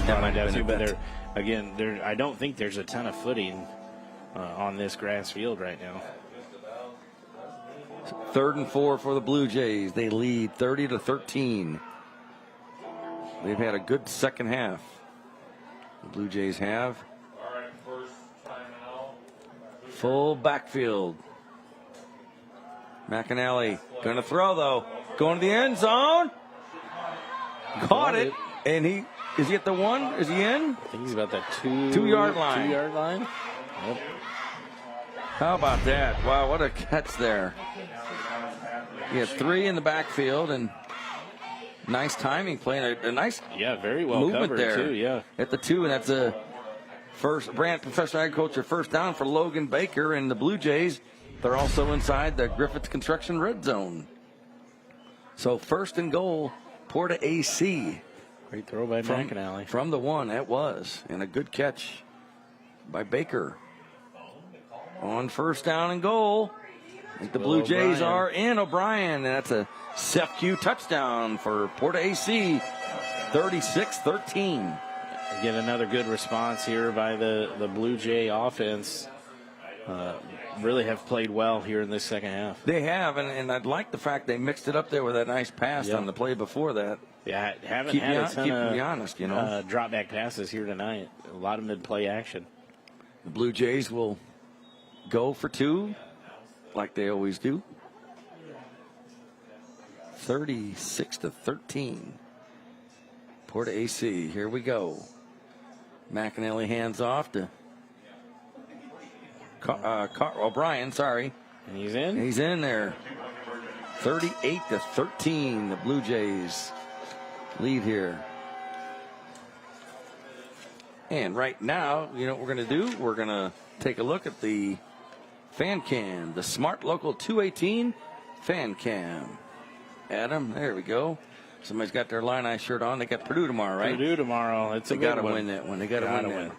Speaker 1: might down too. But I don't think there's a ton of footing on this grass field right now.
Speaker 2: 3rd and 4 for the Blue Jays. They lead 30-13. They've had a good second half. The Blue Jays have. Full backfield. McAnally going to throw, though. Going to the end zone. Caught it. And is he at the 1? Is he in?
Speaker 1: I think he's about that
Speaker 2: 2-yard line.
Speaker 1: 2-yard line. Yep.
Speaker 2: How about that? Wow, what a catch there. He had 3 in the backfield, and nice timing, playing a nice
Speaker 1: very well
Speaker 2: movement
Speaker 1: covered
Speaker 2: there.
Speaker 1: Too,
Speaker 2: at the 2, and that's a first Brand Professional Agriculture first down for Logan Baker and the Blue Jays. They're also inside the Griffith Construction red zone. So 1st and goal, Porta AC.
Speaker 1: Great throw by McAnally.
Speaker 2: From the 1, that was. And a good catch by Baker. On 1st down and goal. I think the Blue Jays are in. O'Brien. And that's a SEFCU touchdown for Porta AC. 36-13.
Speaker 1: Again, another good response here by the Blue Jay offense. Really have played well here in this second half.
Speaker 2: They have, and I'd like the fact they mixed it up there with that nice pass on the play before that.
Speaker 1: Yeah, haven't had a ton of
Speaker 2: me honest,
Speaker 1: drop back passes here tonight. A lot of mid-play action.
Speaker 2: The Blue Jays will go for 2, like they always do. 36-13. Porta AC, here we go. McAnally hands off to O'Brien, sorry.
Speaker 1: And he's in?
Speaker 2: He's in there. 38-13, the Blue Jays lead here. And right now, you know what we're going to do? We're going to take a look at the fan cam, the Smart Local 218 fan cam. Adam, there we go. Somebody's got their Illini shirt on. They got Purdue tomorrow, right?
Speaker 1: Purdue tomorrow. It's a
Speaker 2: they
Speaker 1: good
Speaker 2: got to
Speaker 1: one.
Speaker 2: win that one. They got to win that.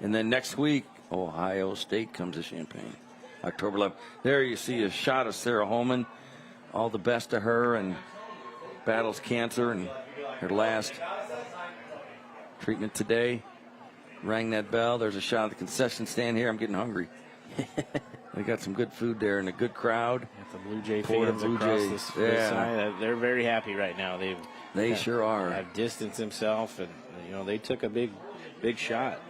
Speaker 2: And then next week, Ohio State comes to Champaign, October 11th. There you see a shot of Sarah Holman. All the best to her, and battles cancer, and her last treatment today. Rang that bell. There's a shot of the concession stand here. I'm getting hungry. They got some good food there and a good crowd.
Speaker 1: The Blue Jay fans across this side, they're very happy right now.
Speaker 2: They sure are.
Speaker 1: Have distanced themselves, and they took a big shot.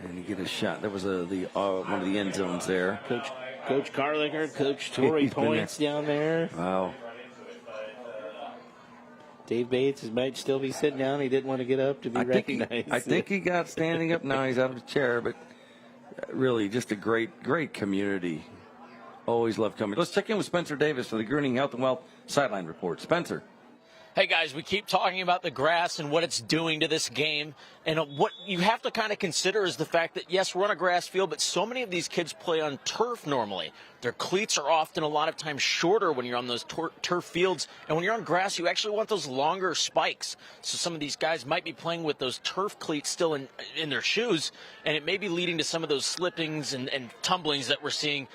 Speaker 2: And you get a shot. There was one of the end zones there.
Speaker 1: Coach Carlicker, Coach Torrey Points down there.
Speaker 2: Wow.
Speaker 1: Dave Bates might still be sitting down. He didn't want to get up to be recognized.
Speaker 2: I think he got standing up now. He's out of the chair, but really just a great community. Always love coming. Let's check in with Spencer Davis for the Gruening Health and Wealth Sideline Report. Spencer.
Speaker 3: Hey guys, we keep talking about the grass and what it's doing to this game. And what you have to kind of consider is the fact that, yes, we're on a grass field, but so many of these kids play on turf normally. Their cleats are often a lot of times shorter when you're on those turf fields. And when you're on grass, you actually want those longer spikes. So some of these guys might be playing with those turf cleats still in their shoes, and it may be leading to some of those slippings and tumblings that we're seeing.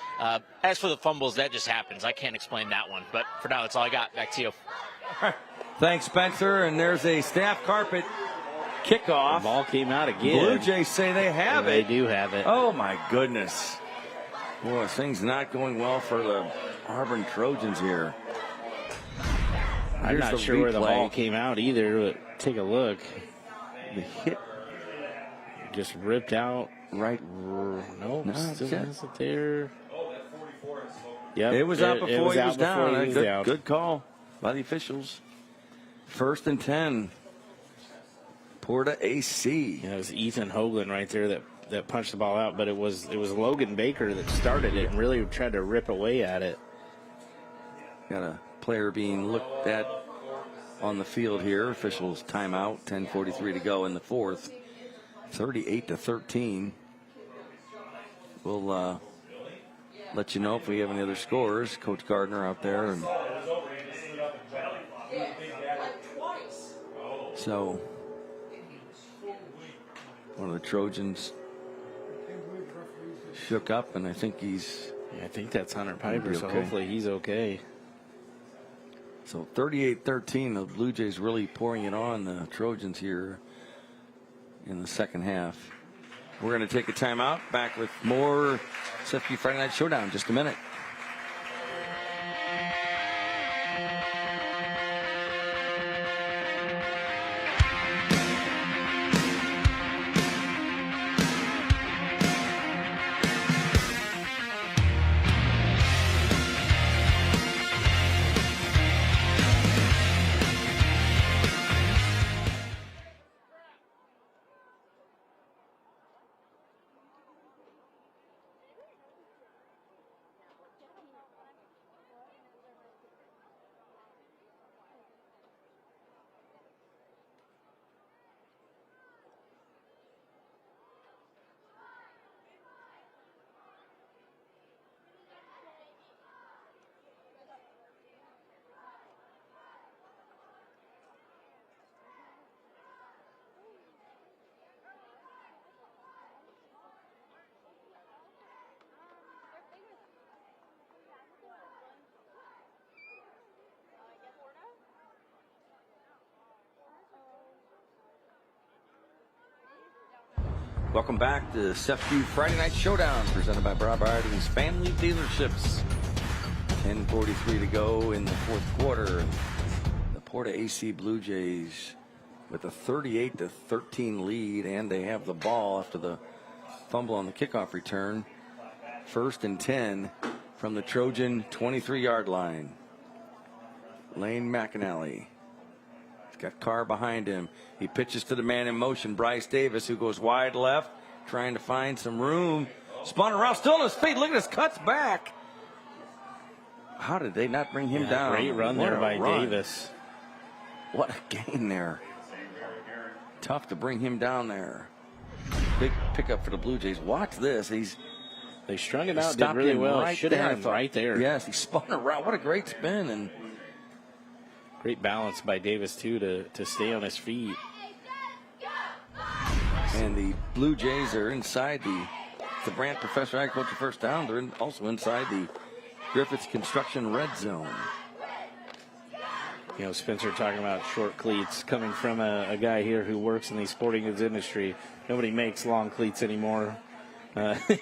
Speaker 3: As for the fumbles, that just happens. I can't explain that one. But for now, that's all I got. Back to you.
Speaker 2: Thanks, Spencer. And there's a staff carpet kickoff.
Speaker 1: The ball came out again.
Speaker 2: Blue Jays say they have it.
Speaker 1: They do have it.
Speaker 2: Oh, my goodness. Boy, things not going well for the Auburn Trojans here.
Speaker 1: I'm not sure where the ball came out either, but take a look.
Speaker 2: The hit
Speaker 1: just ripped out.
Speaker 2: Right.
Speaker 1: No, still has it there.
Speaker 2: Yep, it was out before he was down. Good call by the officials. 1st and 10. Porta AC.
Speaker 1: Yeah, it was Ethan Hoagland right there that punched the ball out, but it was Logan Baker that started it and really tried to rip away at it.
Speaker 2: Got a player being looked at on the field here. Officials timeout. 10:43 to go in the 4th. 38-13. We'll let you know if we have any other scores. Coach Gardner out there, and so one of the Trojans shook up, and I think he's.
Speaker 1: Yeah, I think that's Hunter Piper, so hopefully he's okay.
Speaker 2: So 38-13, the Blue Jays really pouring it on the Trojans here in the second half. We're going to take a timeout. Back with more SFU Friday Night Showdown in just a minute. Welcome back to SFU Friday Night Showdown, presented by Bob Arding's Family Dealerships. 10:43 to go in the 4th quarter. The Porta AC Blue Jays with a 38-13 lead, and they have the ball after the fumble on the kickoff return. 1st and 10 from the Trojan 23-yard line. Lane McAnally. He's got Carr behind him. He pitches to the man in motion, Bryce Davis, who goes wide left, trying to find some room. Spun around, still on his feet. Look at his cuts back. How did they not bring him down?
Speaker 1: Great run there by Davis.
Speaker 2: What a gain there. Tough to bring him down there. Big pickup for the Blue Jays. Watch this.
Speaker 1: They strung him out, did really well. Should have had him right there.
Speaker 2: Yes, he spun around. What a great spin. And
Speaker 1: great balance by Davis, too, to stay on his feet.
Speaker 2: And the Blue Jays are inside the Brandt Professional Agriculture first down. They're also inside the Griffiths Construction red zone.
Speaker 1: You know, Spencer talking about short cleats coming from a guy here who works in the sporting goods industry. Nobody makes long cleats anymore.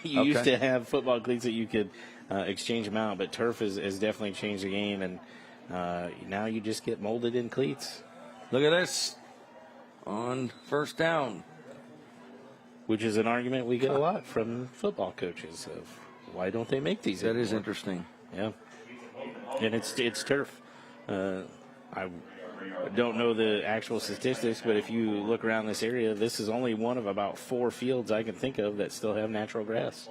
Speaker 1: You used to have football cleats that you could exchange them out, but turf has definitely changed the game, and now you just get molded in cleats.
Speaker 2: Look at this on first down.
Speaker 1: Which is an argument we get a lot from football coaches of why don't they make these anymore?
Speaker 2: That is interesting.
Speaker 1: Yeah. And it's turf. I don't know the actual statistics, but if you look around this area, this is only one of about 4 fields I can think of that still have natural grass.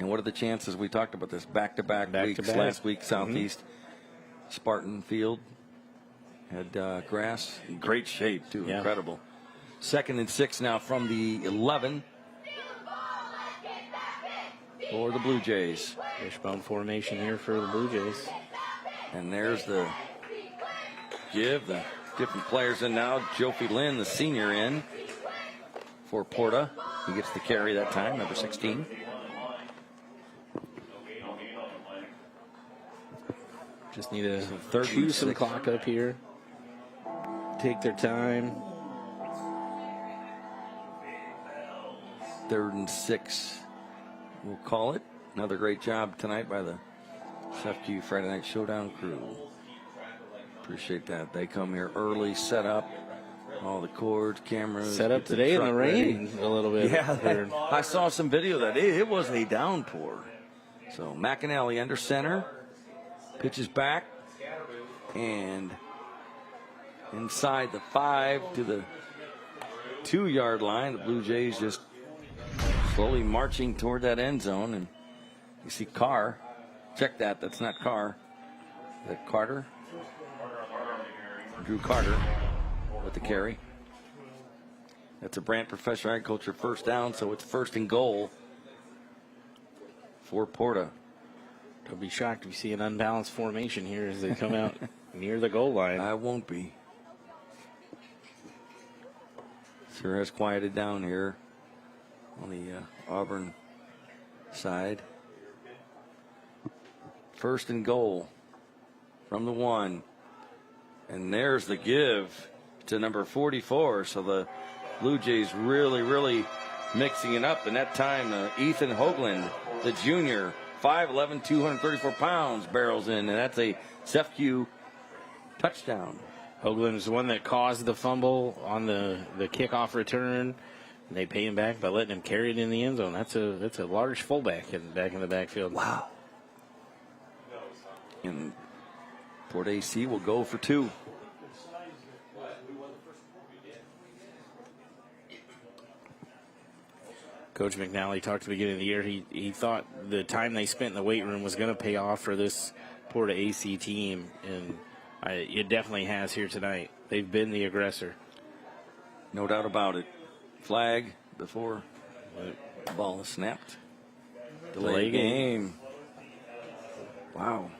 Speaker 2: And what are the chances? We talked about this back-to-back weeks. Last week, Southeast Spartan Field Had grass in great shape, too.
Speaker 1: Yeah.
Speaker 2: Incredible. 2nd and 6 now from the 11 for the Blue Jays.
Speaker 1: Wishbone formation here for the Blue Jays.
Speaker 2: And there's the give. The different players in now. Jofi Lynn, the senior, in for Porta. He gets the carry that time, number 16.
Speaker 1: Just need to chew some clock up here. Take their time.
Speaker 2: 3rd and 6, we'll call it. Another great job tonight by the FQ Friday Night Showdown crew. Appreciate that. They come here early, set up all the cords, cameras.
Speaker 1: Set up today in the rain a little bit.
Speaker 2: Yeah, I saw some video that it was a downpour. So McAnally under center, pitches back, and inside the 5 to the 2-yard line. The Blue Jays just slowly marching toward that end zone, and you see Carr. Check that. That's not Carr. Is that Carter? Drew Carter with the carry. That's a Brant Professional Agriculture first down, so it's 1st and goal for Porta.
Speaker 1: Don't be shocked if you see an unbalanced formation here as they come out near the goal line.
Speaker 2: I won't be. Sure has quieted down here on the Auburn side. 1st and goal from the 1. And there's the give to number 44. So the Blue Jays really mixing it up. And that time, Ethan Hoagland, the junior, 5'11", 234 pounds, barrels in. And that's a CEFQ touchdown.
Speaker 1: Hoagland is the one that caused the fumble on the kickoff return. And they pay him back by letting him carry it in the end zone. That's a large fullback back in the backfield.
Speaker 2: Wow. And Port AC will go for 2.
Speaker 1: Coach McNally talked at the beginning of the year. He thought the time they spent in the weight room was going to pay off for this Porta AC team, and it definitely has here tonight. They've been the aggressor.
Speaker 2: No doubt about it. Flag before the ball is snapped. Delay game. Wow.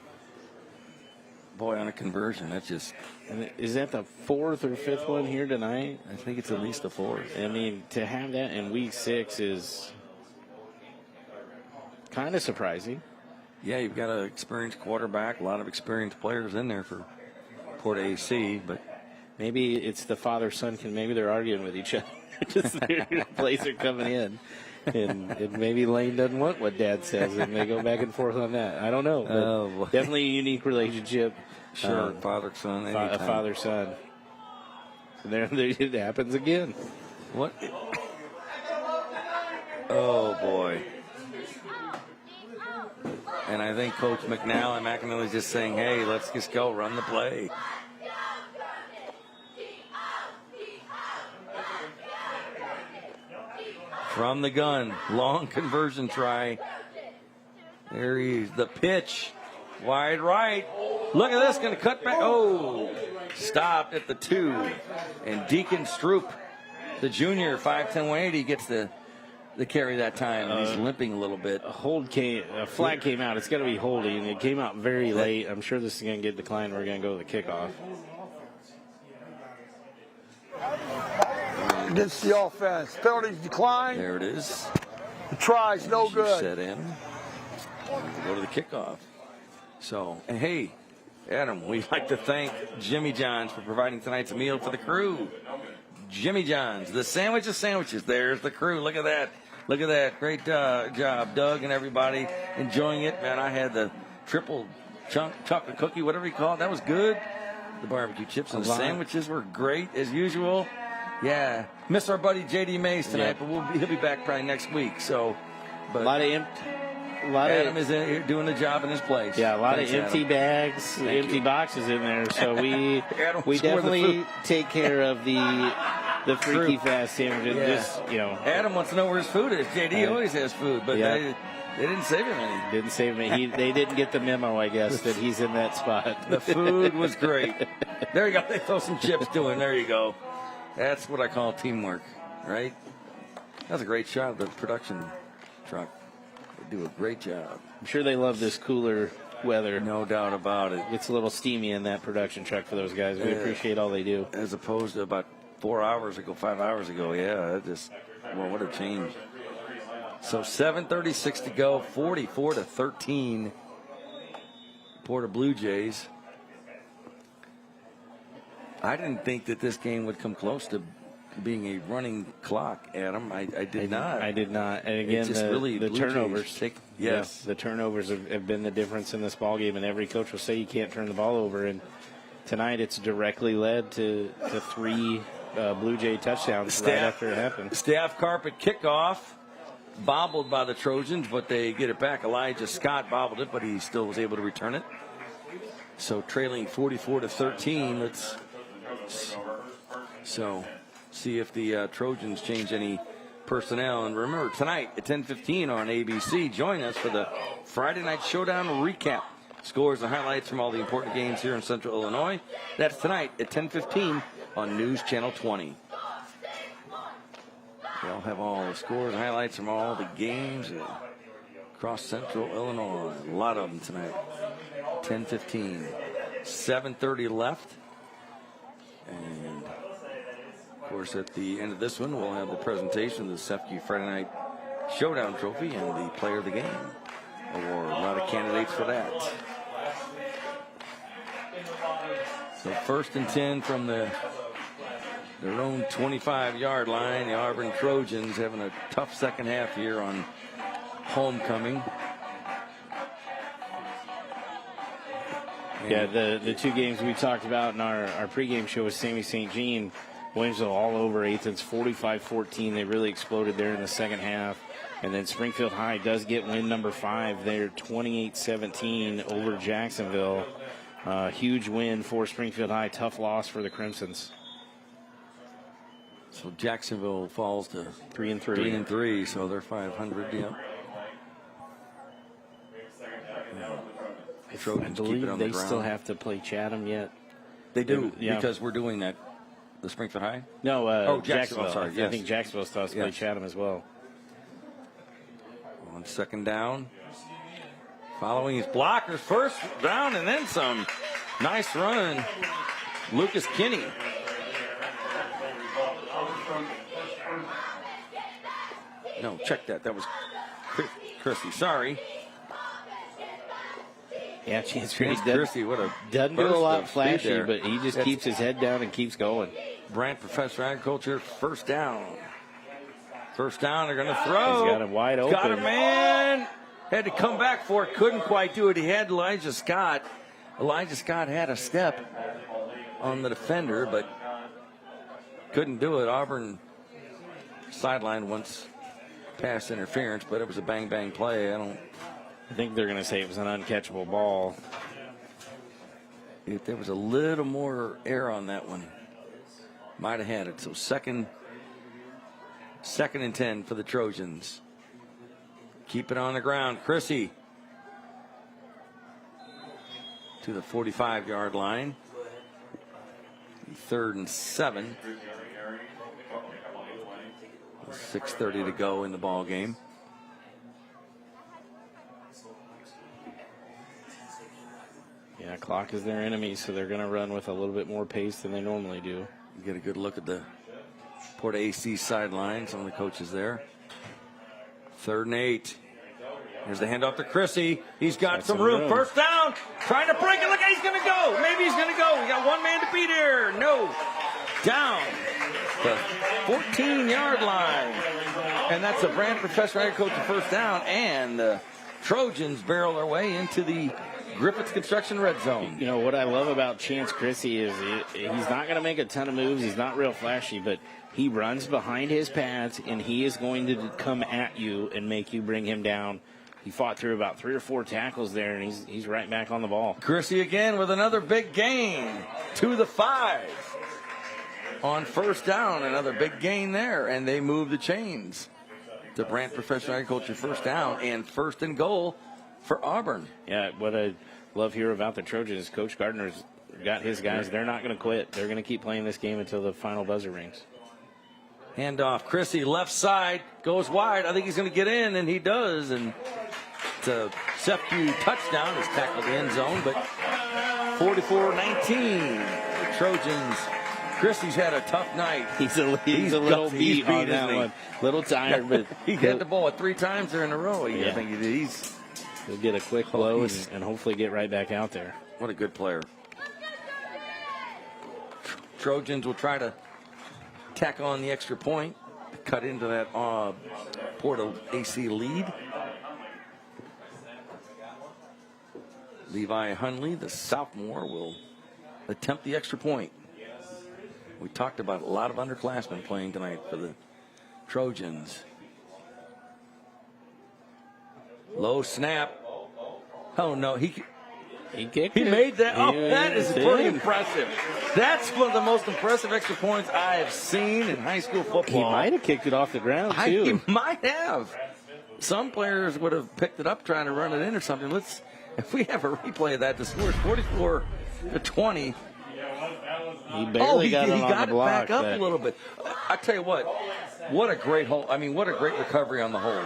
Speaker 2: Boy, on a conversion, that's just...
Speaker 1: And is that the 4th or 5th one here tonight?
Speaker 2: I think it's at least the 4th.
Speaker 1: I mean, to have that in week 6 is kind of surprising.
Speaker 2: Yeah, you've got an experienced quarterback, a lot of experienced players in there for Port AC, but
Speaker 1: maybe it's the father-son. Maybe they're arguing with each other. Just their plays are coming in. And maybe Lane doesn't want what Dad says, and they go back and forth on that. I don't know. But definitely a unique relationship.
Speaker 2: Sure, father-son.
Speaker 1: A father-son. And there it happens again.
Speaker 2: What? Oh, boy. And I think Coach McNally is just saying, hey, let's just go run the play. From the gun, long conversion try. There he is, the pitch, wide right. Look at this, going to cut back. Oh, stopped at the 2. And Deacon Stroop, the junior, 5'10", 180, gets the carry that time. He's limping a little bit.
Speaker 1: A flag came out. It's got to be holding. It came out very late. I'm sure this is going to get declined. We're going to go to the kickoff.
Speaker 8: Against the offense. Penalties decline.
Speaker 2: There it is.
Speaker 8: The try's no good.
Speaker 2: Set in. Go to the kickoff. So, and hey, Adam, we'd like to thank Jimmy John's for providing tonight's meal for the crew. Jimmy John's, the sandwich of sandwiches. There's the crew. Look at that. Look at that. Great job, Doug and everybody. Enjoying it. Man, I had the triple chocolate cookie, whatever you call it. That was good. The barbecue chips and the sandwiches were great as usual. Yeah, miss our buddy J.D. Mays tonight, but he'll be back probably next week. So, but Adam is in here doing the job in his place.
Speaker 1: Yeah, a lot of empty bags, empty boxes in there. So we definitely take care of the The freaky fast sandwiches.
Speaker 2: Yeah.
Speaker 1: Just,
Speaker 2: Adam wants to know where his food is. JD always has food, but they didn't save him any.
Speaker 1: Didn't save him. They didn't get the memo, I guess, that he's in that spot.
Speaker 2: The food was great. There you go. They throw some chips to him. There you go. That's what I call teamwork, right? That's a great shot of the production truck. They do a great job.
Speaker 1: I'm sure they love this cooler weather.
Speaker 2: No doubt about it.
Speaker 1: It's a little steamy in that production truck for those guys. We appreciate all they do.
Speaker 2: As opposed to about 5 hours ago. Yeah, what a change. So 7:36 to go, 44-13. Porta Blue Jays. I didn't think that this game would come close to being a running clock, Adam. I did not.
Speaker 1: I did not. And again, the turnovers.
Speaker 2: Yes.
Speaker 1: The turnovers have been the difference in this ball game. And every coach will say you can't turn the ball over. And tonight it's directly led to 3 Blue Jay touchdowns right after it happened.
Speaker 2: Staff carpet kickoff. Bobbled by the Trojans, but they get it back. Elijah Scott bobbled it, but he still was able to return it. So trailing 44-13. Let's see if the Trojans change any personnel. And remember, tonight at 10:15 on ABC, join us for the Friday Night Showdown recap. Scores and highlights from all the important games here in Central Illinois. That's tonight at 10:15 on News Channel 20. They'll have all the scores and highlights from all the games across Central Illinois. A lot of them tonight. 10:15. 7:30 left. And, of course, at the end of this one, we'll have the presentation of the Sefke Friday Night Showdown Trophy and the Player of the Game award. A lot of candidates for that. So 1st and 10 from their own 25-yard line. The Auburn Trojans having a tough second half here on homecoming.
Speaker 1: Yeah, the 2 games we talked about in our pregame show with Sammy St. Jean, Williamsville all over Athens, 45-14. They really exploded there in the second half. And then Springfield High does get win number 5 there, 28-17 over Jacksonville. Huge win for Springfield High, tough loss for the Crimsons.
Speaker 2: So Jacksonville falls to
Speaker 1: 3-3.
Speaker 2: 3-3, so they're 500. Yeah.
Speaker 1: I believe they still have to play Chatham yet.
Speaker 2: They do, because we're doing that. The Springfield High?
Speaker 1: No,
Speaker 2: Jacksonville. Sorry,
Speaker 1: I think Jacksonville still has to play Chatham as well.
Speaker 2: On 2nd down. Following his blockers, 1st down and then some. Nice run. Lucas Kinney. No, check that. That was Chrissy. Sorry.
Speaker 1: Yeah, Chance
Speaker 2: Chrissy, what a
Speaker 1: doesn't do a lot flashy, but he just keeps his head down and keeps going.
Speaker 2: Brant Professor Agriculture, 1st down. 1st down, they're going to throw.
Speaker 1: He's got him wide open.
Speaker 2: Got a man. Had to come back for it. Couldn't quite do it. He had Elijah Scott. Elijah Scott had a step on the defender, but couldn't do it. Auburn sideline once pass interference, but it was a bang-bang play.
Speaker 1: I think they're going to say it was an uncatchable ball.
Speaker 2: If there was a little more air on that one, might have had it. So second and 10 for the Trojans. Keep it on the ground. Chrissy to the 45-yard line. 3rd and 7. 6:30 to go in the ball game.
Speaker 1: Yeah, clock is their enemy, so they're going to run with a little bit more pace than they normally do.
Speaker 2: You get a good look at the Porta AC sideline. Some of the coaches there. 3rd and 8. Here's the handoff to Chrissy. He's got some room. 1st down. Trying to break it. Look, he's going to go. Maybe he's going to go. We got one man to beat here. No. Down. The 14-yard line. And that's a Brand Professor Agriculture 1st down. And the Trojans barrel their way into the Griffiths Construction red zone.
Speaker 1: You know, what I love about Chance Chrissy is he's not going to make a ton of moves. He's not real flashy, but he runs behind his pads, and he is going to come at you and make you bring him down. He fought through about 3 or 4 tackles there, and he's right back on the ball.
Speaker 2: Chrissy again with another big gain to the 5. on first down. Another big gain there, and they move the chains. The Brant Professional Agriculture first down and first and goal for Auburn.
Speaker 1: Yeah, what I love here about the Trojans, Coach Gardner's got his guys. They're not going to quit. They're going to keep playing this game until the final buzzer rings.
Speaker 2: Handoff, Chrissy, left side, goes wide. I think he's going to get in, and he does. And it's a Sefcu touchdown. He's tackled the end zone, but 44-19. The Trojans. Chrissy's had a tough night.
Speaker 1: He's a little beat on that one. Little tired, but
Speaker 2: he hit the ball 3 times there in a row.
Speaker 1: Yeah.
Speaker 2: I think
Speaker 1: he'll get a quick blow and hopefully get right back out there.
Speaker 2: What a good player. Trojans will try to tack on the extra point, cut into that Porta AC lead. Levi Hunley, the sophomore, will attempt the extra point. We talked about a lot of underclassmen playing tonight for the Trojans. Low snap. Oh, no. He
Speaker 1: kicked it.
Speaker 2: made that. Oh,
Speaker 1: Yeah,
Speaker 2: that is
Speaker 1: it
Speaker 2: pretty
Speaker 1: did.
Speaker 2: impressive. That's one of the most impressive extra points I have seen in high school football.
Speaker 1: He might have kicked it off the ground, too.
Speaker 2: He might have. Some players would have picked it up trying to run it in or something. If we have a replay of that, the score is 44-20.
Speaker 1: He barely got him on the block.
Speaker 2: Back up a little bit. I tell you what a great hold. I mean, what a great recovery on the hold.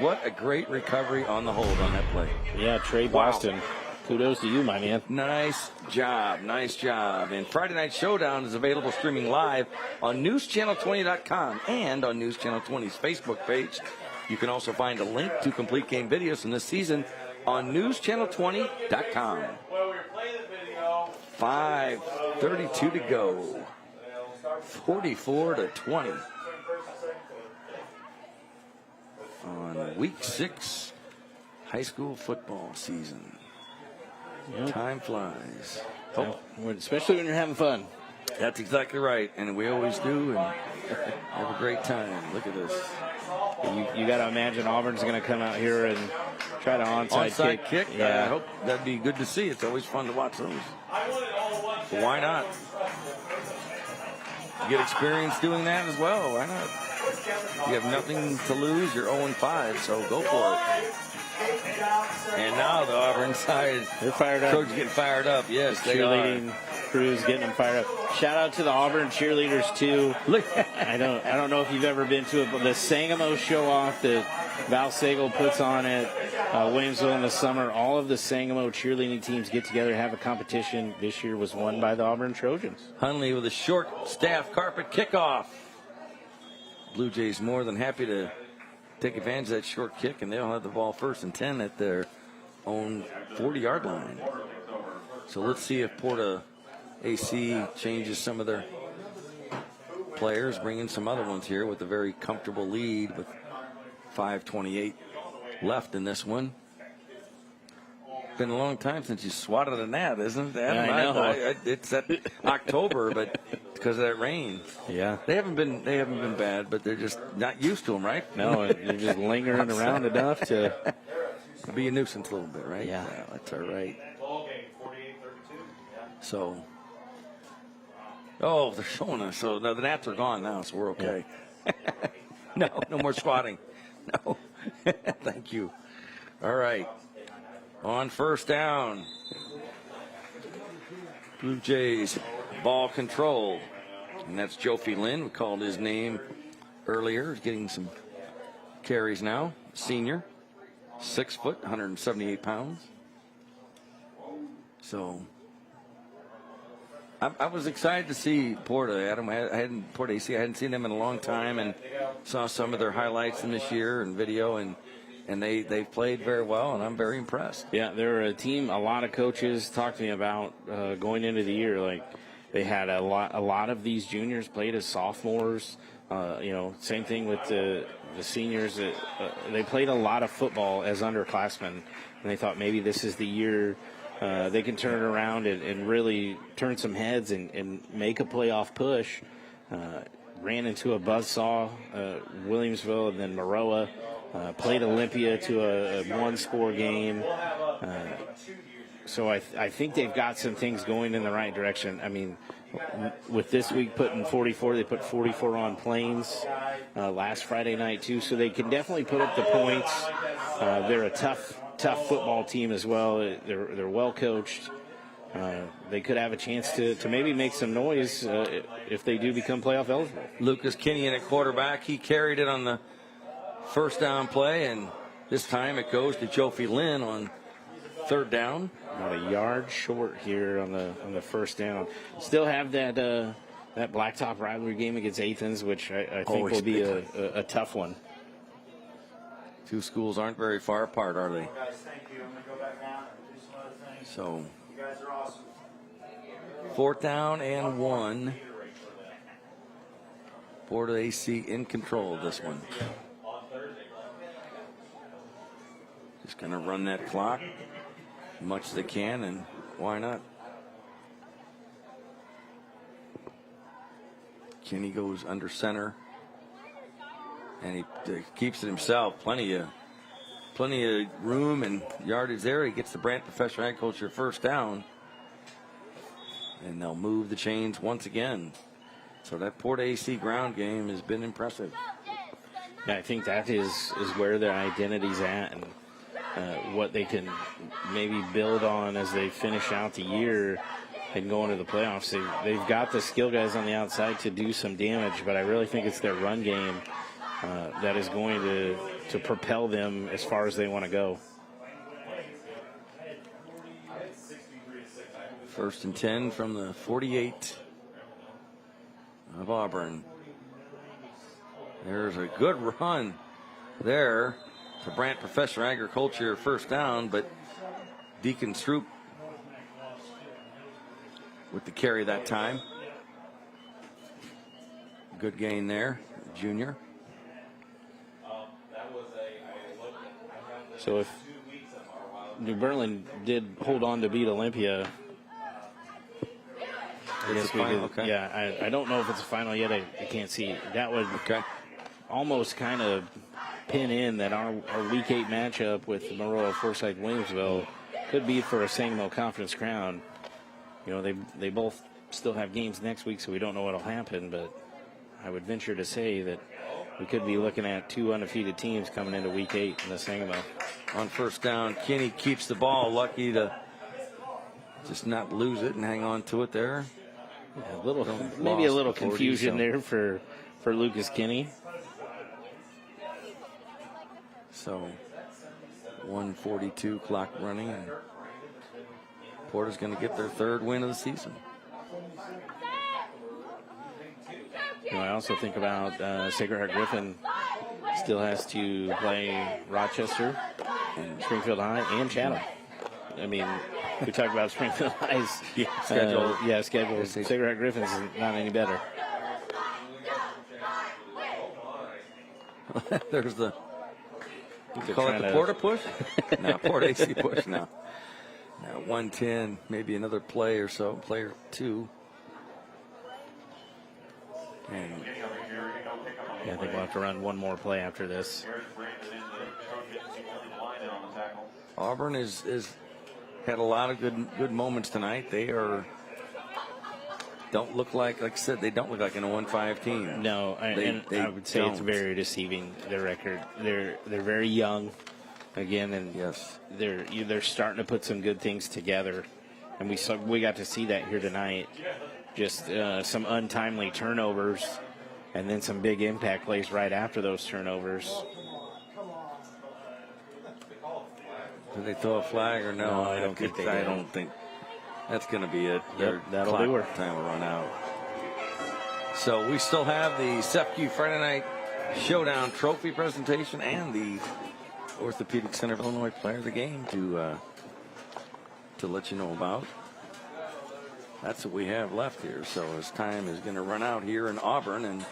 Speaker 2: What a great recovery on the hold on that play.
Speaker 1: Yeah, Trey Boston. Kudos to you, my man.
Speaker 2: Nice job. And Friday Night Showdown is available streaming live on newschannel20.com and on News Channel 20's Facebook page. You can also find a link to complete game videos from this season on newschannel20.com. 5:32 to go. 44-20. On week 6 high school football season.
Speaker 1: Yep.
Speaker 2: Time flies.
Speaker 1: Especially when you're having fun.
Speaker 2: That's exactly right, and we always do, and have a great time. Look at this.
Speaker 1: You got to imagine Auburn's going to come out here and try to onside
Speaker 2: kick.
Speaker 1: Yeah.
Speaker 2: I hope that'd be good to see. It's always fun to watch those. But why not? You get experience doing that as well. Why not? You have nothing to lose. You're 0-5, so go for it. And now the Auburn side,
Speaker 1: they're fired up.
Speaker 2: Trojans getting fired up. Yes, they
Speaker 1: cheerleading crews getting them fired up. Shout out to the Auburn cheerleaders too. I don't know if you've ever been to it, but the Sangamo show off that Val Sagal puts on at Williamsville in the summer. All of the Sangamo cheerleading teams get together, have a competition. This year was won by the Auburn Trojans.
Speaker 2: Hunley with a short staff carpet kickoff. Blue Jays more than happy to take advantage of that short kick, and they'll have the ball 1st and 10 at their own 40-yard line. So let's see if Porta AC changes some of their players, bring in some other ones here with a very comfortable lead with 5:28 left in this one. Been a long time since you swatted a gnat, isn't it, Adam?
Speaker 1: I know.
Speaker 2: It's that October, but because of that rain.
Speaker 1: Yeah.
Speaker 2: They haven't been bad, but they're just not used to them, right?
Speaker 1: No, they're just lingering around enough to
Speaker 2: be a nuisance a little bit, right?
Speaker 1: Yeah.
Speaker 2: That's all right. So, they're showing us. So the gnats are gone now, so we're okay. Yeah. No more swatting. No. Thank you. All right. On first down, Blue Jays ball control. And that's Jofi Lynn. We called his name earlier. He's getting some carries now. Senior, 6 foot, 178 pounds. So I was excited to see Porta, Adam. Porta AC. I hadn't seen them in a long time, and saw some of their highlights in this year and video, and they've played very well, and I'm very impressed.
Speaker 1: Yeah, they're a team. A lot of coaches talked to me about going into the year. Like they had a lot of these juniors played as sophomores. Same thing with the seniors. They played a lot of football as underclassmen, and they thought maybe this is the year they can turn it around and really turn some heads and make a playoff push. Ran into a buzzsaw, Williamsville, and then Maroa. Played Olympia to a one-score game. So I think they've got some things going in the right direction. I mean, with this week putting 44, they put 44 on Plains last Friday night too. So they can definitely put up the points. They're a tough football team as well. They're well coached. They could have a chance to maybe make some noise if they do become playoff eligible.
Speaker 2: Lucas Kenyon at quarterback. He carried it on the first down play, and this time it goes to Jofi Lynn on third down.
Speaker 1: About a yard short here on the first down. Still have that blacktop rivalry game against Athens, which I think will be a tough one.
Speaker 2: Two schools aren't very far apart, are they?
Speaker 20: Guys, thank you. I'm going to go back now and do some other things.
Speaker 2: So,
Speaker 20: you guys are awesome.
Speaker 2: fourth down and 1. Porta AC in control of this one. Just going to run that clock as much as they can, and why not? Kenny goes under center, and he keeps it himself. Plenty of room and yardage there. He gets the Brant Professional Agriculture first down, and they'll move the chains once again. So that Porta AC ground game has been impressive.
Speaker 1: Yeah, I think that is where their identity's at, and what they can maybe build on as they finish out the year and go into the playoffs. They've got the skill guys on the outside to do some damage, but I really think it's their run game that is going to propel them as far as they want to go.
Speaker 2: First and 10 from the 48 of Auburn. There's a good run there to Brant Professional Agriculture first down, but Deacon Stroop with the carry that time. Good gain there, junior.
Speaker 1: So if New Berlin did hold on to beat Olympia,
Speaker 2: okay.
Speaker 1: Yeah, I don't know if it's a final yet. I can't see. That would almost kind of pin in that our Week 8 matchup with Maroa, Forsyth, Williamsville could be for a Sangamo Conference crown. You know, they both still have games next week, so we don't know what'll happen, but I would venture to say that we could be looking at 2 undefeated teams coming into Week 8 in the Sangamo.
Speaker 2: On first down, Kenny keeps the ball, lucky to just not lose it and hang on to it there.
Speaker 1: Yeah, maybe a little confusion there for Lucas Kenny.
Speaker 2: So 1:42 clock running, and Porta's going to get their 3rd win of the season.
Speaker 1: You know, I also think about Sacred Heart Griffin still has to play Rochester and Springfield High and Chatham. I mean, we talked about Springfield High's schedule. Schedule. Sacred Heart Griffin's not any better.
Speaker 2: There's the call it the Porta push? No, Porta AC push now. Now 110, maybe another play or so, play or two. And
Speaker 1: yeah, I think we'll have to run one more play after this.
Speaker 2: Auburn is had a lot of good moments tonight. They don't look like I said, they don't look like an 0-5 team.
Speaker 1: No, I would say it's very deceiving, their record. They're very young, again, and
Speaker 2: yes,
Speaker 1: they're starting to put some good things together, and we got to see that here tonight. Just some untimely turnovers, and then some big impact plays right after those turnovers.
Speaker 2: Did they throw a flag or no?
Speaker 1: I don't think they did.
Speaker 2: I don't think that's going to be it.
Speaker 1: That'll do her.
Speaker 2: Time will run out. So we still have the SEPQ Friday Night Showdown Trophy presentation and the Orthopedic Center of Illinois Player of the Game to let you know about. That's what we have left here. So as time is going to run out here in Auburn, and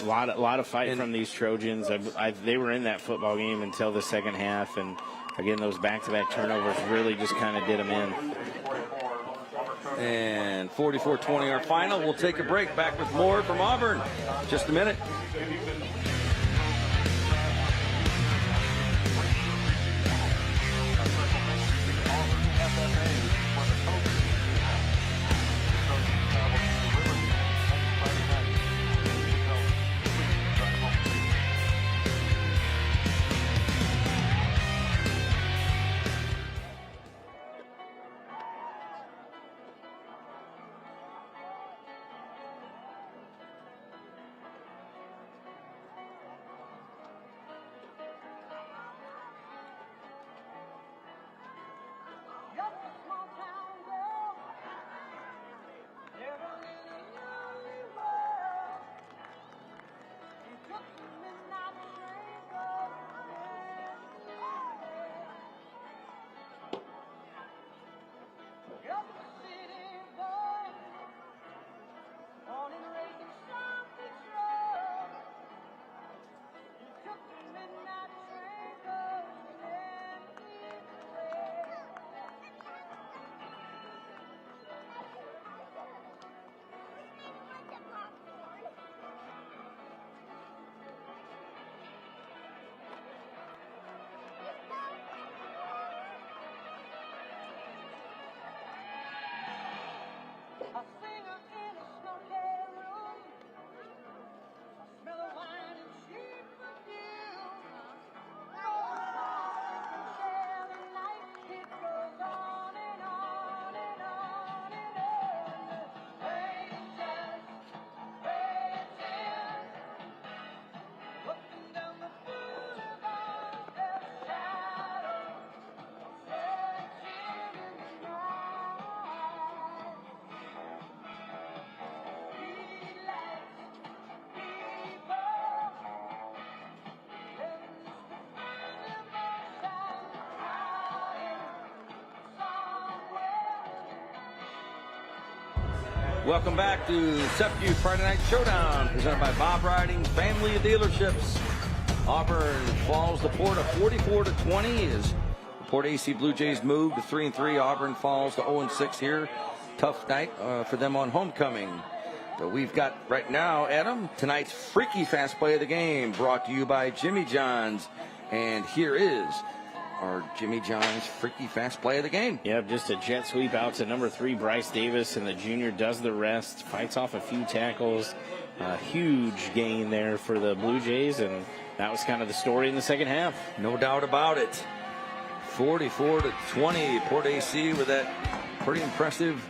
Speaker 1: a lot of fight from these Trojans. They were in that football game until the second half, and again, those back-to-back turnovers really just kind of did them in.
Speaker 2: And 44-20 our final. We'll take a break. Back with more from Auburn. Just a minute. Welcome back to SEPU Friday Night Showdown, presented by Bob Riding's Family of Dealerships. Auburn falls to Porta 44-20 as the Porta AC Blue Jays move to 3-3. Auburn falls to 0-6 here. Tough night for them on homecoming. But we've got right now, Adam, tonight's Freaky Fast Play of the Game, brought to you by Jimmy John's. And here is our Jimmy John's Freaky Fast Play of the Game.
Speaker 1: Yep, just a jet sweep out to number 3, Bryce Davis, and the junior does the rest, fights off a few tackles. A huge gain there for the Blue Jays, and that was kind of the story in the second half.
Speaker 2: No doubt about it. 44-20, Port AC with that pretty impressive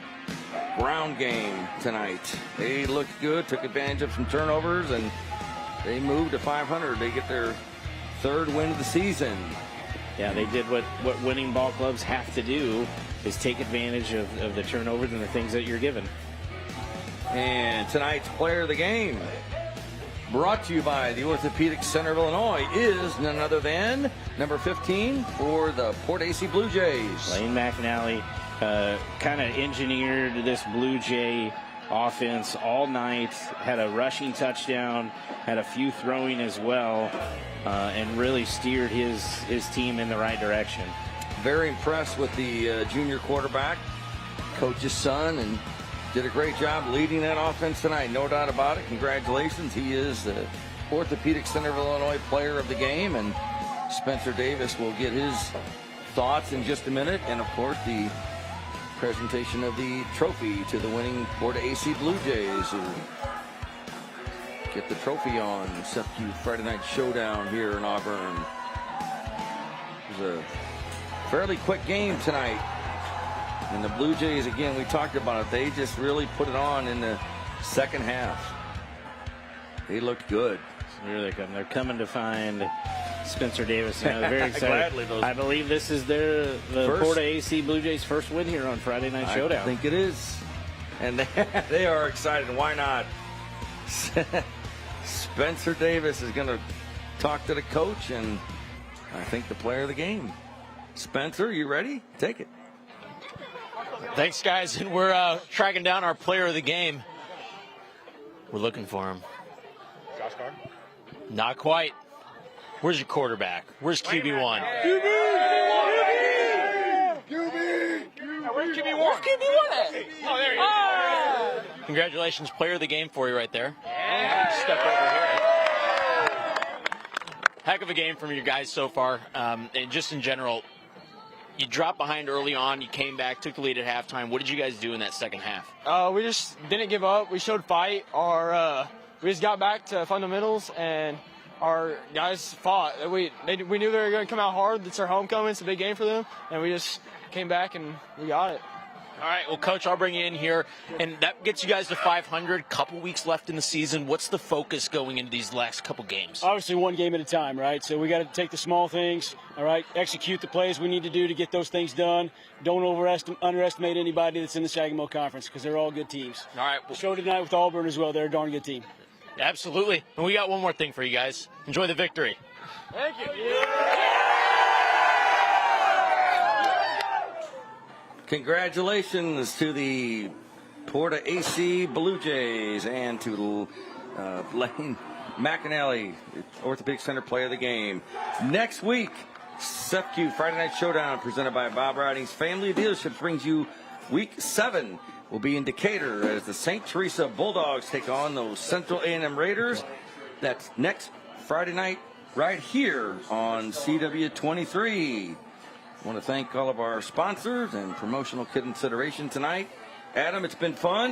Speaker 2: ground game tonight. They looked good, took advantage of some turnovers, and they moved to 500. They get their 3rd win of the season.
Speaker 1: Yeah, they did what winning ball clubs have to do, is take advantage of the turnovers and the things that you're given.
Speaker 2: And tonight's player of the game, brought to you by the Orthopedic Center of Illinois, is none other than number 15 for the Port AC Blue Jays.
Speaker 1: Lane McAnally kind of engineered this Blue Jay offense all night, had a rushing touchdown, had a few throwing as well, and really steered his team in the right direction.
Speaker 2: Very impressed with the junior quarterback, coach's son, and did a great job leading that offense tonight. No doubt about it. Congratulations. He is the Orthopedic Center of Illinois player of the game, and Spencer Davis will get his thoughts in just a minute. And, of course, the presentation of the trophy to the winning Porta AC Blue Jays, who get the trophy on SEPU Friday Night Showdown here in Auburn. It was a fairly quick game tonight. And the Blue Jays, again, we talked about it, they just really put it on in the second half. They looked good.
Speaker 1: Here they come. They're coming to find Spencer Davis. You know, they're very excited. I believe this is the Porta AC Blue Jays' first win here on Friday Night Showdown.
Speaker 2: I think it is. And they are excited. Why not? Spencer Davis is going to talk to the coach, and I think the player of the game. Spencer, you ready? Take it.
Speaker 3: Thanks, guys. And we're tracking down our player of the game. We're looking for him.
Speaker 18: Josh Carr?
Speaker 3: Not quite. Where's your quarterback? Where's QB1?
Speaker 18: QB!
Speaker 3: Where's QB1 at? Oh, there he is. Congratulations, player of the game for you right there. Yeah. Step over here. Heck of a game from you guys so far. And just in general, you dropped behind early on. You came back, took the lead at halftime. What did you guys do in that second half?
Speaker 12: We just didn't give up. We showed fight. We just got back to fundamentals, and our guys fought. We knew they were going to come out hard. It's our homecoming. It's a big game for them, and we just came back and we got it.
Speaker 3: All right, well, Coach, I'll bring you in here, and that gets you guys to 500. Couple weeks left in the season. What's the focus going into these last couple games?
Speaker 12: Obviously, one game at a time, right? So we got to take the small things, all right, execute the plays we need to do to get those things done. Don't underestimate anybody that's in the Sagamore Conference, because they're all good teams.
Speaker 3: All right.
Speaker 12: We'll show tonight with Auburn as well. They're a darn good team.
Speaker 3: Absolutely. And we got one more thing for you guys. Enjoy the victory.
Speaker 12: Thank you.
Speaker 2: Congratulations to the Porta AC Blue Jays and to Lane McAnally, Orthopedic Center player of the game. Next week, SEPU Friday Night Showdown presented by Bob Riding's Family of Dealerships brings you Week 7. We'll be in Decatur as the St. Teresa Bulldogs take on those Central A&M Raiders. That's next Friday night right here on CW23. I want to thank all of our sponsors and promotional consideration tonight. Adam, it's been fun.